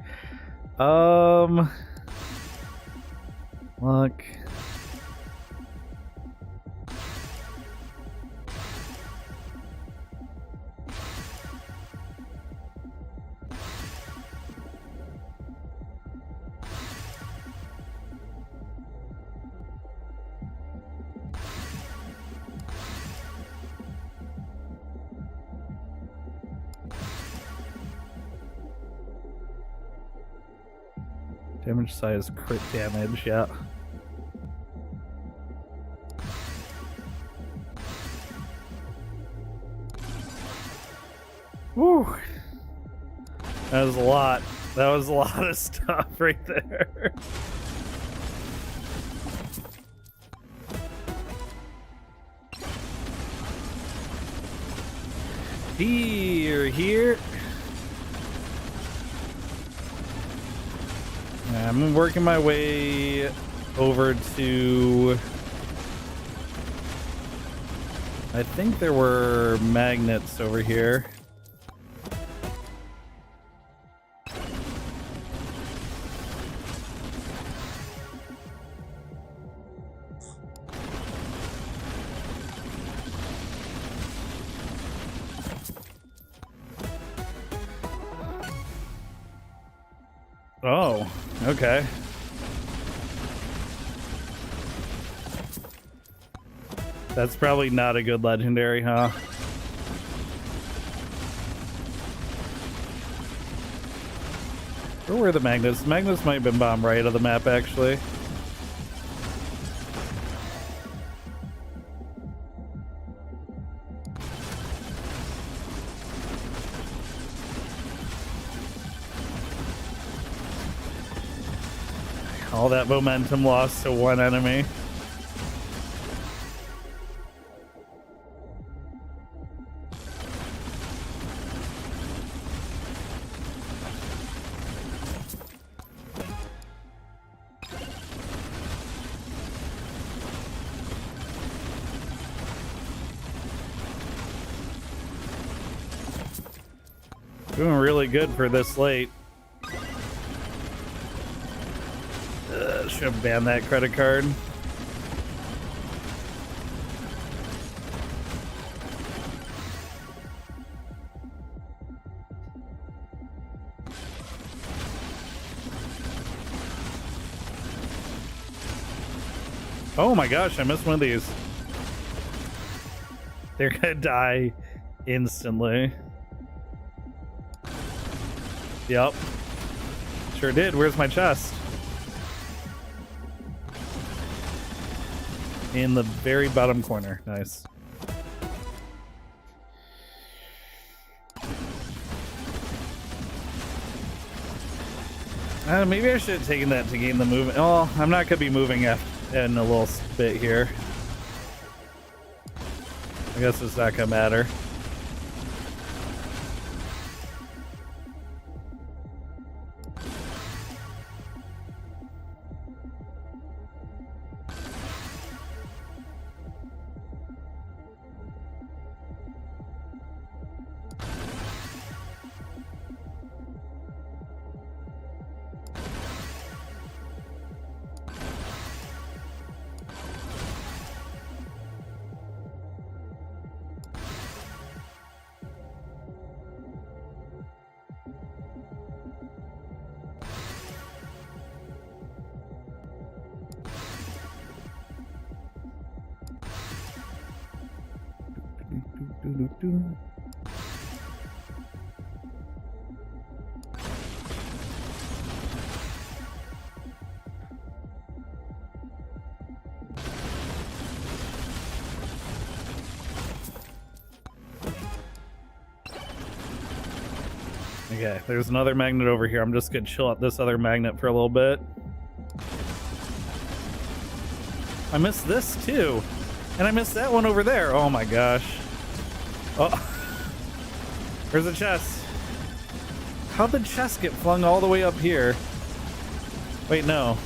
S1: Luck. Damage size, crit damage, yeah. Woo! That was a lot. That was a lot of stuff right there. Here. I'm working my way over to... I think there were magnets over here. Oh, okay. That's probably not a good legendary, huh? Where were the magnets? Magnets might have been bomb right of the map, actually. All that momentum lost to one enemy. Doing really good for this late. Should have banned that credit card. Oh my gosh, I missed one of these. They're gonna die instantly. Yep. Sure did. Where's my chest? In the very bottom corner. Nice. Maybe I should have taken that to gain the movement. Oh, I'm not gonna be moving in a little bit here. I guess it's not gonna matter. Okay, there's another magnet over here. I'm just gonna chill at this other magnet for a little bit. I missed this too. And I missed that one over there. Oh my gosh. Oh. Where's the chest? How'd the chest get flung all the way up here? Wait, no.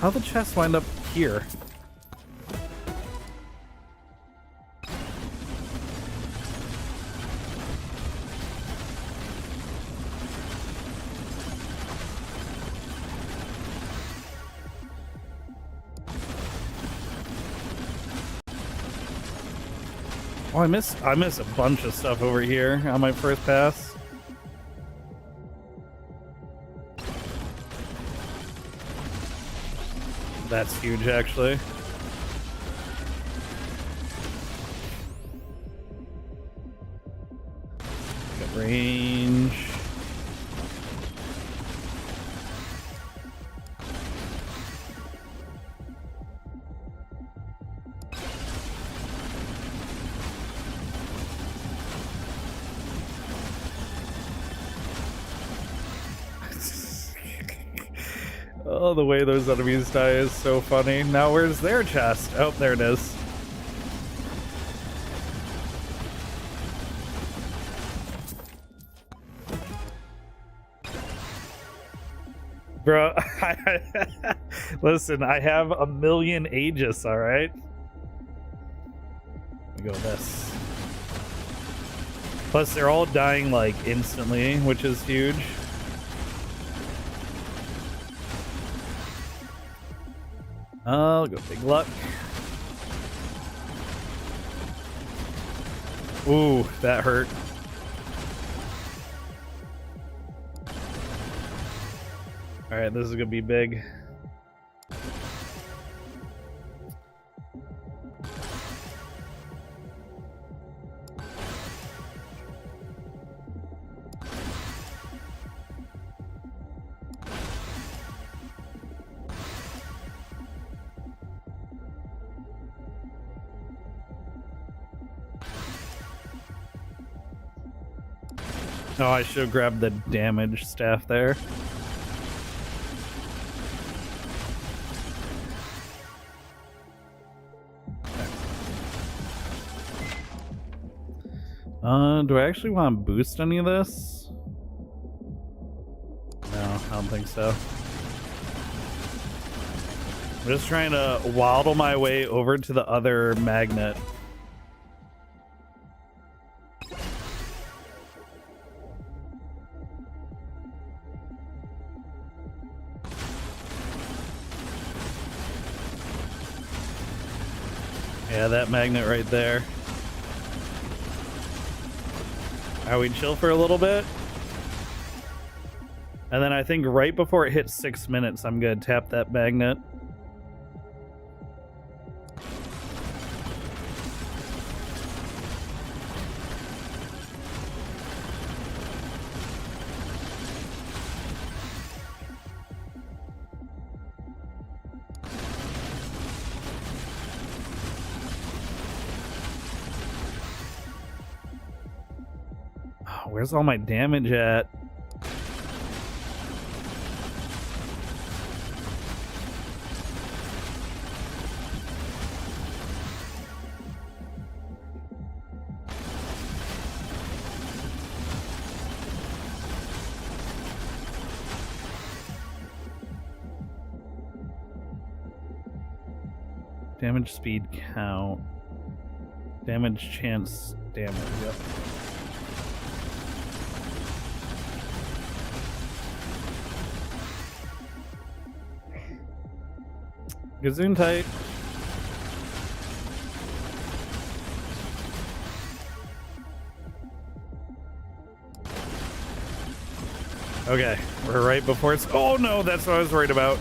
S1: How'd the chest wind up here? Oh, I miss a bunch of stuff over here on my first pass. That's huge, actually. Got range. Oh, the way those enemies die is so funny. Now where's their chest? Oh, there it is. Bro, listen, I have 1,000,000 Aegis, alright? Let me go with this. Plus, they're all dying, like, instantly, which is huge. I'll go big luck. Ooh, that hurt. Alright, this is gonna be big. Oh, I should have grabbed the damage staff there. Do I actually want to boost any of this? No, I don't think so. I'm just trying to waddle my way over to the other magnet. Yeah, that magnet right there. Alright, we chill for a little bit. And then I think right before it hits 6 minutes, I'm gonna tap that magnet. Where's all my damage at? Damage speed count. Damage chance damage, yep. Gesundheit. Okay, we're right before it's. Oh no, that's what I was worried about.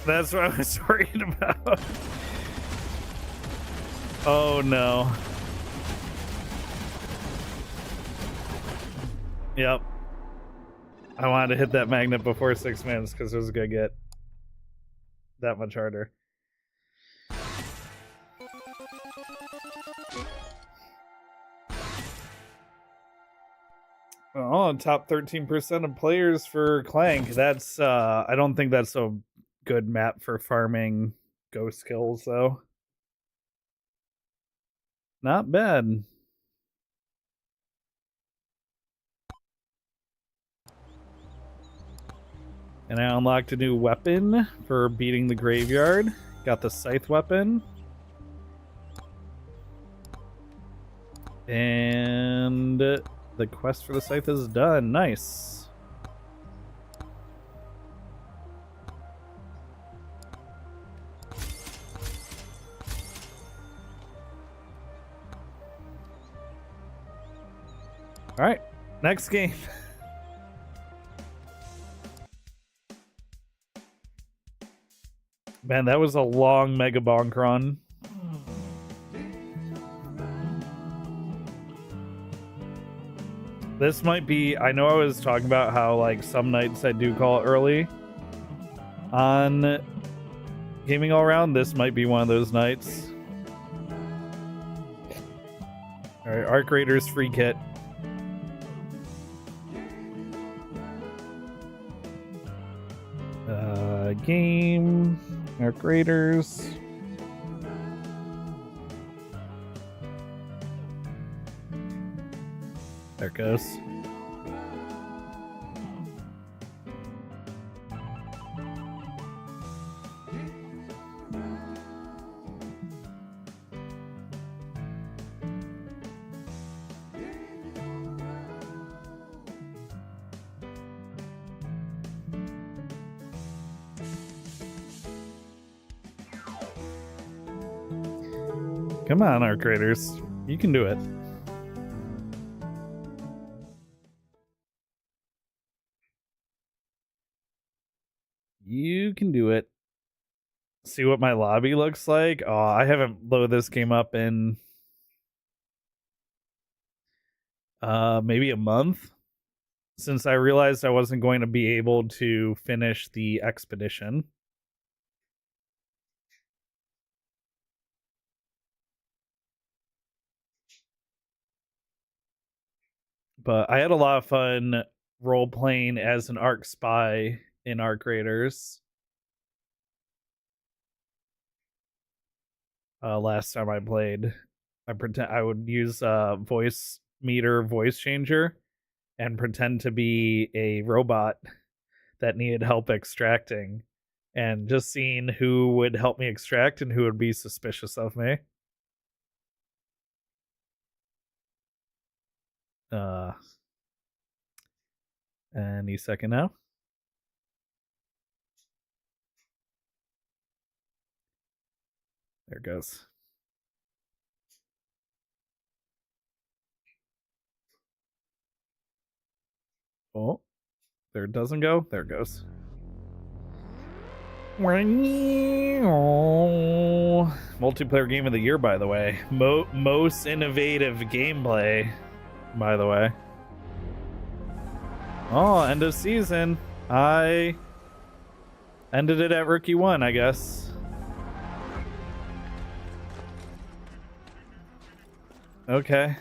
S1: That's what I was worried about. Oh no. Yep. I wanted to hit that magnet before 6 minutes because it was gonna get that much harder. Oh, top 13% of players for Clank. That's I don't think that's a good map for farming ghost kills though. Not bad. And I unlocked a new weapon for beating the graveyard. Got the scythe weapon. And the quest for the scythe is done. Nice. All right, next game. Man, that was a long Mega Bonk run. This might be, I know I was talking about how like some nights I do call it early on Gaming All Around. This might be one of those nights. All right, Arc Raiders free kit. Game, Arc Raiders. There it goes. Come on, Arc Raiders. You can do it. You can do it. See what my lobby looks like? Oh, I haven't loaded this game up in maybe a month since I realized I wasn't going to be able to finish the expedition. But I had a lot of fun role playing as an Arc spy in Arc Raiders. Last time I played, I would use voice meter voice changer and pretend to be a robot that needed help extracting, and just seeing who would help me extract and who would be suspicious of me. Any second now. There it goes. Oh, there it doesn't go. There it goes. Multiplayer game of the year, by the way. Most innovative gameplay, by the way. Oh, end of season. I ended it at Rookie 1, I guess. Okay.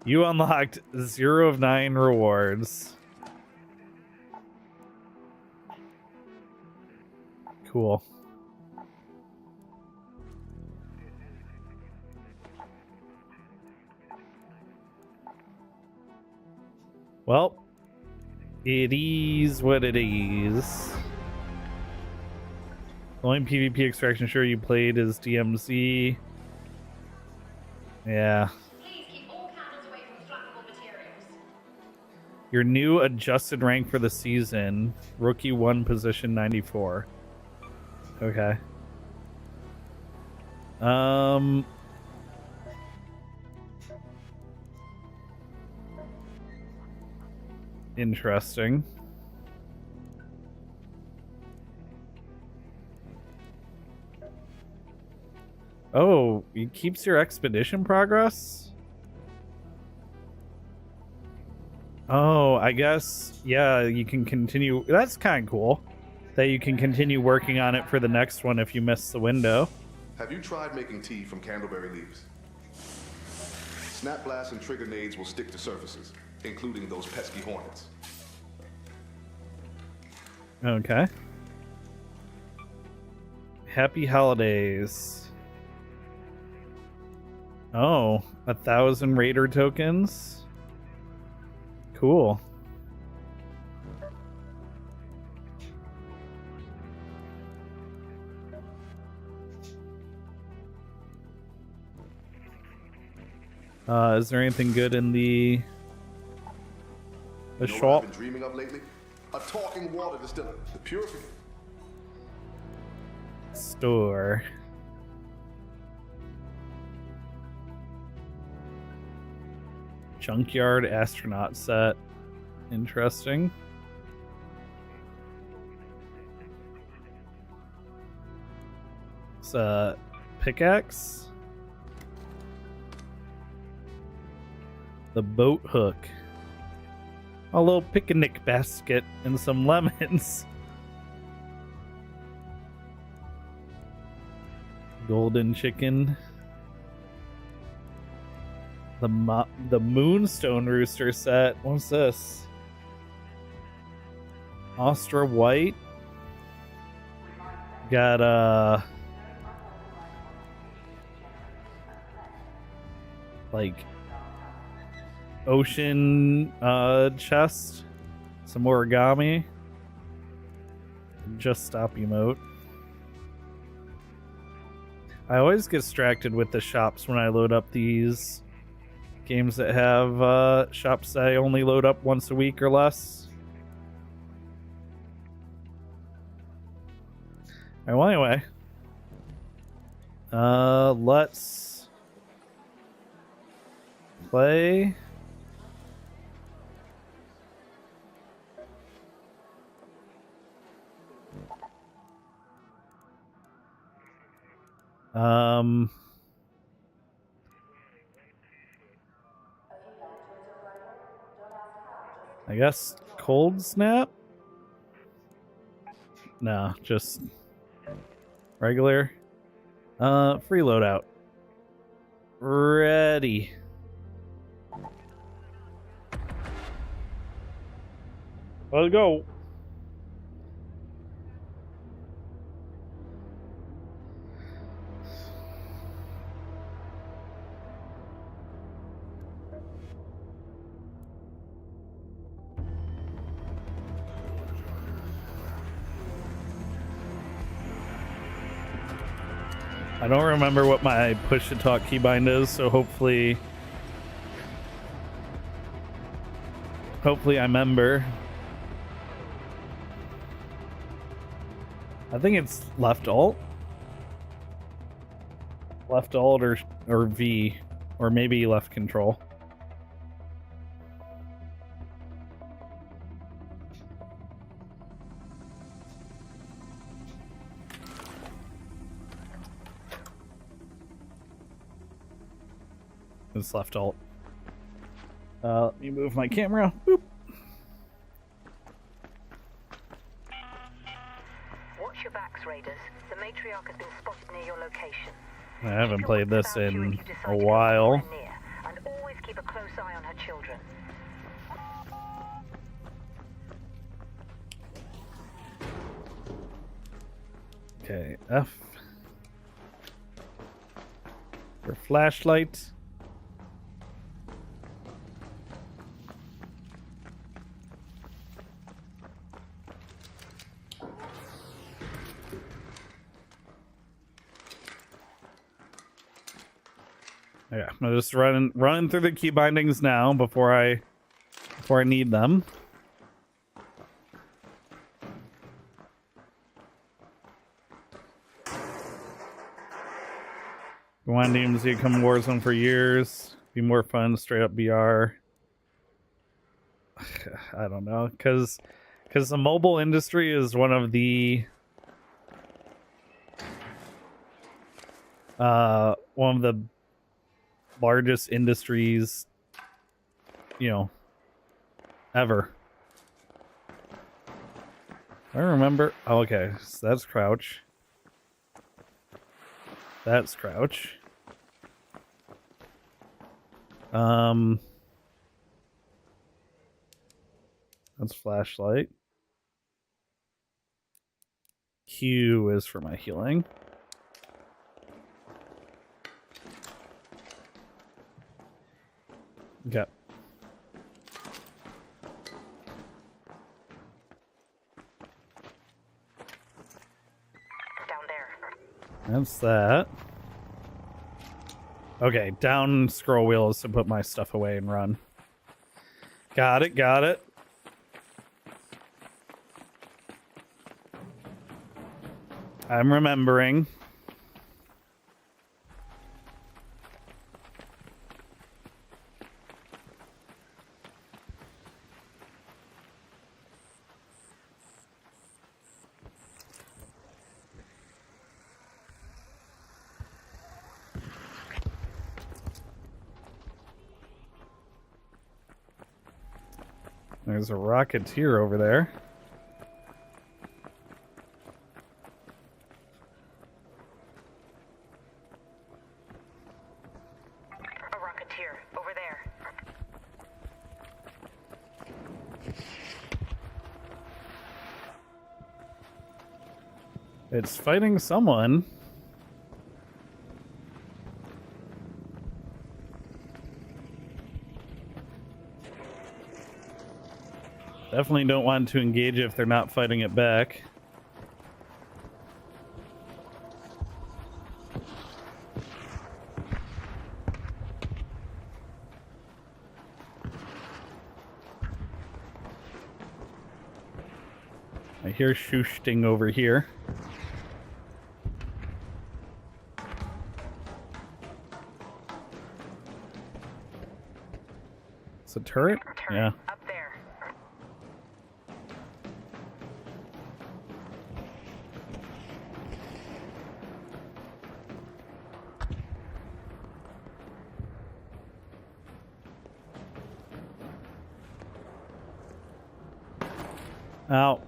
S1: You unlocked 0 of 9 rewards. Cool. Well, it is what it is. The only PvP extraction shooter you played is DMZ. Yeah.
S7: Please keep all candles away from flammable materials.
S1: Your new adjusted rank for the season, Rookie 1, position 94. Okay. Interesting. Oh, it keeps your expedition progress? Oh, I guess, yeah, you can continue. That's kind of cool. That you can continue working on it for the next one if you miss the window.
S8: Have you tried making tea from candleberry leaves? Snap blasts and trigger nades will stick to surfaces, including those pesky hornets.
S1: Okay. Happy holidays. Oh, 1,000 Raider tokens. Cool. Is there anything good in the
S8: You know what
S1: shop?
S8: I've been dreaming of lately? A talking water distiller, the Purifier.
S1: Store. Junkyard astronaut set. Interesting. It's a pickaxe. The boat hook. A little picnic basket and some lemons. Golden chicken. The Moonstone Rooster set. What's this? Ostra White. Got like ocean chest. Some origami. Just stop emote. I always get distracted with the shops when I load up these games that have shops that I only load up once a week or less. Alright, well, anyway. Let's play. I guess Cold Snap? No, just regular. Free loadout. Ready. Let's go. I don't remember what my push to talk keybind is, so hopefully I remember. I think it's left alt. Left alt or V, or maybe left control. It's left alt. Let me move my camera. Boop.
S9: Watch your backs, Raiders. The Matriarch has been spotted near your location.
S1: I haven't played this in a while.
S9: And always keep a close eye on her children.
S1: Okay, F for flashlight. Yeah, I'm just running through the key bindings now before I need them. Been wanting to see it come in Warzone for years. Be more fun, straight up BR. I don't know, because the mobile industry is one of the largest industries, you know, ever. I remember. Oh, okay, so that's Crouch. That's Crouch. That's flashlight. Q is for my healing. Okay.
S9: Down there.
S1: That's that. Okay, down scroll wheel is to put my stuff away and run. Got it, got it. I'm remembering. There's a Rocketeer over there.
S9: A Rocketeer over there.
S1: It's fighting someone. Definitely don't want to engage if they're not fighting it back. I hear shooting over here. It's a turret? Yeah.
S9: Up there.
S1: Ow.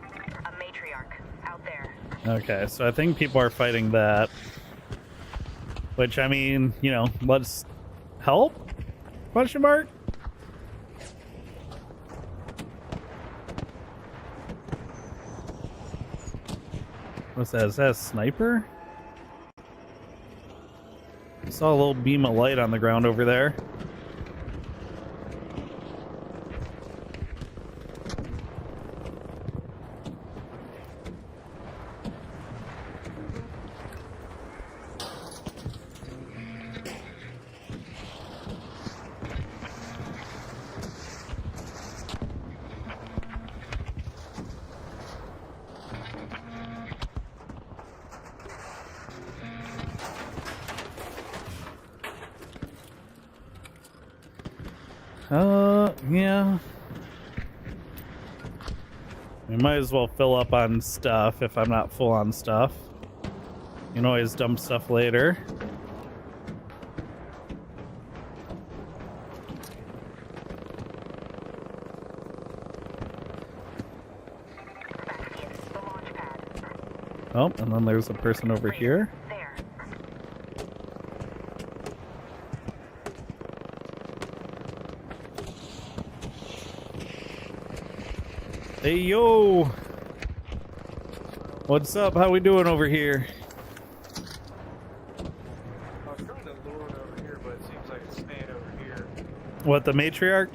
S9: A matriarch out there.
S1: Okay, so I think people are fighting that. Which, I mean, you know, let's help? Question mark? What's that? Is that a sniper? I saw a little beam of light on the ground over there. Yeah. We might as well fill up on stuff if I'm not full on stuff. You can always dump stuff later. Oh, and then there's a person over here.
S9: There.
S1: Hey, yo! What's up? How we doing over here?
S10: I was trying to lure it over here, but it seems like it's staying over here.
S1: What, the matriarch?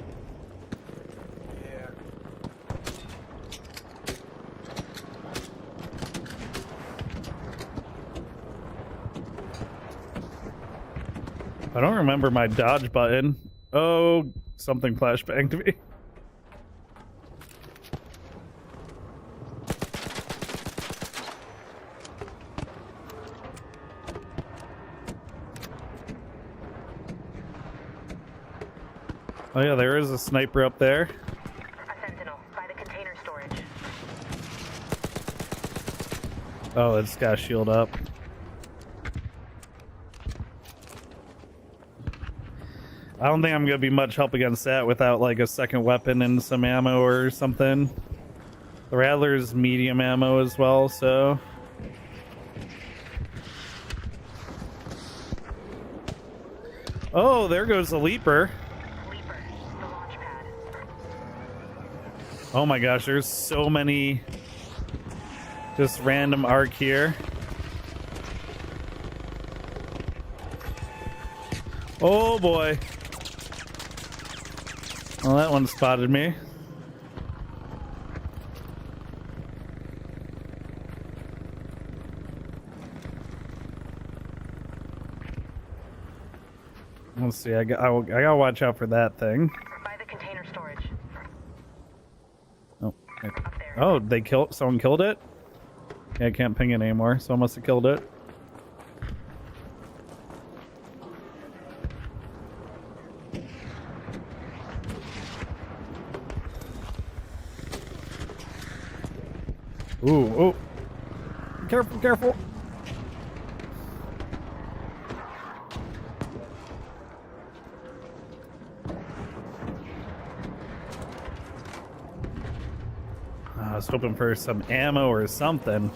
S10: Yeah.
S1: I don't remember my dodge button. Oh, something flashbanged me. Oh yeah, there is a sniper up there.
S9: A sentinel by the container storage.
S1: Oh, it's got a shield up. I don't think I'm gonna be much help against that without like a second weapon and some ammo or something. The Rattler's medium ammo as well, so. Oh, there goes the Leaper.
S9: Leaper, the launch pad.
S1: Oh my gosh, there's so many just random arc here. Oh boy. Well, that one spotted me. Let's see, I gotta watch out for that thing.
S9: By the container storage.
S1: Oh,
S9: Up there.
S1: oh, someone killed it? Yeah, I can't ping it anymore, so I must have killed it. Ooh, oh. Careful, careful. I was hoping for some ammo or something.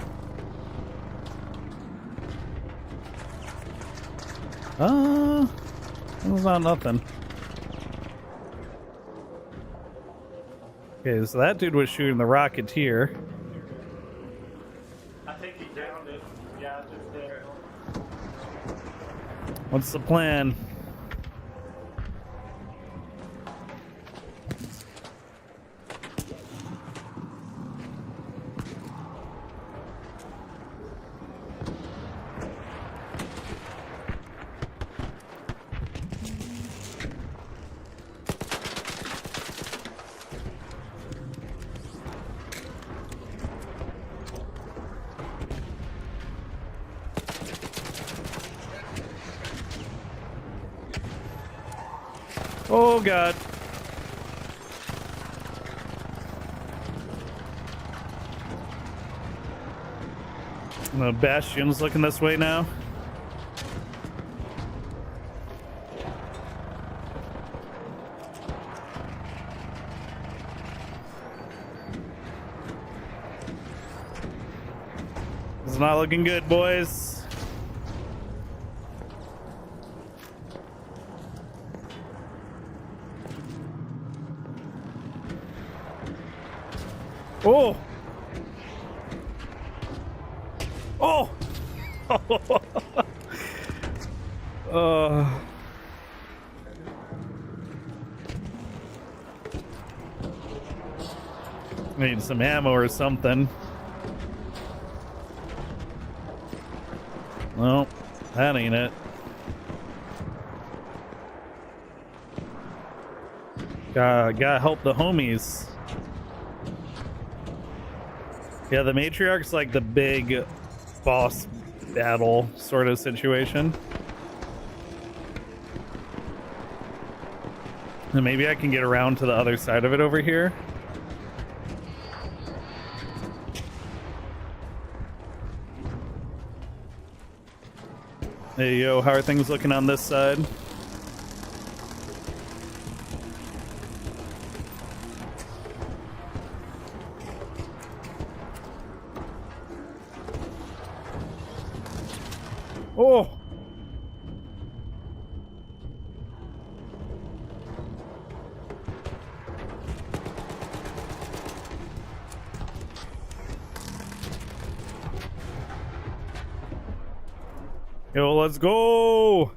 S1: That was not nothing. Okay, so that dude was shooting the Rocketeer. I think he downed it. Yeah, just there. What's the plan? Oh god. The Bastion's looking this way now. It's not looking good, boys. Oh! Oh! Need some ammo or something. No, that ain't it. Gotta help the homies. Yeah, the Matriarch's like the big boss battle sort of situation. And maybe I can get around to the other side of it over here. Hey, yo, how are things looking on this side? Oh! Yo, let's go!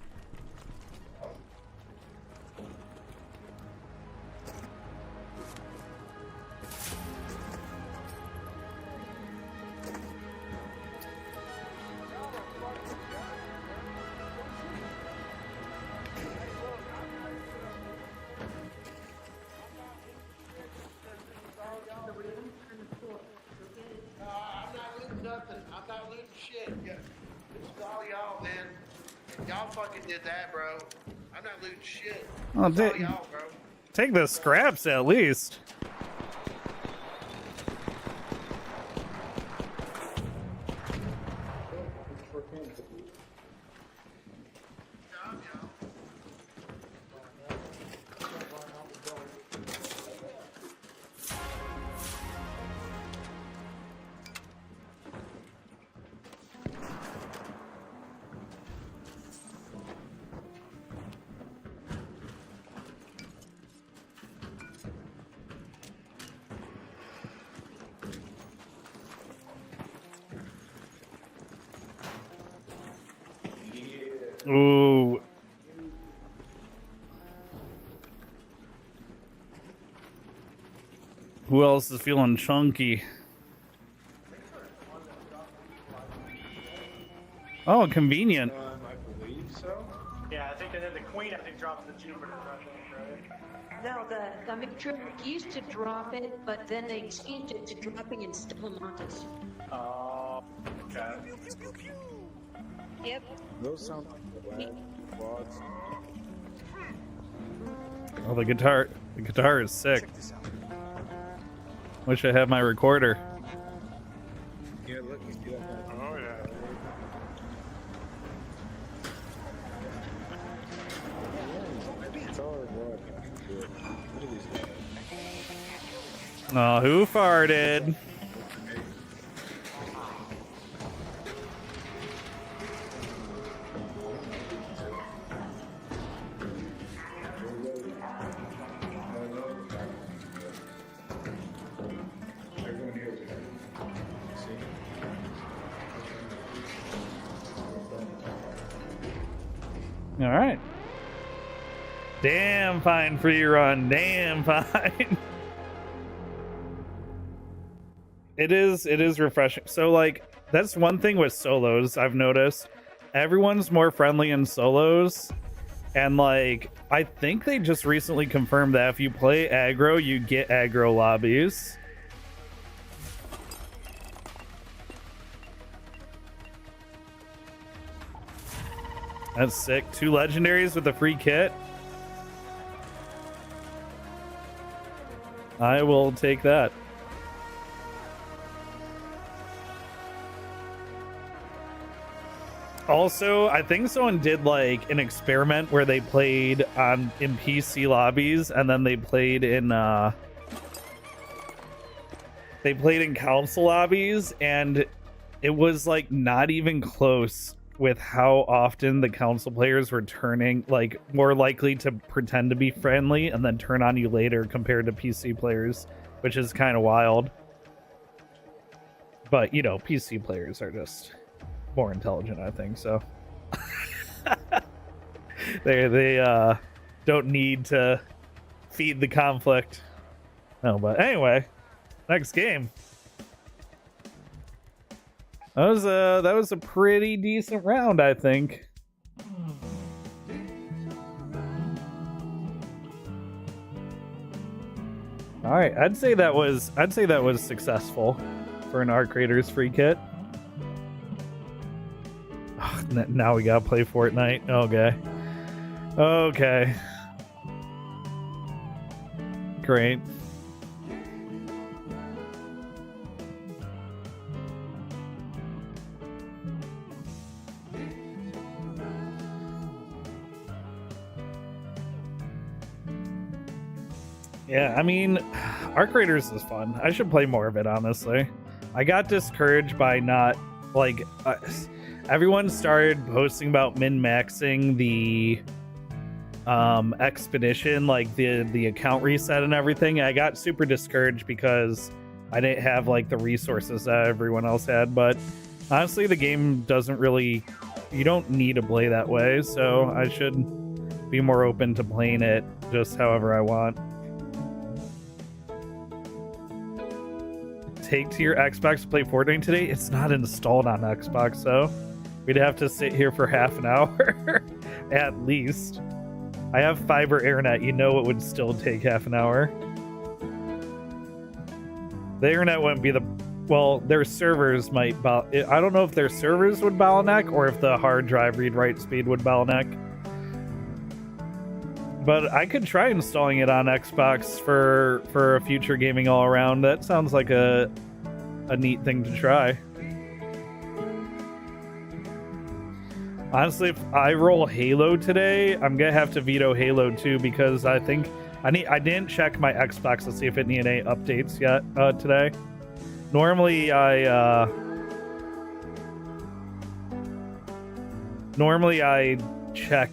S11: I'm not looting nothing. I'm not looting shit. Yeah. It's all y'all, man. Y'all fucking did that, bro. I'm not looting shit.
S1: Oh,
S11: It's all
S1: take,
S11: y'all, bro.
S1: take the scraps at least. Ooh. Who else is feeling chunky? Oh, convenient.
S10: I believe so. Yeah, I think, and then the queen, I think, drops the Jupiter, right?
S12: No, the Victoria used to drop it, but then they changed it to dropping in Stillamontes.
S10: Oh, okay.
S12: Yep.
S10: Those sound like quads.
S1: Oh, the guitar is sick. Wish I had my recorder.
S10: Yeah, look, you see that? Oh, yeah.
S1: Oh, who farted? All right. Damn fine free run. Damn fine. It is refreshing. So like that's one thing with solos I've noticed. Everyone's more friendly in solos. And like I think they just recently confirmed that if you play aggro, you get aggro lobbies. That's sick. 2 legendaries with a free kit. I will take that. Also, I think someone did like an experiment where they played in PC lobbies and then they played in console lobbies, and it was like not even close with how often the console players were turning, like, more likely to pretend to be friendly and then turn on you later compared to PC players, which is kind of wild. But, you know, PC players are just more intelligent, I think, so. they don't need to feed the conflict. No, but anyway, next game. That was a pretty decent round, I think. All right, I'd say that was successful for an Arc Raiders free kit. Oh, now we gotta play Fortnite. Okay. Great. Yeah, I mean, Arc Raiders is fun. I should play more of it, honestly. I got discouraged by not, like, everyone started posting about min-maxing the expedition, like the account reset and everything. I got super discouraged because I didn't have like the resources that everyone else had, but honestly the game doesn't really, you don't need to play that way, so I should be more open to playing it just however I want. Take to your Xbox to play Fortnite today? It's not installed on Xbox, so we'd have to sit here for half an hour at least. I have fiber internet, you know it would still take half an hour. The internet wouldn't be the... Well, their servers might... I don't know if their servers would bottleneck or if the hard drive read-write speed would bottleneck. But I could try installing it on Xbox for a future gaming all-around. That sounds like a neat thing to try. Honestly, if I roll Halo today, I'm gonna have to veto Halo 2 because I think I didn't check my Xbox to see if it needed any updates yet today. Normally I check.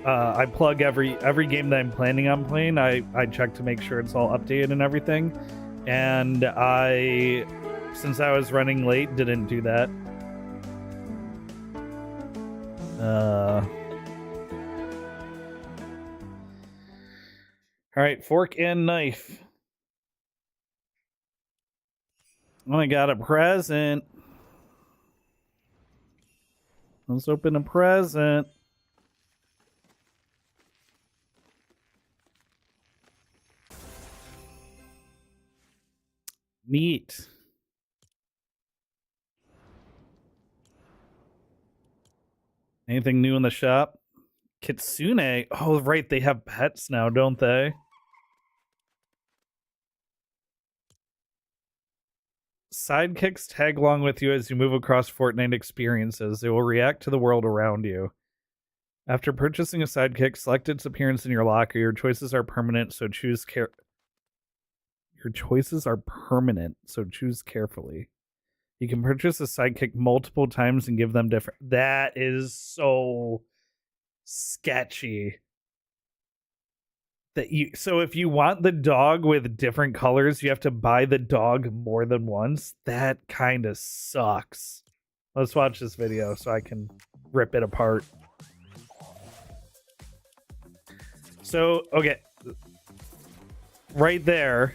S1: I plug every game that I'm planning on playing. I check to make sure it's all updated and everything. And since I was running late, didn't do that. All right, fork and knife. Oh, I got a present. Let's open a present. Neat. Anything new in the shop? Kitsune. Oh, right. They have pets now, don't they? Sidekicks tag along with you as you move across Fortnite experiences. They will react to the world around you. After purchasing a sidekick, select its appearance in your locker. Your choices are permanent, so choose choose carefully. You can purchase a sidekick multiple times and give them different... That is so sketchy. So if you want the dog with different colors, you have to buy the dog more than once. That kind of sucks. Let's watch this video so I can rip it apart. So, okay. Right there,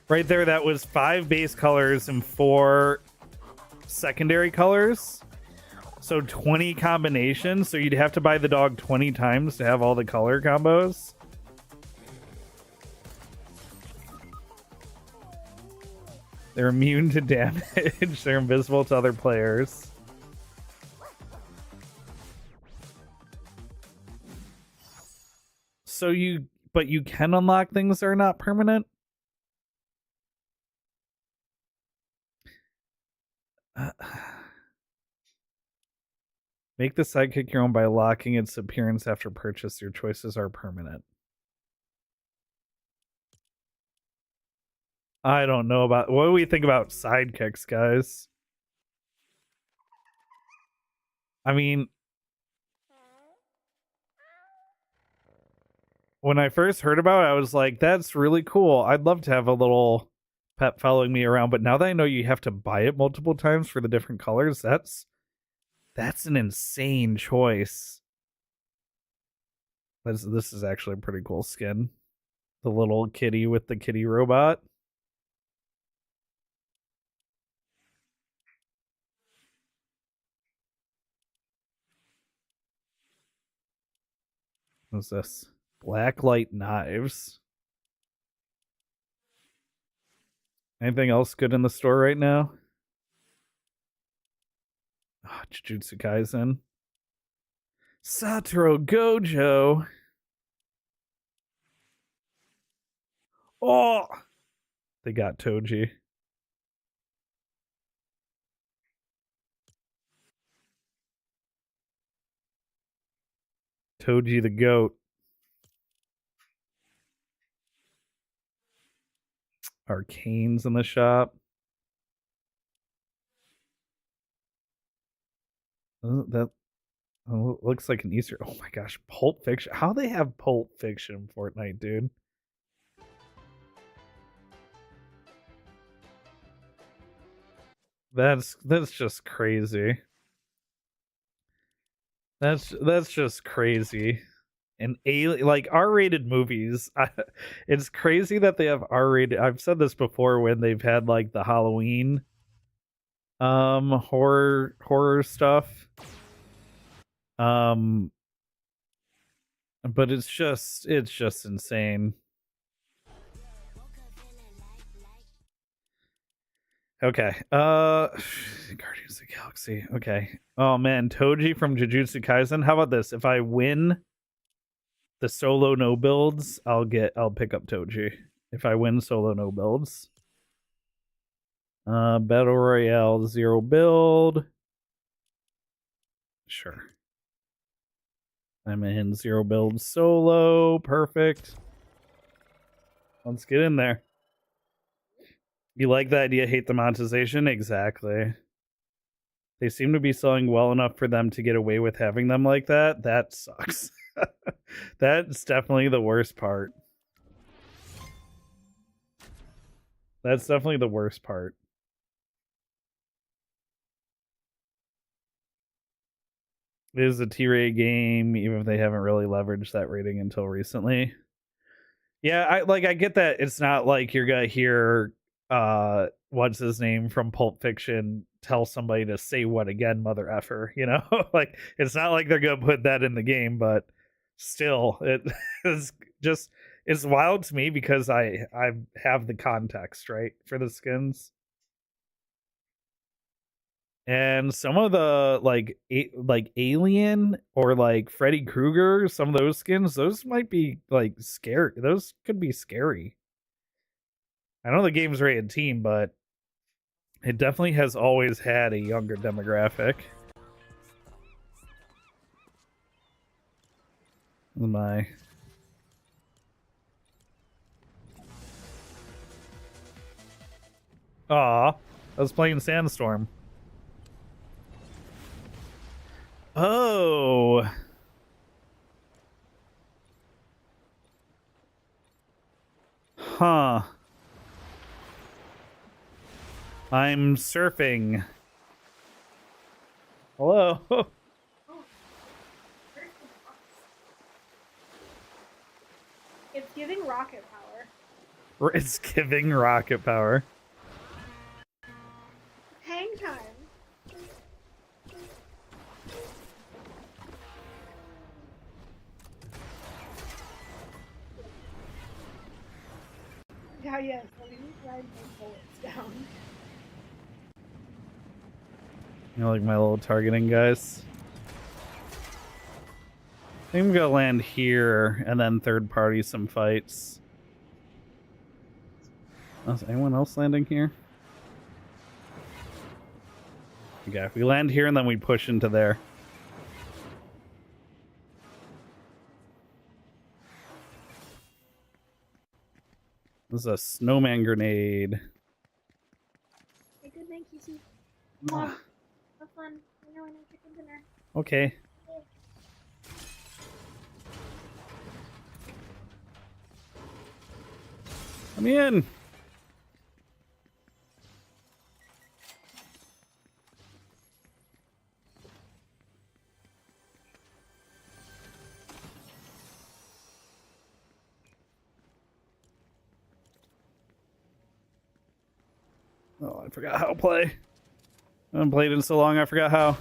S1: that was 5 base colors and 4 secondary colors. So 20 combinations. So you'd have to buy the dog 20 times to have all the color combos. They're immune to damage. They're invisible to other players. So but you can unlock things that are not permanent? Make the sidekick your own by locking its appearance after purchase. Your choices are permanent. I don't know about... What do we think about sidekicks, guys? I mean... When I first heard about it, I was like, that's really cool. I'd love to have a little pet following me around. But now that I know you have to buy it multiple times for the different colors, that's an insane choice. This is actually a pretty cool skin. The little kitty with the kitty robot. What's this? Blacklight knives. Anything else good in the store right now? Oh, Jujutsu Kaisen. Satoru Gojo. Oh! They got Toji. Toji the goat. Arcane's in the shop. That looks like an Easter. Oh my gosh, Pulp Fiction. How they have Pulp Fiction in Fortnite, dude? That's just crazy. That's just crazy. And like R-rated movies, it's crazy that they have R-rated. I've said this before when they've had like the Halloween horror stuff. But it's just insane. Okay. Guardians of the Galaxy. Okay. Oh man, Toji from Jujutsu Kaisen. How about this? If I win the solo no builds, I'll pick up Toji. If I win solo no builds. Battle Royale 0 build. Sure. I'm in 0 build solo. Perfect. Let's get in there. You like the idea, hate the monetization? Exactly. They seem to be selling well enough for them to get away with having them like that. That sucks. That's definitely the worst part. That's definitely the worst part. It is a T-rated game, even if they haven't really leveraged that rating until recently. Yeah, I get that it's not like you're gonna hear what's his name from Pulp Fiction tell somebody to say what again, mother effer, you know? Like it's not like they're gonna put that in the game, but still it is just, it's wild to me because I have the context, right, for the skins. And some of the like Alien or like Freddy Krueger, some of those skins, those might be like scary. Those could be scary. I know the game's rated teen, but it definitely has always had a younger demographic. My Aw, I was playing Sandstorm. Oh. Huh. I'm surfing. Hello.
S5: It's giving rocket power.
S1: It's giving rocket power.
S5: Hang time. Yeah, yes. Let me ride my bullets down.
S1: You know, like my little targeting guys. I think I'm gonna land here and then third party some fights. Is anyone else landing here? Okay, we land here and then we push into there. This is a snowman grenade.
S5: Hey, good night, Kissy. Come on. Have fun. I know chicken dinner.
S1: Okay. Come in. Oh, I forgot how to play. I haven't played in so long, I forgot how.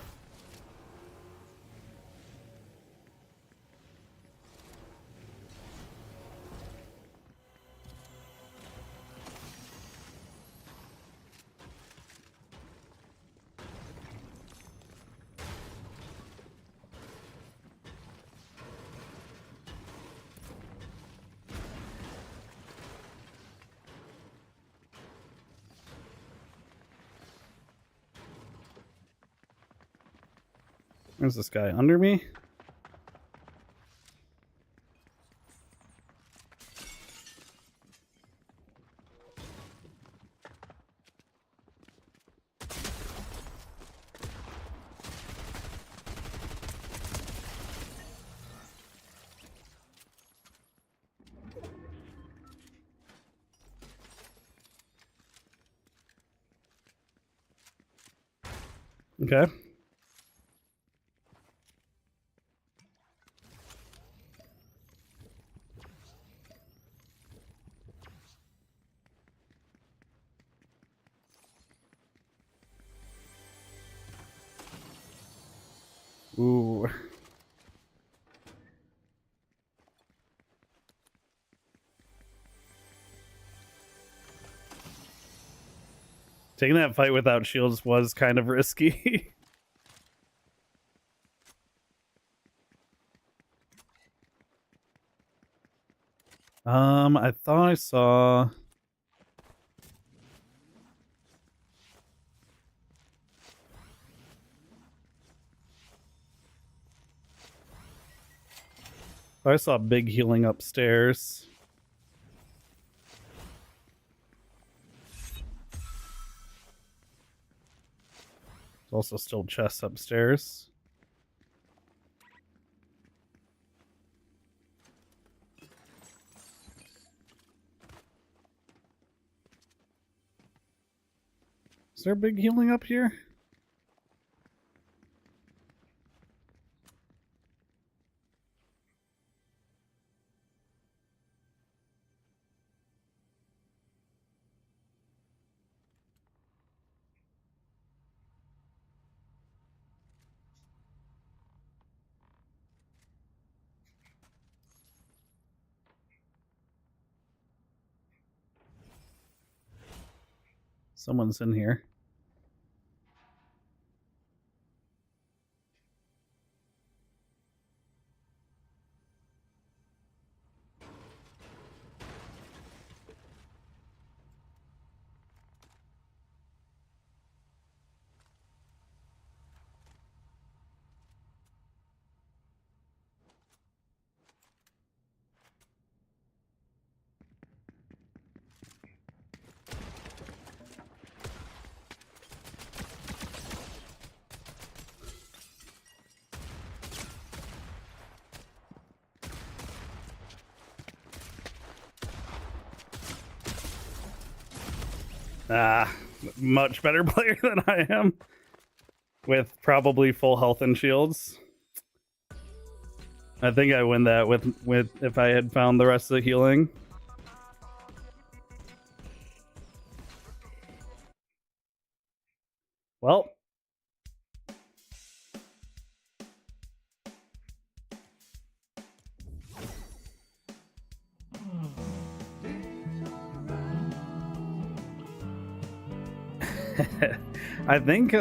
S1: Where's this guy? Under me? Okay. Ooh. Taking that fight without shields was kind of risky. I thought I saw... I saw big healing upstairs. There's also still chests upstairs. Is there big healing up here? Someone's in here. Much better player than I am. With probably full health and shields. I think I win that with if I had found the rest of the healing. Well. I think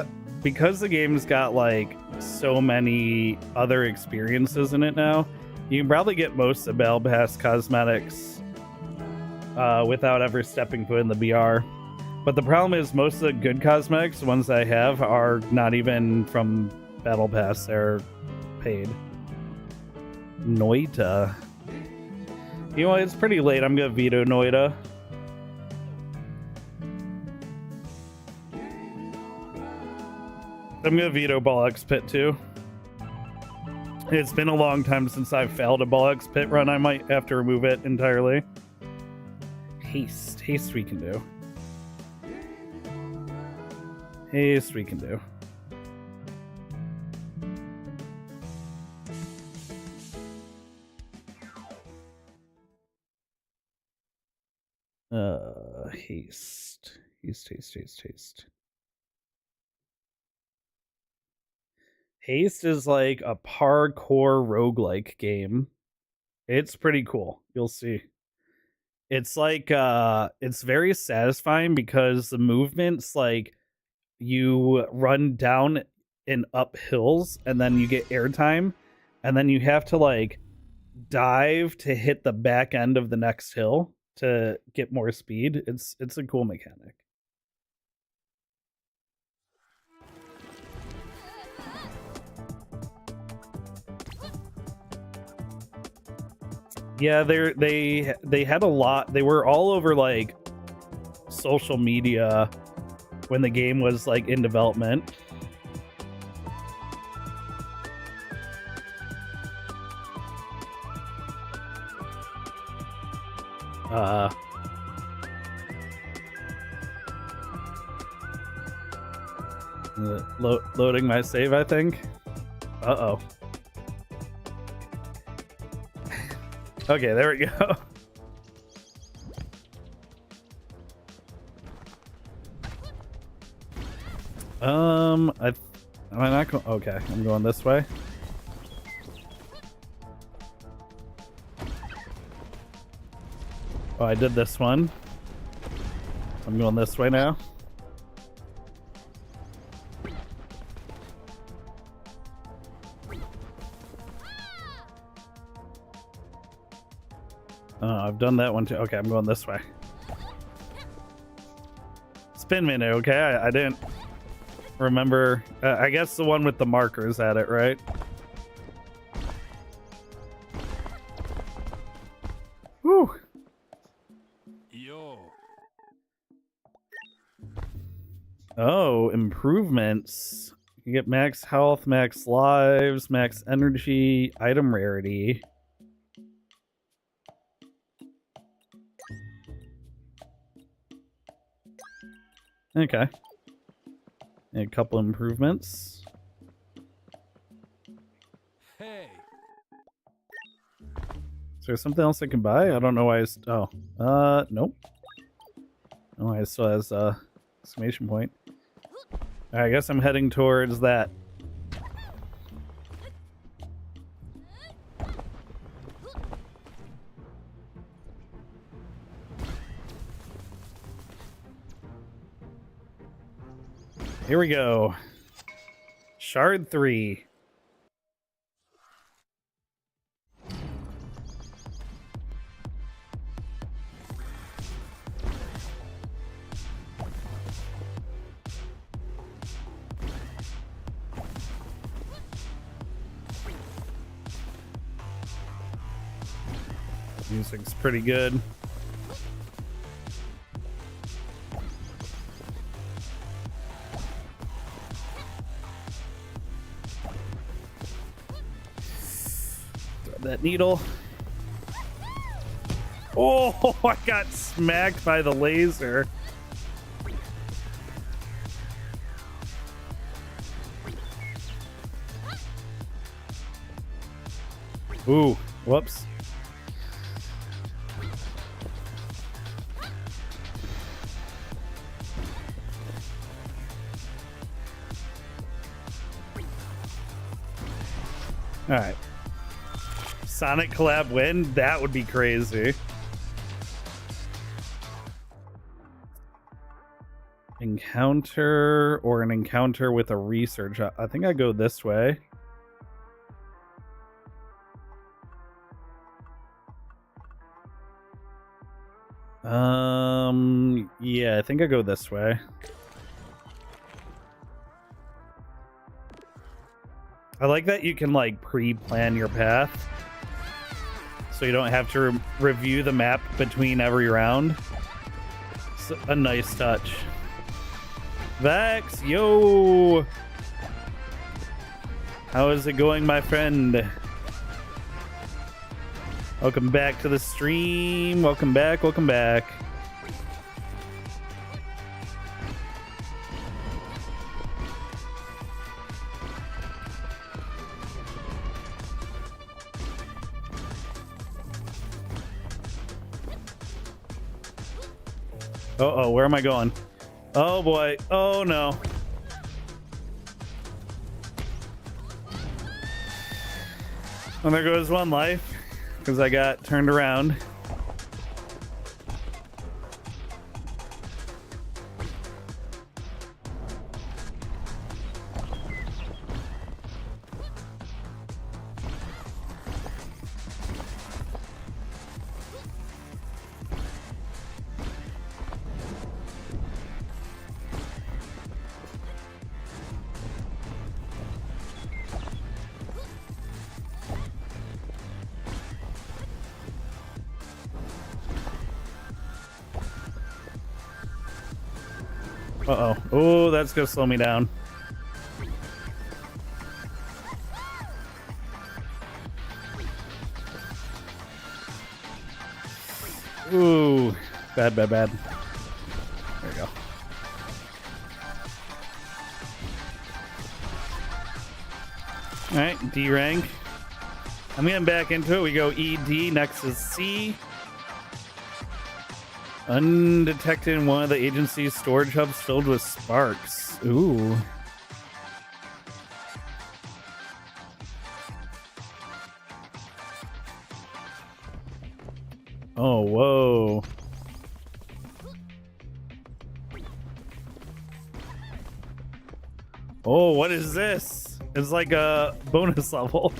S1: because the game's got like so many other experiences in it now, you can probably get most of Battle Pass cosmetics without ever stepping foot in the BR. But the problem is most of the good cosmetics, the ones I have, are not even from Battle Pass. They're paid. Noita. You know what? It's pretty late. I'm gonna veto Noita. I'm gonna veto Bollocks Pit too. It's been a long time since I've failed a Bollocks Pit run. I might have to remove it entirely. Haste. Haste we can do. Haste we can do. Haste. Haste. Haste is like a parkour roguelike game. It's pretty cool. You'll see. It's like it's very satisfying because the movement's like you run down and up hills and then you get airtime and then you have to like dive to hit the back end of the next hill to get more speed. It's a cool mechanic. Yeah, they had a lot. They were all over like social media when the game was like in development. Loading my save, I think. Uh-oh. Okay, there we go. Am I not going? Okay, I'm going this way. Oh, I did this one. I'm going this way now. I've done that one too. Okay, I'm going this way. Spin minute, okay? I didn't remember. I guess the one with the markers at it, right? Whew.
S2: Yo.
S1: Oh, improvements. You get max health, max lives, max energy, item rarity. Okay. A couple improvements.
S2: Hey.
S1: Is there something else I can buy? I don't know why nope. Oh, it still has exclamation point. Alright, I guess I'm heading towards that. Here we go. Shard 3. Music's pretty good. That needle. Oh, I got smacked by the laser. Ooh, whoops. All right. Sonic collab win? That would be crazy. Encounter or an encounter with a research. I think I go this way. Yeah, I think I go this way. I like that you can like pre-plan your path, so you don't have to review the map between every round. It's a nice touch. Vax, yo! How is it going, my friend? Welcome back to the stream. Welcome back, welcome back. Uh-oh, where am I going? Oh boy. Oh no. Well, there goes one life because I got turned around. Uh-oh. Oh, that's gonna slow me down. Ooh. Bad, bad, bad. There we go. All right, D rank. I'm getting back into it. We go ED. Next is C. Undetected in one of the agency's storage hubs filled with sparks. Ooh. Oh, whoa. Oh, what is this? It's like a bonus level.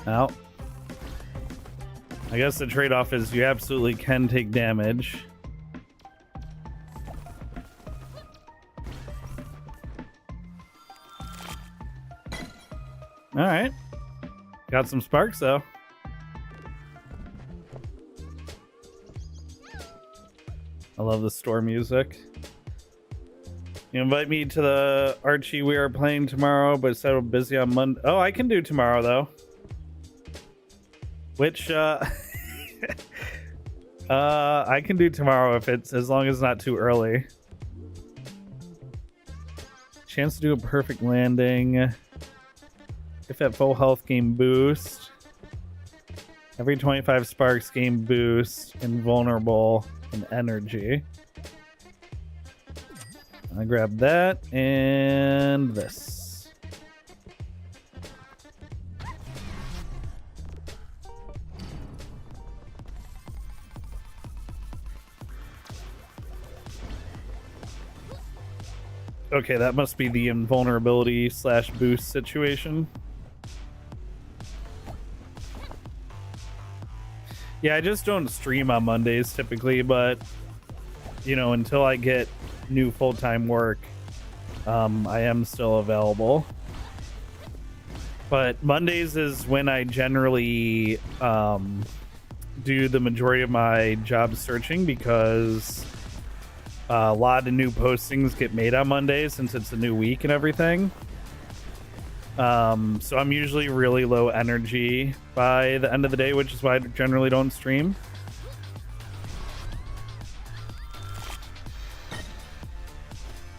S1: Well, I guess the trade-off is you absolutely can take damage. All right. Got some sparks, though. I love the store music. You invite me to the Archie we are playing tomorrow, but said I'm busy on Monday. Oh, I can do tomorrow, though. Which, I can do tomorrow if it's, as long as it's not too early. Chance to do a perfect landing. If at full health, game boost. Every 25 sparks, game boost. Invulnerable and energy. I grab that and this. Okay, that must be the invulnerability / boost situation. Yeah, I just don't stream on Mondays typically, but you know, until I get new full-time work, I am still available. But Mondays is when I generally do the majority of my job searching, because a lot of new postings get made on Mondays since it's a new week and everything. So I'm usually really low energy by the end of the day, which is why I generally don't stream.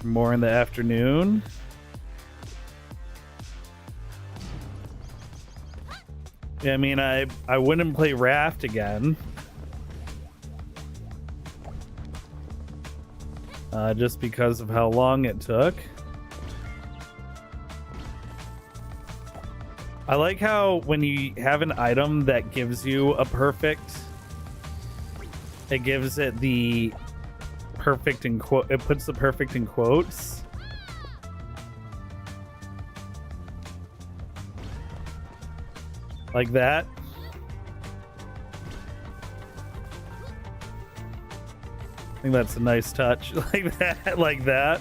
S1: More in the afternoon. Yeah, I mean, I wouldn't play Raft again. Just because of how long it took. I like how when you have an item that gives you a perfect, it gives it the perfect in quote. It puts the perfect in quotes. Like that. I think that's a nice touch. Like that, like that.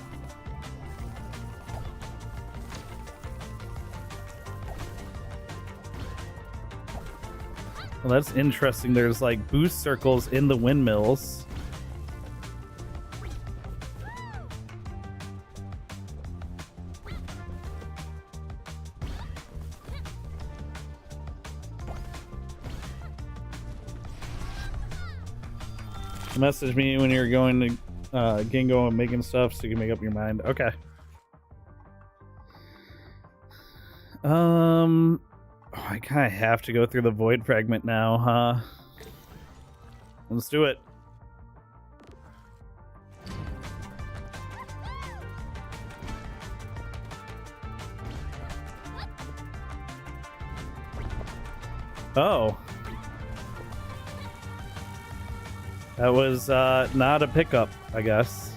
S1: Well, that's interesting. There's like boost circles in the windmills. Message me when you're going to Gingo and making stuff so you can make up your mind. Okay. Oh, I kind of have to go through the void fragment now, huh? Let's do it. Oh. That was not a pickup, I guess.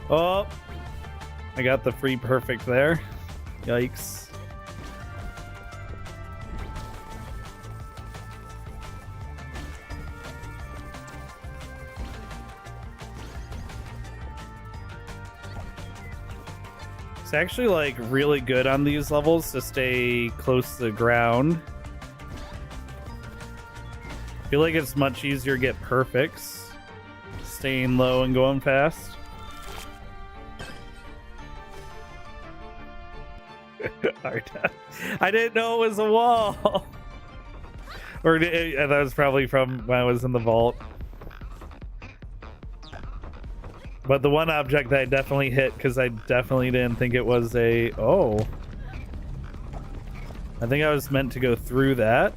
S1: Oh, I got the free perfect there. Yikes. It's actually like really good on these levels to stay close to the ground. I feel like it's much easier to get perfects. staying low and going fast. I didn't know it was a wall. Or that was probably from when I was in the vault. But the one object that I definitely hit, because I definitely didn't think it was a... Oh. I think I was meant to go through that.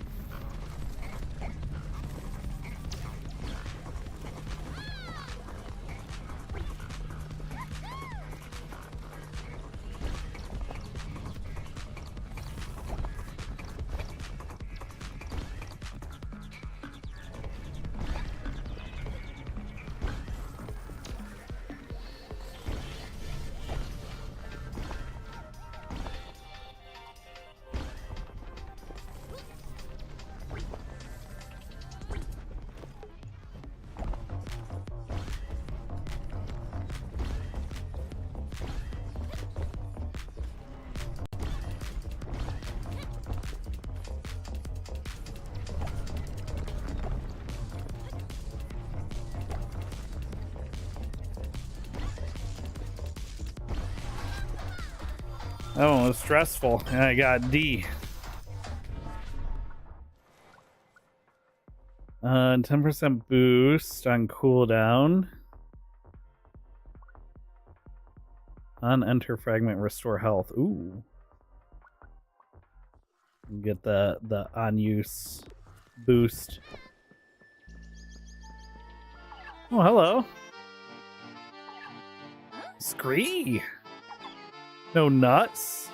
S1: That one was stressful, and I got D. 10% boost on cooldown. On enter fragment, restore health. Ooh. Get the on use boost. Oh, hello. Scree. No nuts?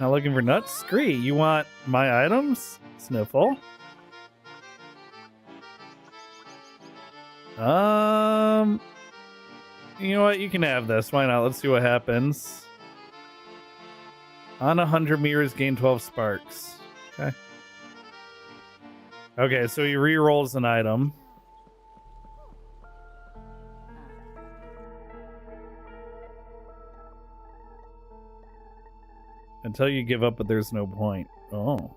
S1: Not looking for nuts? Scree, you want my items? Sniffle. You know what? You can have this. Why not? Let's see what happens. On 100 meters, gain 12 sparks. Okay. Okay, so he re-rolls an item. Until you give up, but there's no point. Oh.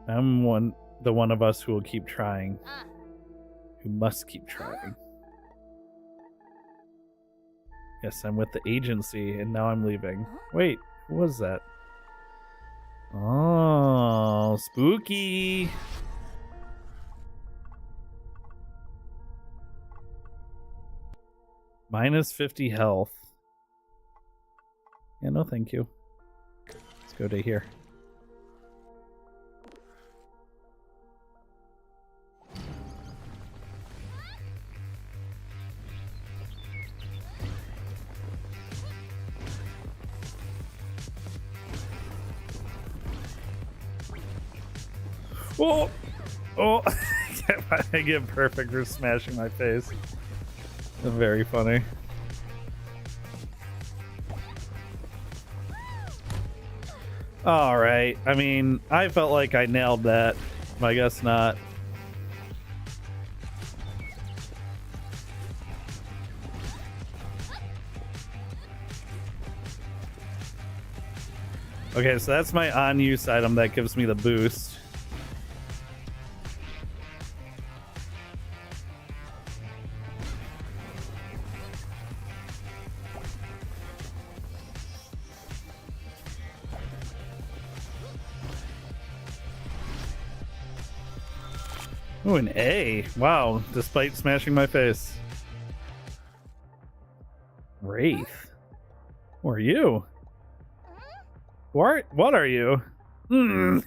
S1: I'm the one of us who will keep trying. Who must keep trying. Yes, I'm with the agency, and now I'm leaving. Wait, who was that? Oh, spooky. Minus 50 health. Yeah, no thank you. Let's go to here. Oh! Oh! I get perfect for smashing my face. That's very funny. Alright, I mean, I felt like I nailed that, but I guess not. Okay, so that's my on-use item that gives me the boost. Ooh, an A. Wow, despite smashing my face. Wraith. Who are you? What are you? Can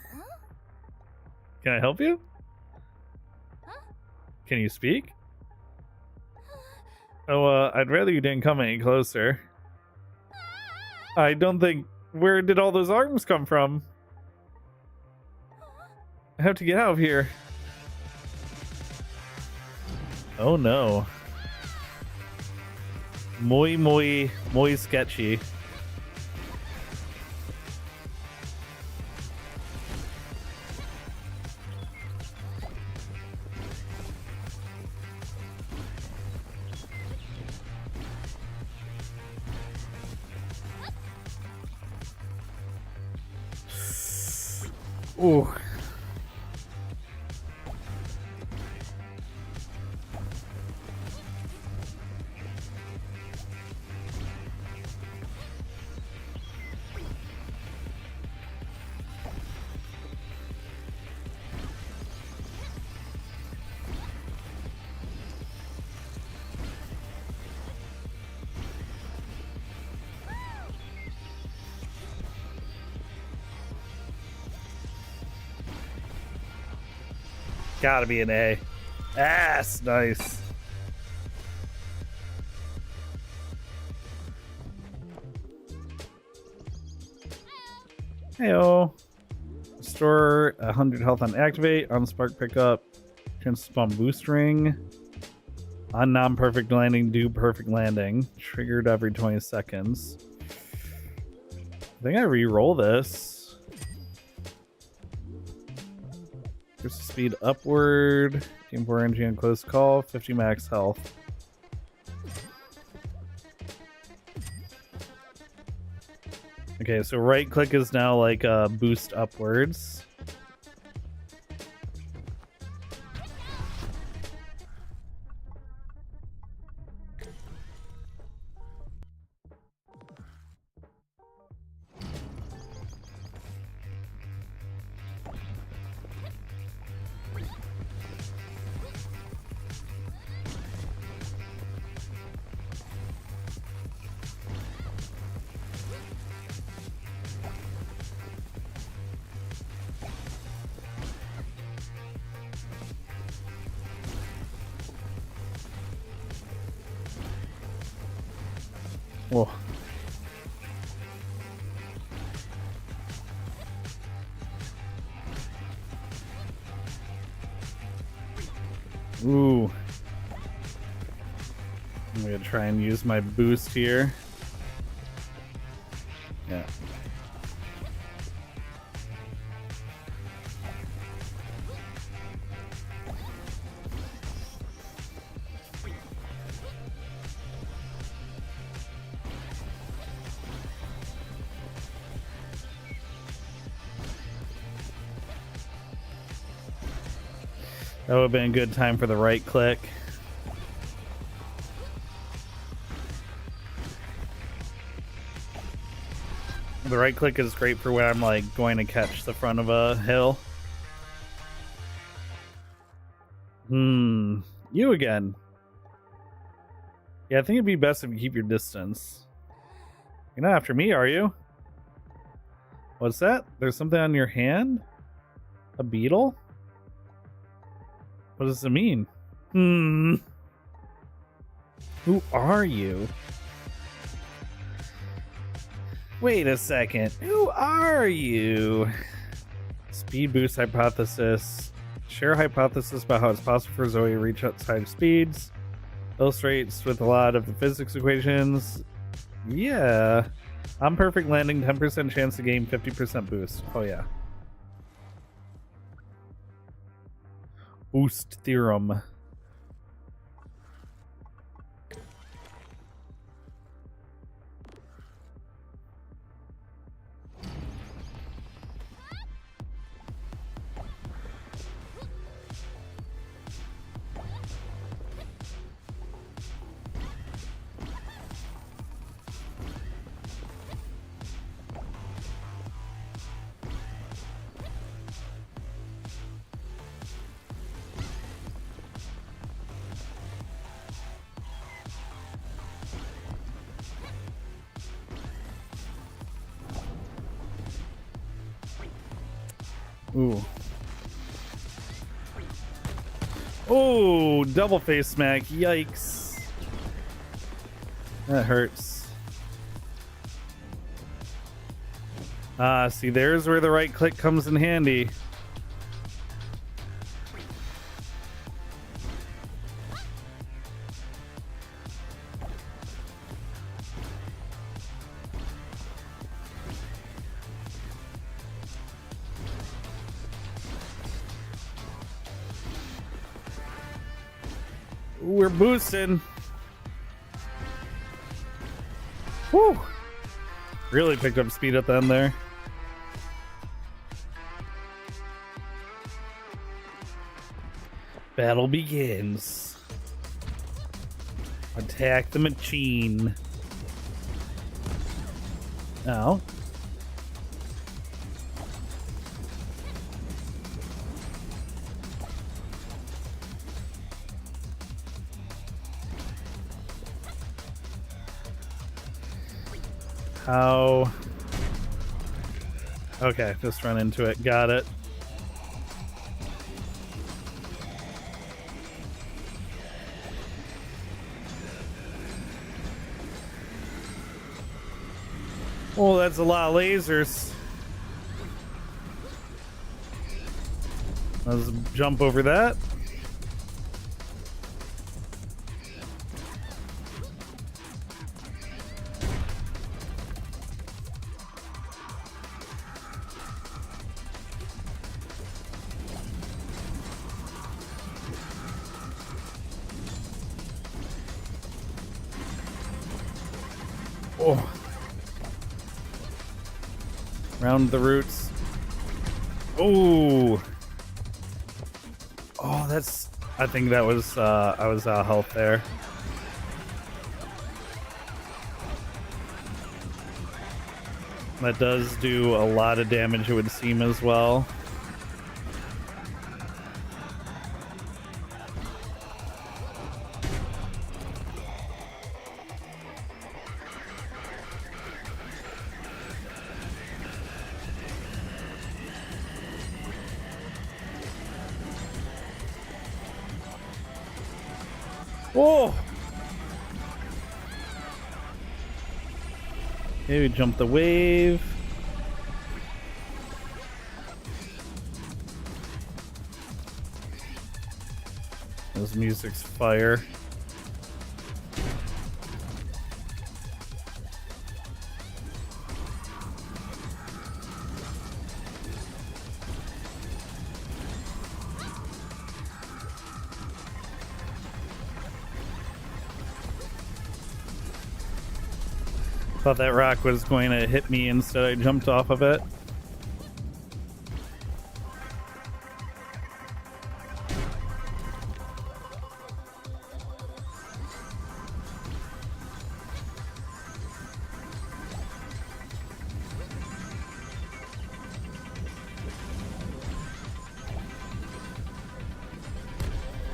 S1: I help you? Can you speak? Oh, I'd rather you didn't come any closer. I don't think... Where did all those arms come from? I have to get out of here. Oh no. Muy sketchy. Ooh. Gotta be an A. Ass, nice. Heyo. Restore 100 health on activate. On spark pickup. Chance to spawn boost ring. On non-perfect landing, do perfect landing. Triggered every 20 seconds. I think I re-roll this. Here's the speed upward. Team 4 energy on close call. 50 max health. Okay, so right click is now like a boost upwards. Whoa. Ooh. I'm gonna try and use my boost here. Yeah. That would have been a good time for the right click. The right click is great for when I'm like going to catch the front of a hill. You again. Yeah, I think it'd be best if you keep your distance. You're not after me, are you? What's that? There's something on your hand? A beetle? What does it mean? Who are you? Wait a second. Who are you? Speed boost hypothesis. Share a hypothesis about how it's possible for Zoe to reach outside speeds. Illustrates with a lot of the physics equations. Yeah. On perfect landing, 10% chance to gain 50% boost. Oh yeah. Boost theorem. Ooh. Oh, double face smack. Yikes. That hurts. See, there's where the right click comes in handy. We're boosting. Whew. Really picked up speed at the end there. Battle begins. Attack the machine. Now. How? Okay, just run into it. Got it. Oh, that's a lot of lasers. Let's jump over that. Oh. Round the roots. Oh. Oh, that's... I think that was, I was out of health there. That does do a lot of damage, it would seem, as well. Oh! Okay, we jump the wave. This music's fire. Thought that rock was going to hit me, instead I jumped off of it.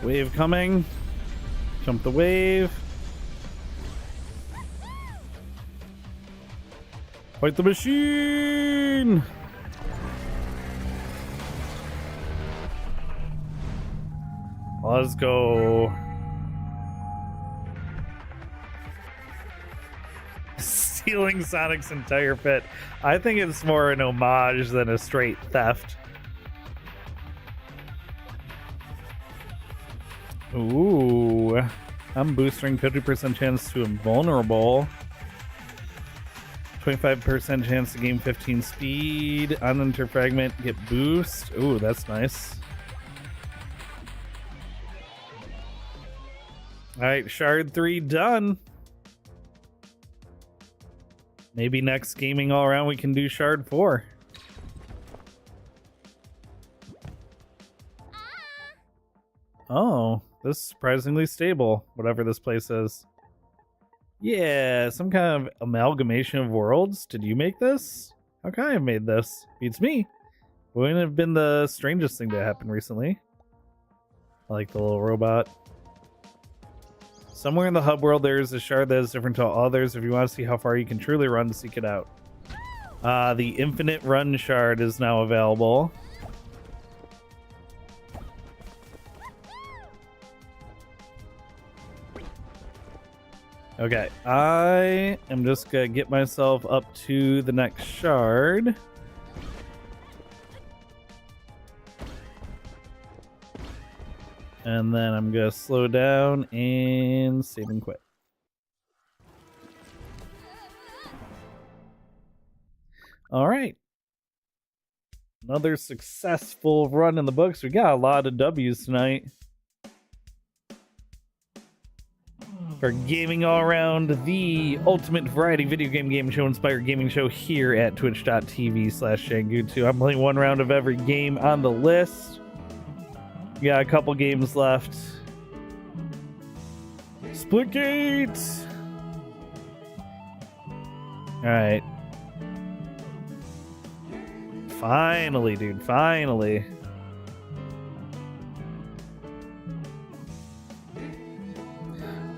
S1: Wave coming. Jump the wave. Fight the machine! Let's go. Stealing Sonic's entire pit. I think it's more an homage than a straight theft. Ooh. I'm boosting 50% chance to invulnerable. 25% chance to gain 15 speed. On interfragment, get boost. Ooh, that's nice. Alright, Shard 3 done. Maybe next gaming all around we can do Shard 4. Oh, this is surprisingly stable, whatever this place is. Yeah, some kind of amalgamation of worlds. Did you make this? How can I have made this? Beats me. Wouldn't have been the strangest thing to happen recently. I like the little robot. Somewhere in the hub world there is a shard that is different to all others. If you want to see how far you can truly run, seek it out. The infinite run shard is now available. Okay, I am just gonna get myself up to the next shard. And then I'm gonna slow down and save and quit. All right. Another successful run in the books. We got a lot of W's tonight. For gaming all around, the ultimate variety video game show inspired gaming show here at twitch.tv/Shangoon2. I'm playing one round of every game on the list. We got a couple games left. Splitgate! Alright. Finally, dude, finally.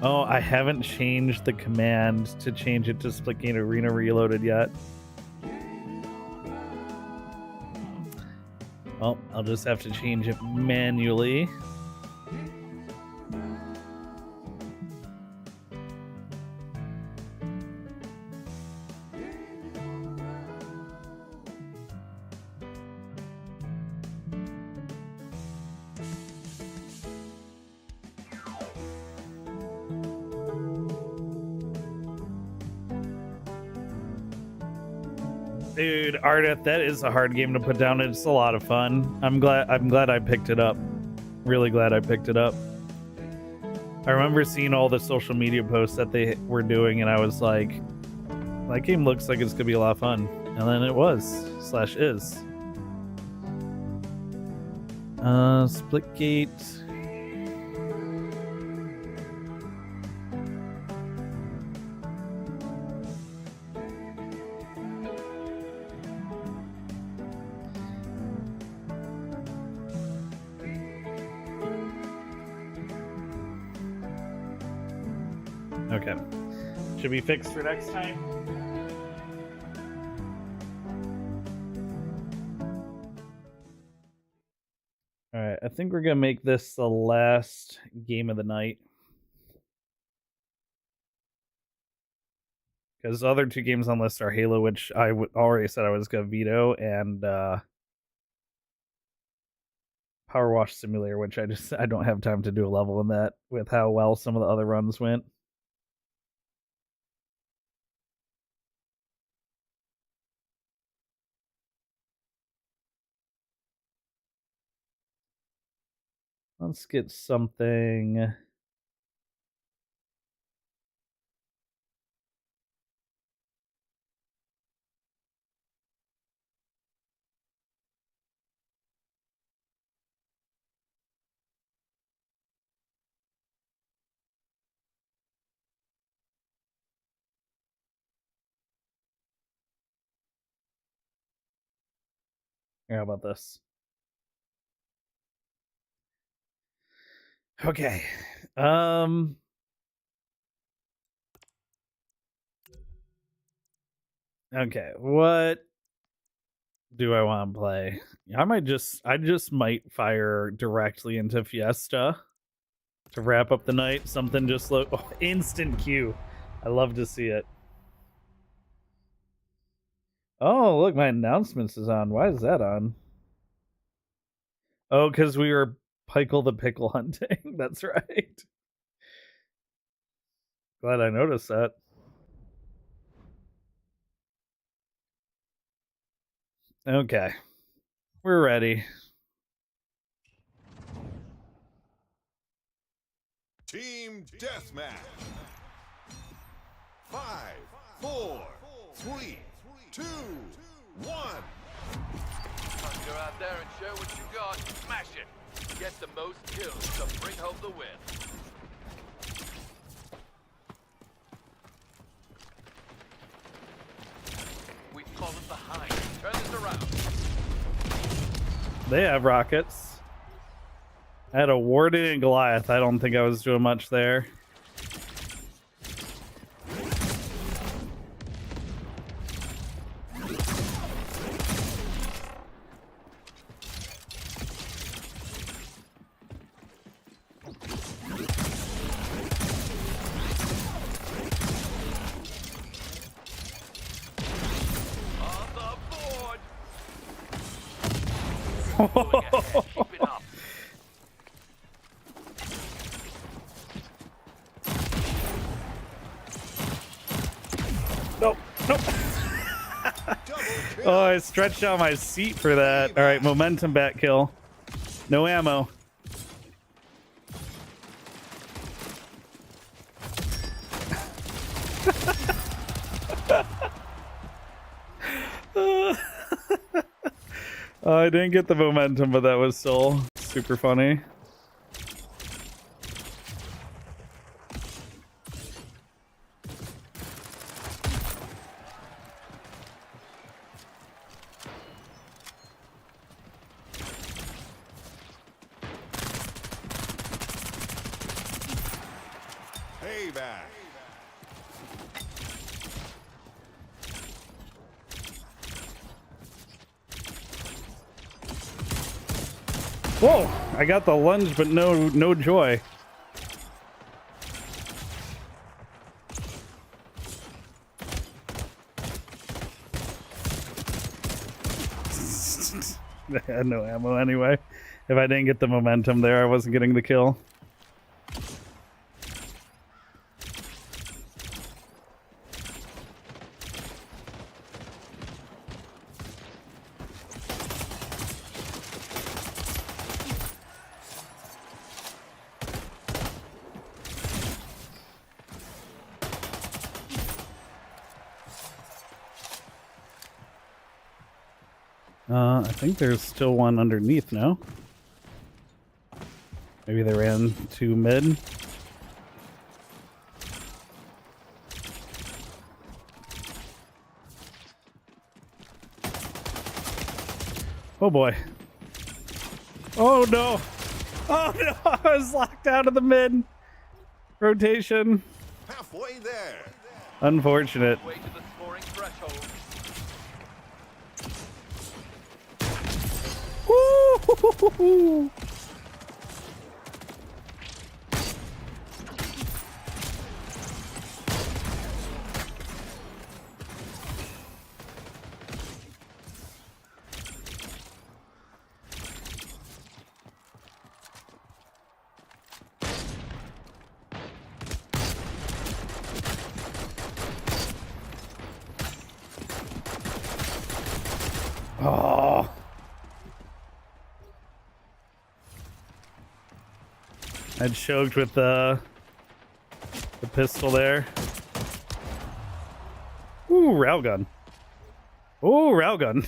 S1: Oh, I haven't changed the command to change it to Splitgate Arena Reloaded yet. Well, I'll just have to change it manually. Dude, Ardeth, that is a hard game to put down. It's a lot of fun. I'm glad I picked it up. Really glad I picked it up. I remember seeing all the social media posts that they were doing, and I was like, that game looks like it's gonna be a lot of fun. And then it was, / is. Splitgate. Okay. Should be fixed for next time? Alright, I think we're gonna make this the last game of the night. Because the other 2 games on the list are Halo, which I already said I was gonna veto, and Power Wash Simulator, which I don't have time to do a level in that with how well some of the other runs went. Let's get something. Here, how about this? Okay. Okay, what do I want to play? I just might fire directly into Fiesta to wrap up the night. Something just instant queue. I love to see it. Oh, look, my announcements is on. Why is that on? Oh, because we were Pickle the Pickle hunting. That's right. Glad I noticed that. Okay. We're ready.
S13: Team Deathmatch. 5, 4, 3, 2, 1.
S14: Go out there and show what you got. Smash it. Get the most kills to bring home the win. We've fallen behind. Turn this around.
S1: They have rockets. I had a Warden and Goliath. I don't think I was doing much there. Nope, nope. Oh, I stretched out my seat for that. All right, momentum back kill. No ammo. I didn't get the momentum, but that was still super funny.
S13: Payback.
S1: Whoa! I got the lunge, but no joy. I had no ammo anyway. If I didn't get the momentum there, I wasn't getting the kill. I think there's still one underneath now. Maybe they ran to mid. Oh boy. Oh no. Oh no, I was locked out of the mid rotation.
S13: Halfway there.
S1: Unfortunate.
S14: Way to the scoring threshold.
S1: Woo! Oh. I'd choked with the pistol there. Ooh, railgun. Ooh, railgun.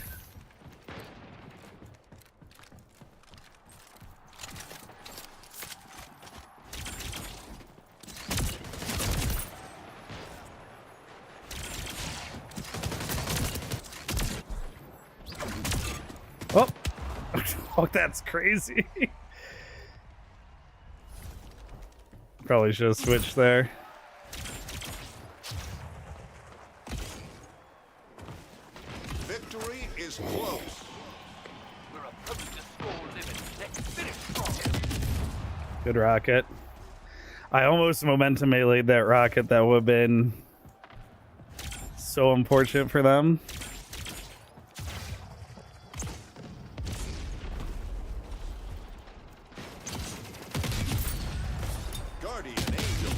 S1: Oh, oh, that's crazy. Probably should have switched there.
S13: Victory is close.
S14: We're approaching the score limit. Let's finish strong.
S1: Good rocket. I almost momentum melee'd that rocket. That would have been so unfortunate for them.
S13: Guardian Angel.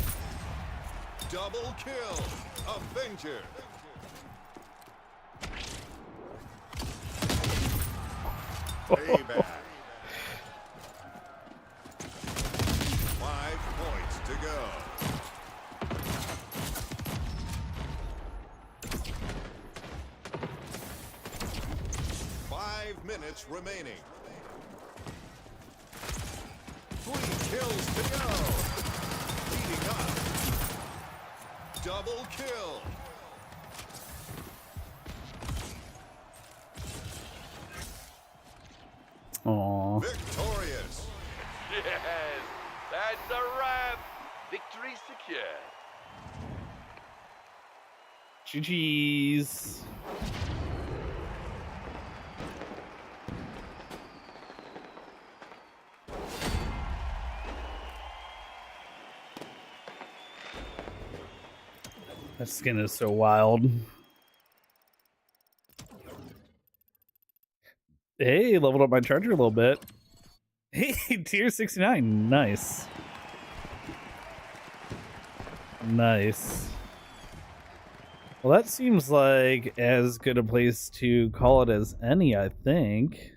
S13: Double kill. Avenger. Payback. 5 points to go. Five minutes remaining. 3 kills to go. Leading up. Double kill.
S1: Aww.
S13: Victorious.
S14: Yes, that's a wrap. Victory secured.
S1: GG's. That skin is so wild. Hey, leveled up my charger a little bit. Hey, tier 69. Nice. Nice. Well, that seems like as good a place to call it as any, I think.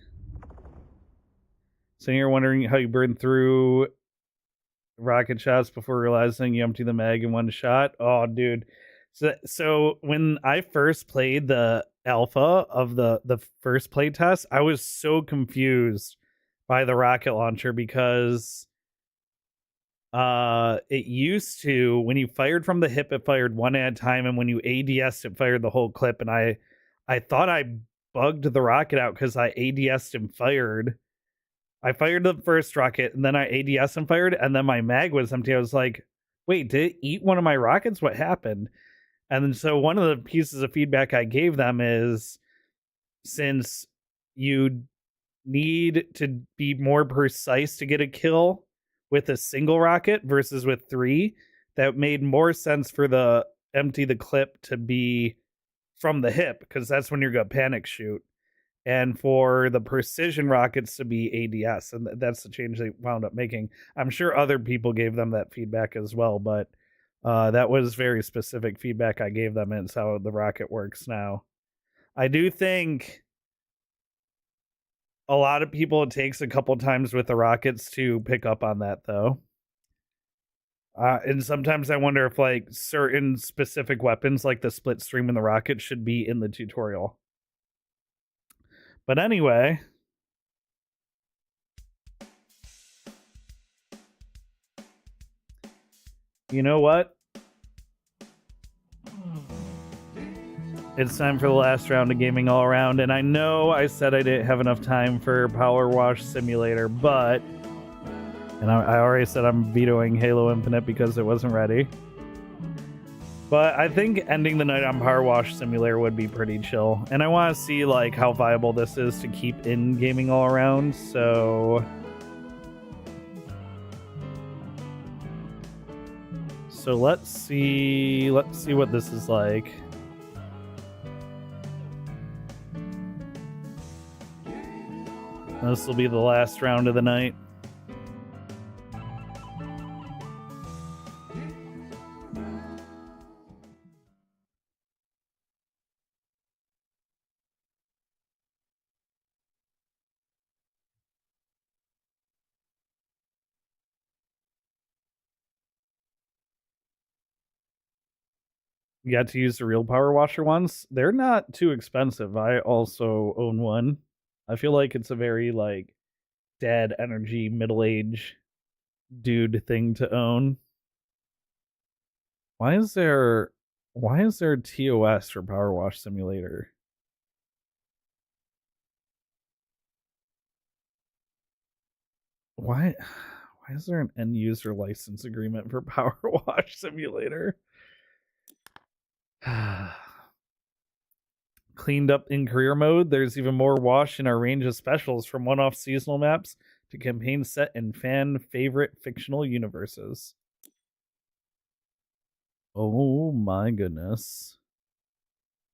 S1: So you're wondering how you burn through rocket shots before realizing you empty the mag in one shot. Oh, dude. So when I first played the alpha of the first play test, I was so confused by the rocket launcher because it used to, when you fired from the hip, it fired one at a time, and when you ADS'd, it fired the whole clip. And I thought I bugged the rocket out because I ADS'd and fired. I fired the first rocket, and then I ADS'd and fired, and then my mag was empty. I was like, wait, did it eat one of my rockets? What happened? And then so one of the pieces of feedback I gave them is, since you need to be more precise to get a kill with a single rocket versus with 3, that made more sense for the empty the clip to be from the hip, because that's when you're going to panic shoot, and for the precision rockets to be ADS. And that's the change they wound up making. I'm sure other people gave them that feedback as well, but that was very specific feedback I gave them, and it's how the rocket works now. I do think a lot of people, it takes a couple times with the rockets to pick up on that, though. And sometimes I wonder if like certain specific weapons, like the split stream and the rocket, should be in the tutorial. But anyway, you know what? It's time for the last round of Gaming All Around, and I know I said I didn't have enough time for Power Wash Simulator, but... And I already said I'm vetoing Halo Infinite because it wasn't ready. But I think ending the night on Power Wash Simulator would be pretty chill. And I want to see like how viable this is to keep in Gaming All Around, so... So let's see what this is like. This will be the last round of the night. You got to use the real power washer ones. They're not too expensive. I also own one. I feel like it's a very like dad energy middle-age dude thing to own. Why is there TOS for Power Wash Simulator? Why is there an end user license agreement for Power Wash Simulator? Cleaned up in career mode. There's even more wash in our range of specials, from one-off seasonal maps to campaigns set in fan favorite fictional universes. Oh my goodness.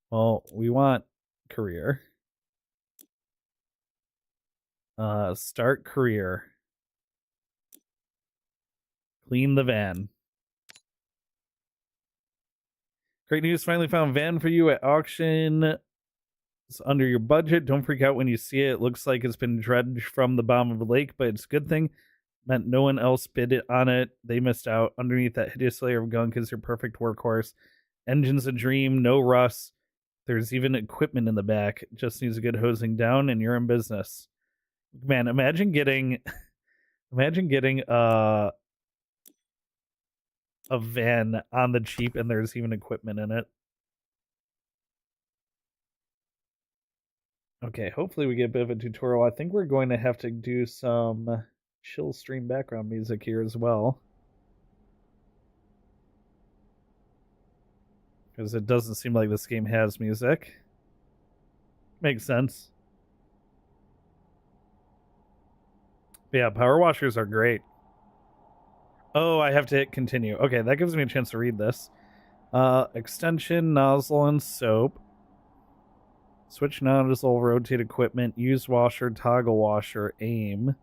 S1: Well, we want career. Start career. Clean the van. Great news, finally found van for you at auction. It's under your budget. Don't freak out when you see it. It looks like it's been dredged from the bottom of the lake, but it's a good thing. Meant no one else bid it on it. They missed out. Underneath that hideous layer of gunk is your perfect workhorse. Engine's a dream, no rust. There's even equipment in the back. It just needs a good hosing down and you're in business. Man, imagine getting a van on the cheap and there's even equipment in it. Okay, hopefully we get a bit of a tutorial. I think we're going to have to do some chill stream background music here as well, because it doesn't seem like this game has music. Makes sense. But yeah, power washers are great. Oh, I have to hit continue. Okay, that gives me a chance to read this. Extension, nozzle, and soap. Switch nozzle, rotate equipment, use washer, toggle washer, aim.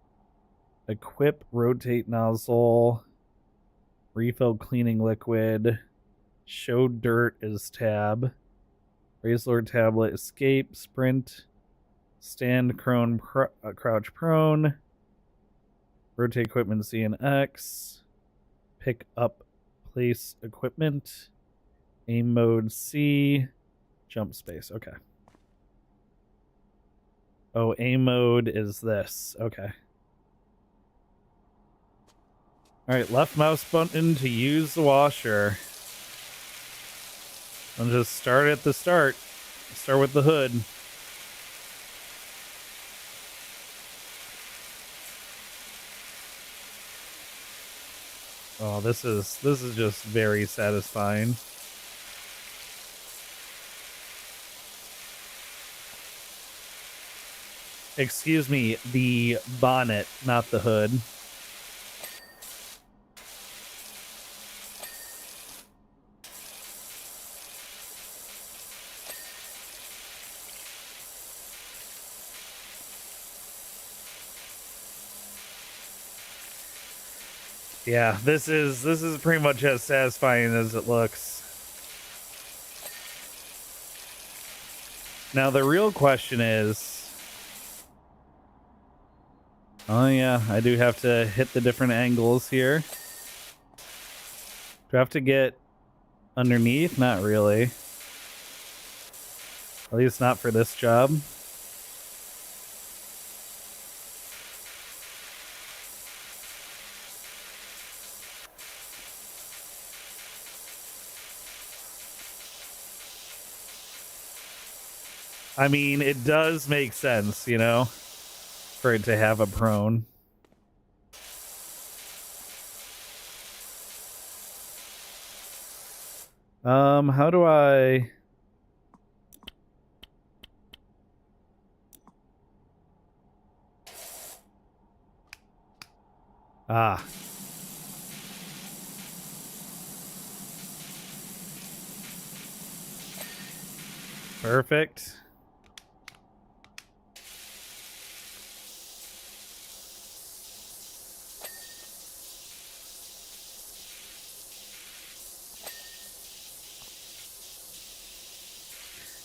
S1: Equip, rotate nozzle, refill cleaning liquid, show dirt is tab, raise lower tablet, escape, sprint, stand, crouch prone, rotate equipment Z and X, pick up, place equipment, aim mode C, jump space. Okay. Oh, aim mode is this. Okay. Alright, left mouse button to use the washer. And just start at the start. Start with the hood. Oh, this is just very satisfying. Excuse me, the bonnet, not the hood. Yeah, this is pretty much as satisfying as it looks. Now the real question is, oh yeah, I do have to hit the different angles here. Do I have to get underneath? Not really. At least not for this job. I mean, it does make sense, you know, for it to have a prone. How do I... Ah. Perfect.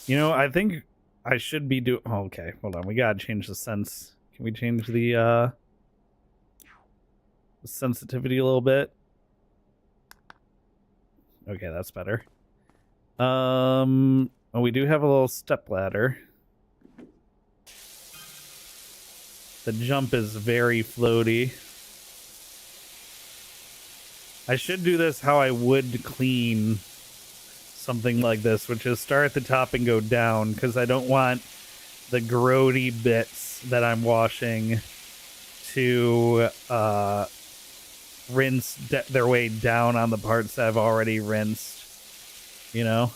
S1: You know, I think I should be doing... Oh, okay, hold on. We gotta change the sense. Can we change the sensitivity a little bit? Okay, that's better. Oh, we do have a little step ladder. The jump is very floaty. I should do this how I would clean something like this, which is start at the top and go down, because I don't want the grody bits that I'm washing to rinse their way down on the parts that I've already rinsed, you know?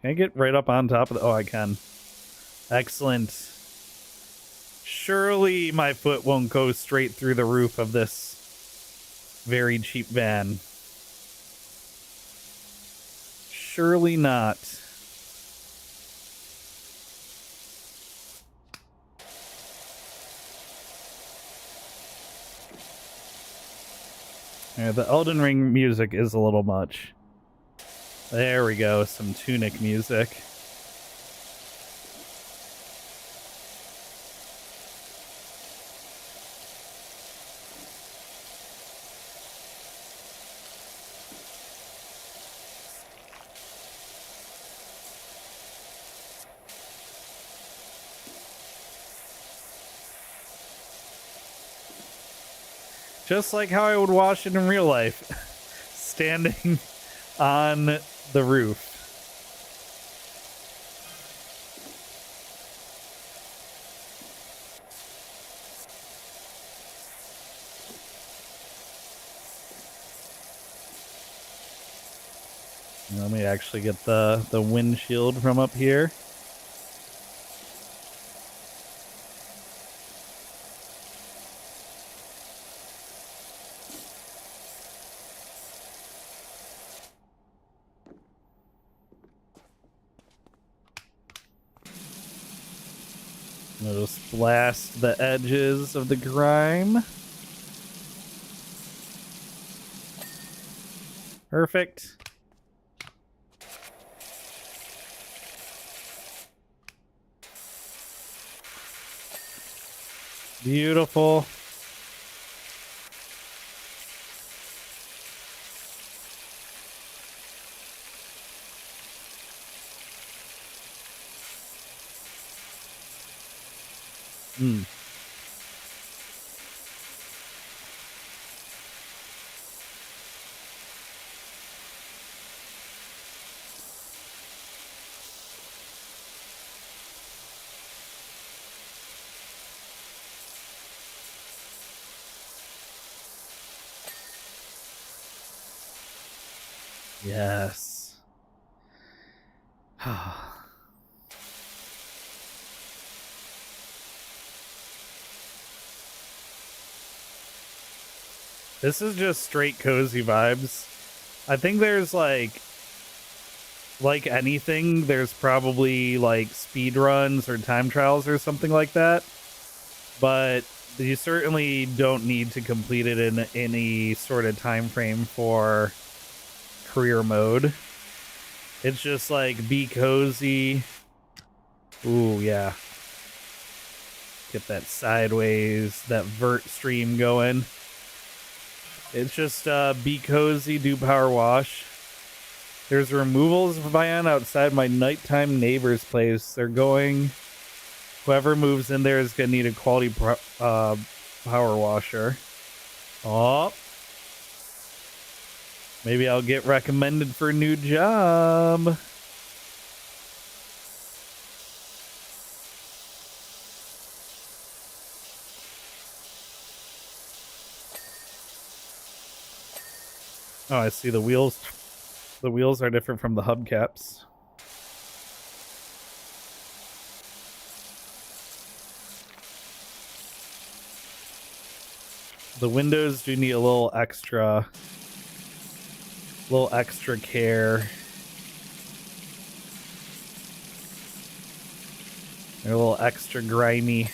S1: Can I get right up on top of the... Oh, I can. Excellent. Surely my foot won't go straight through the roof of this very cheap van. Surely not. Yeah, the Elden Ring music is a little much. There we go, some Tunic music. Just like how I would wash it in real life. Standing on the roof. Let me actually get the windshield from up here. I'll just blast the edges of the grime. Perfect. Beautiful. Hmm. Yes. This is just straight cozy vibes. I think there's like anything, there's probably like speed runs or time trials or something like that. But you certainly don't need to complete it in any sort of time frame for career mode. It's just like be cozy. Ooh, yeah. Get that sideways, that vert stream going. It's just be cozy, do power wash. There's removals van outside my nighttime neighbor's place. They're going... Whoever moves in there is going to need a quality power washer. Oh. Maybe I'll get recommended for a new job. Oh, I see the wheels. The wheels are different from the hubcaps. The windows do need a little extra care. They're a little extra grimy.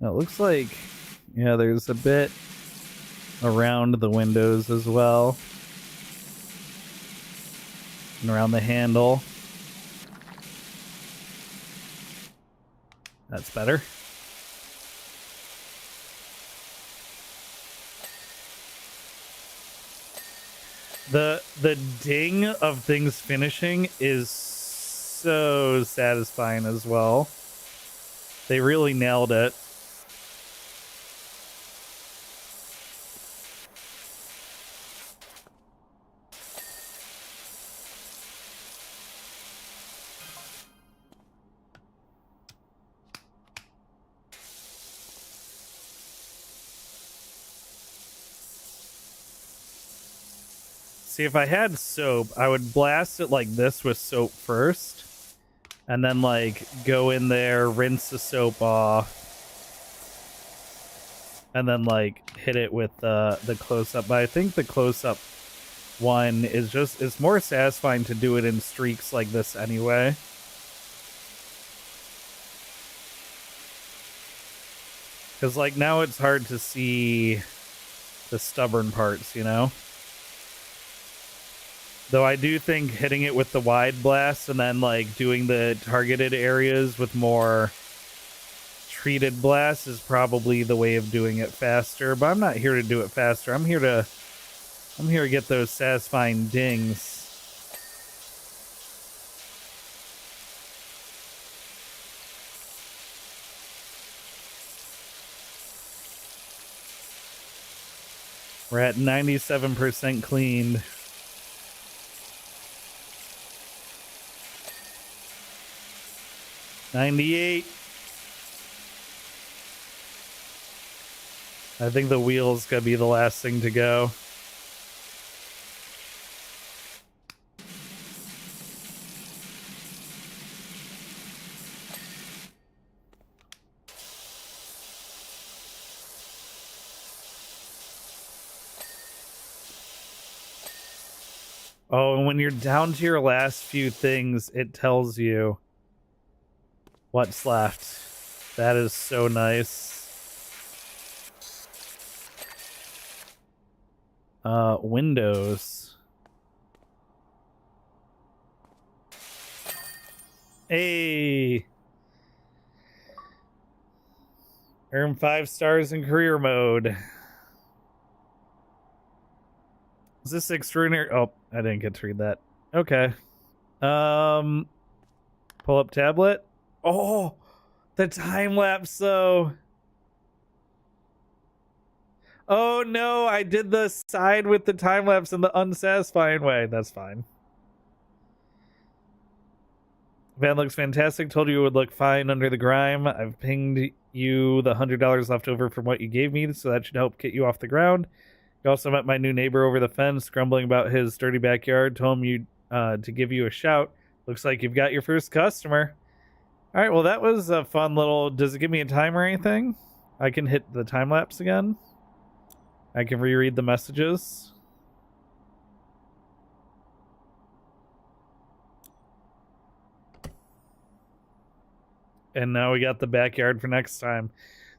S1: It looks like, yeah, there's a bit around the windows as well. And around the handle. That's better. The ding of things finishing is so satisfying as well. They really nailed it. See, if I had soap, I would blast it like this with soap first, and then like go in there, rinse the soap off, and then like hit it with the close-up. But I think the close-up one is just, it's more satisfying to do it in streaks like this anyway. Because like now it's hard to see the stubborn parts, you know? Though I do think hitting it with the wide blast and then like doing the targeted areas with more treated blasts is probably the way of doing it faster. But I'm not here to do it faster. I'm here to get those satisfying dings. We're at 97% cleaned. $98. I think the wheel's gonna be the last thing to go. Oh, and when you're down to your last few things, it tells you what's left. That is so nice. Windows. Hey. Earn 5 stars in career mode. Is this extraordinary? Oh, I didn't get to read that. Okay. Pull up tablet. Oh, the time lapse though. Oh no, I did the side with the time lapse in the unsatisfying way. That's fine. Van looks fantastic. Told you it would look fine under the grime. I've pinged you the $100 left over from what you gave me, so that should help get you off the ground. You also met my new neighbor over the fence, grumbling about his dirty backyard. Told him you to give you a shout. Looks like you've got your first customer. All right, well, that was a fun little... Does it give me a time or anything? I can hit the time lapse again. I can reread the messages. And now we got the backyard for next time.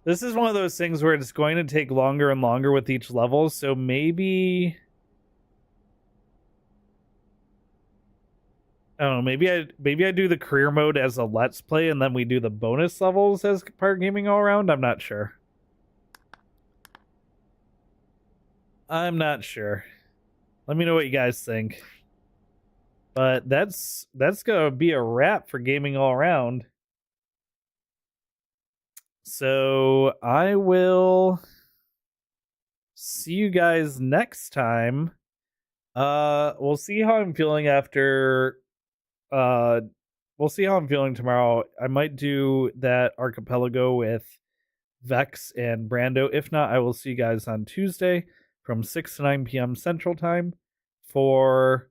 S1: This is one of those things where it's going to take longer and longer with each level, so maybe... I don't know, maybe I do the career mode as a let's play and then we do the bonus levels as part gaming all around. I'm not sure. I'm not sure. Let me know what you guys think. But that's gonna be a wrap for gaming all around. So I will see you guys next time. We'll see how I'm feeling after. We'll see how I'm feeling tomorrow. I might do that archipelago with Vex and Brando. If not, I will see you guys on Tuesday from 6 to 9 p.m. Central Time for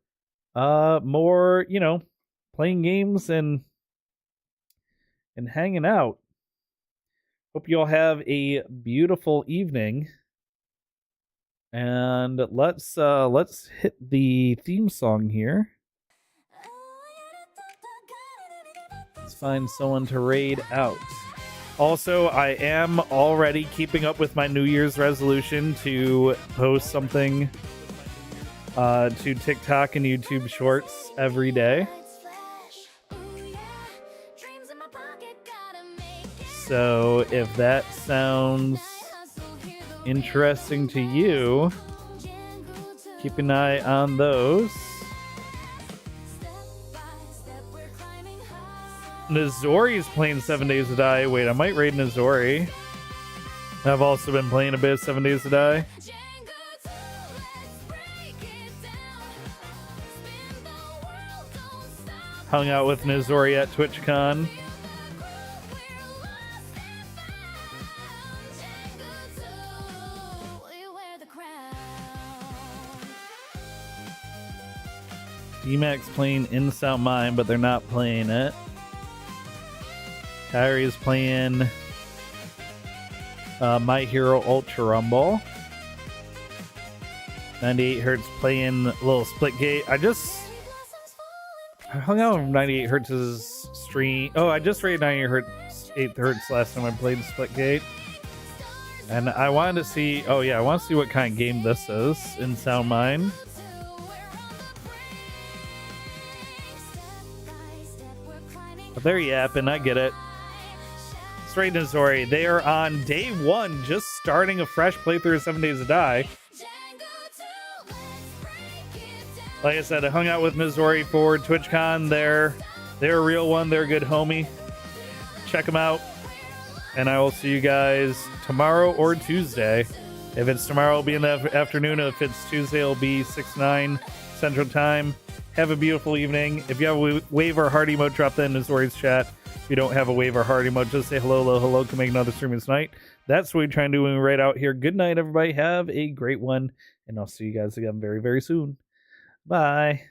S1: more, playing games and hanging out. Hope you all have a beautiful evening. And let's hit the theme song here. Let's find someone to raid out. Also, I am already keeping up with my New Year's resolution to post something to TikTok and YouTube Shorts every day. So if that sounds interesting to you, keep an eye on those. Nizori's playing 7 Days to Die. Wait, I might raid Nizori. I've also been playing a bit of 7 Days to Die. Hung out with Nizori at TwitchCon. D-Max playing Insout Mine, but they're not playing it. Kyrie is playing My Hero Ultra Rumble. 98 Hertz playing a little Splitgate. I hung out with 98 Hertz's stream. Oh, I just rated 98 Hertz last time I played Splitgate. And I wanted to see, I want to see what kind of game this is in Sound Mine. But they're yapping, I get it. Straight Nizori, they are on day 1, just starting a fresh playthrough of 7 Days to Die. Like I said, I hung out with Nizori for TwitchCon. They're a real one. They're a good homie. Check them out. And I will see you guys tomorrow or Tuesday. If it's tomorrow, it'll be in the afternoon. If it's Tuesday, it'll be 6-9 Central Time. Have a beautiful evening. If you have a wave or heart emote, drop that in Nizori's chat. If you don't have a wave or heart emote, just say hello, can make another stream tonight. That's what we try and do when we raid out here. Good night, everybody. Have a great one. And I'll see you guys again very, very soon. Bye.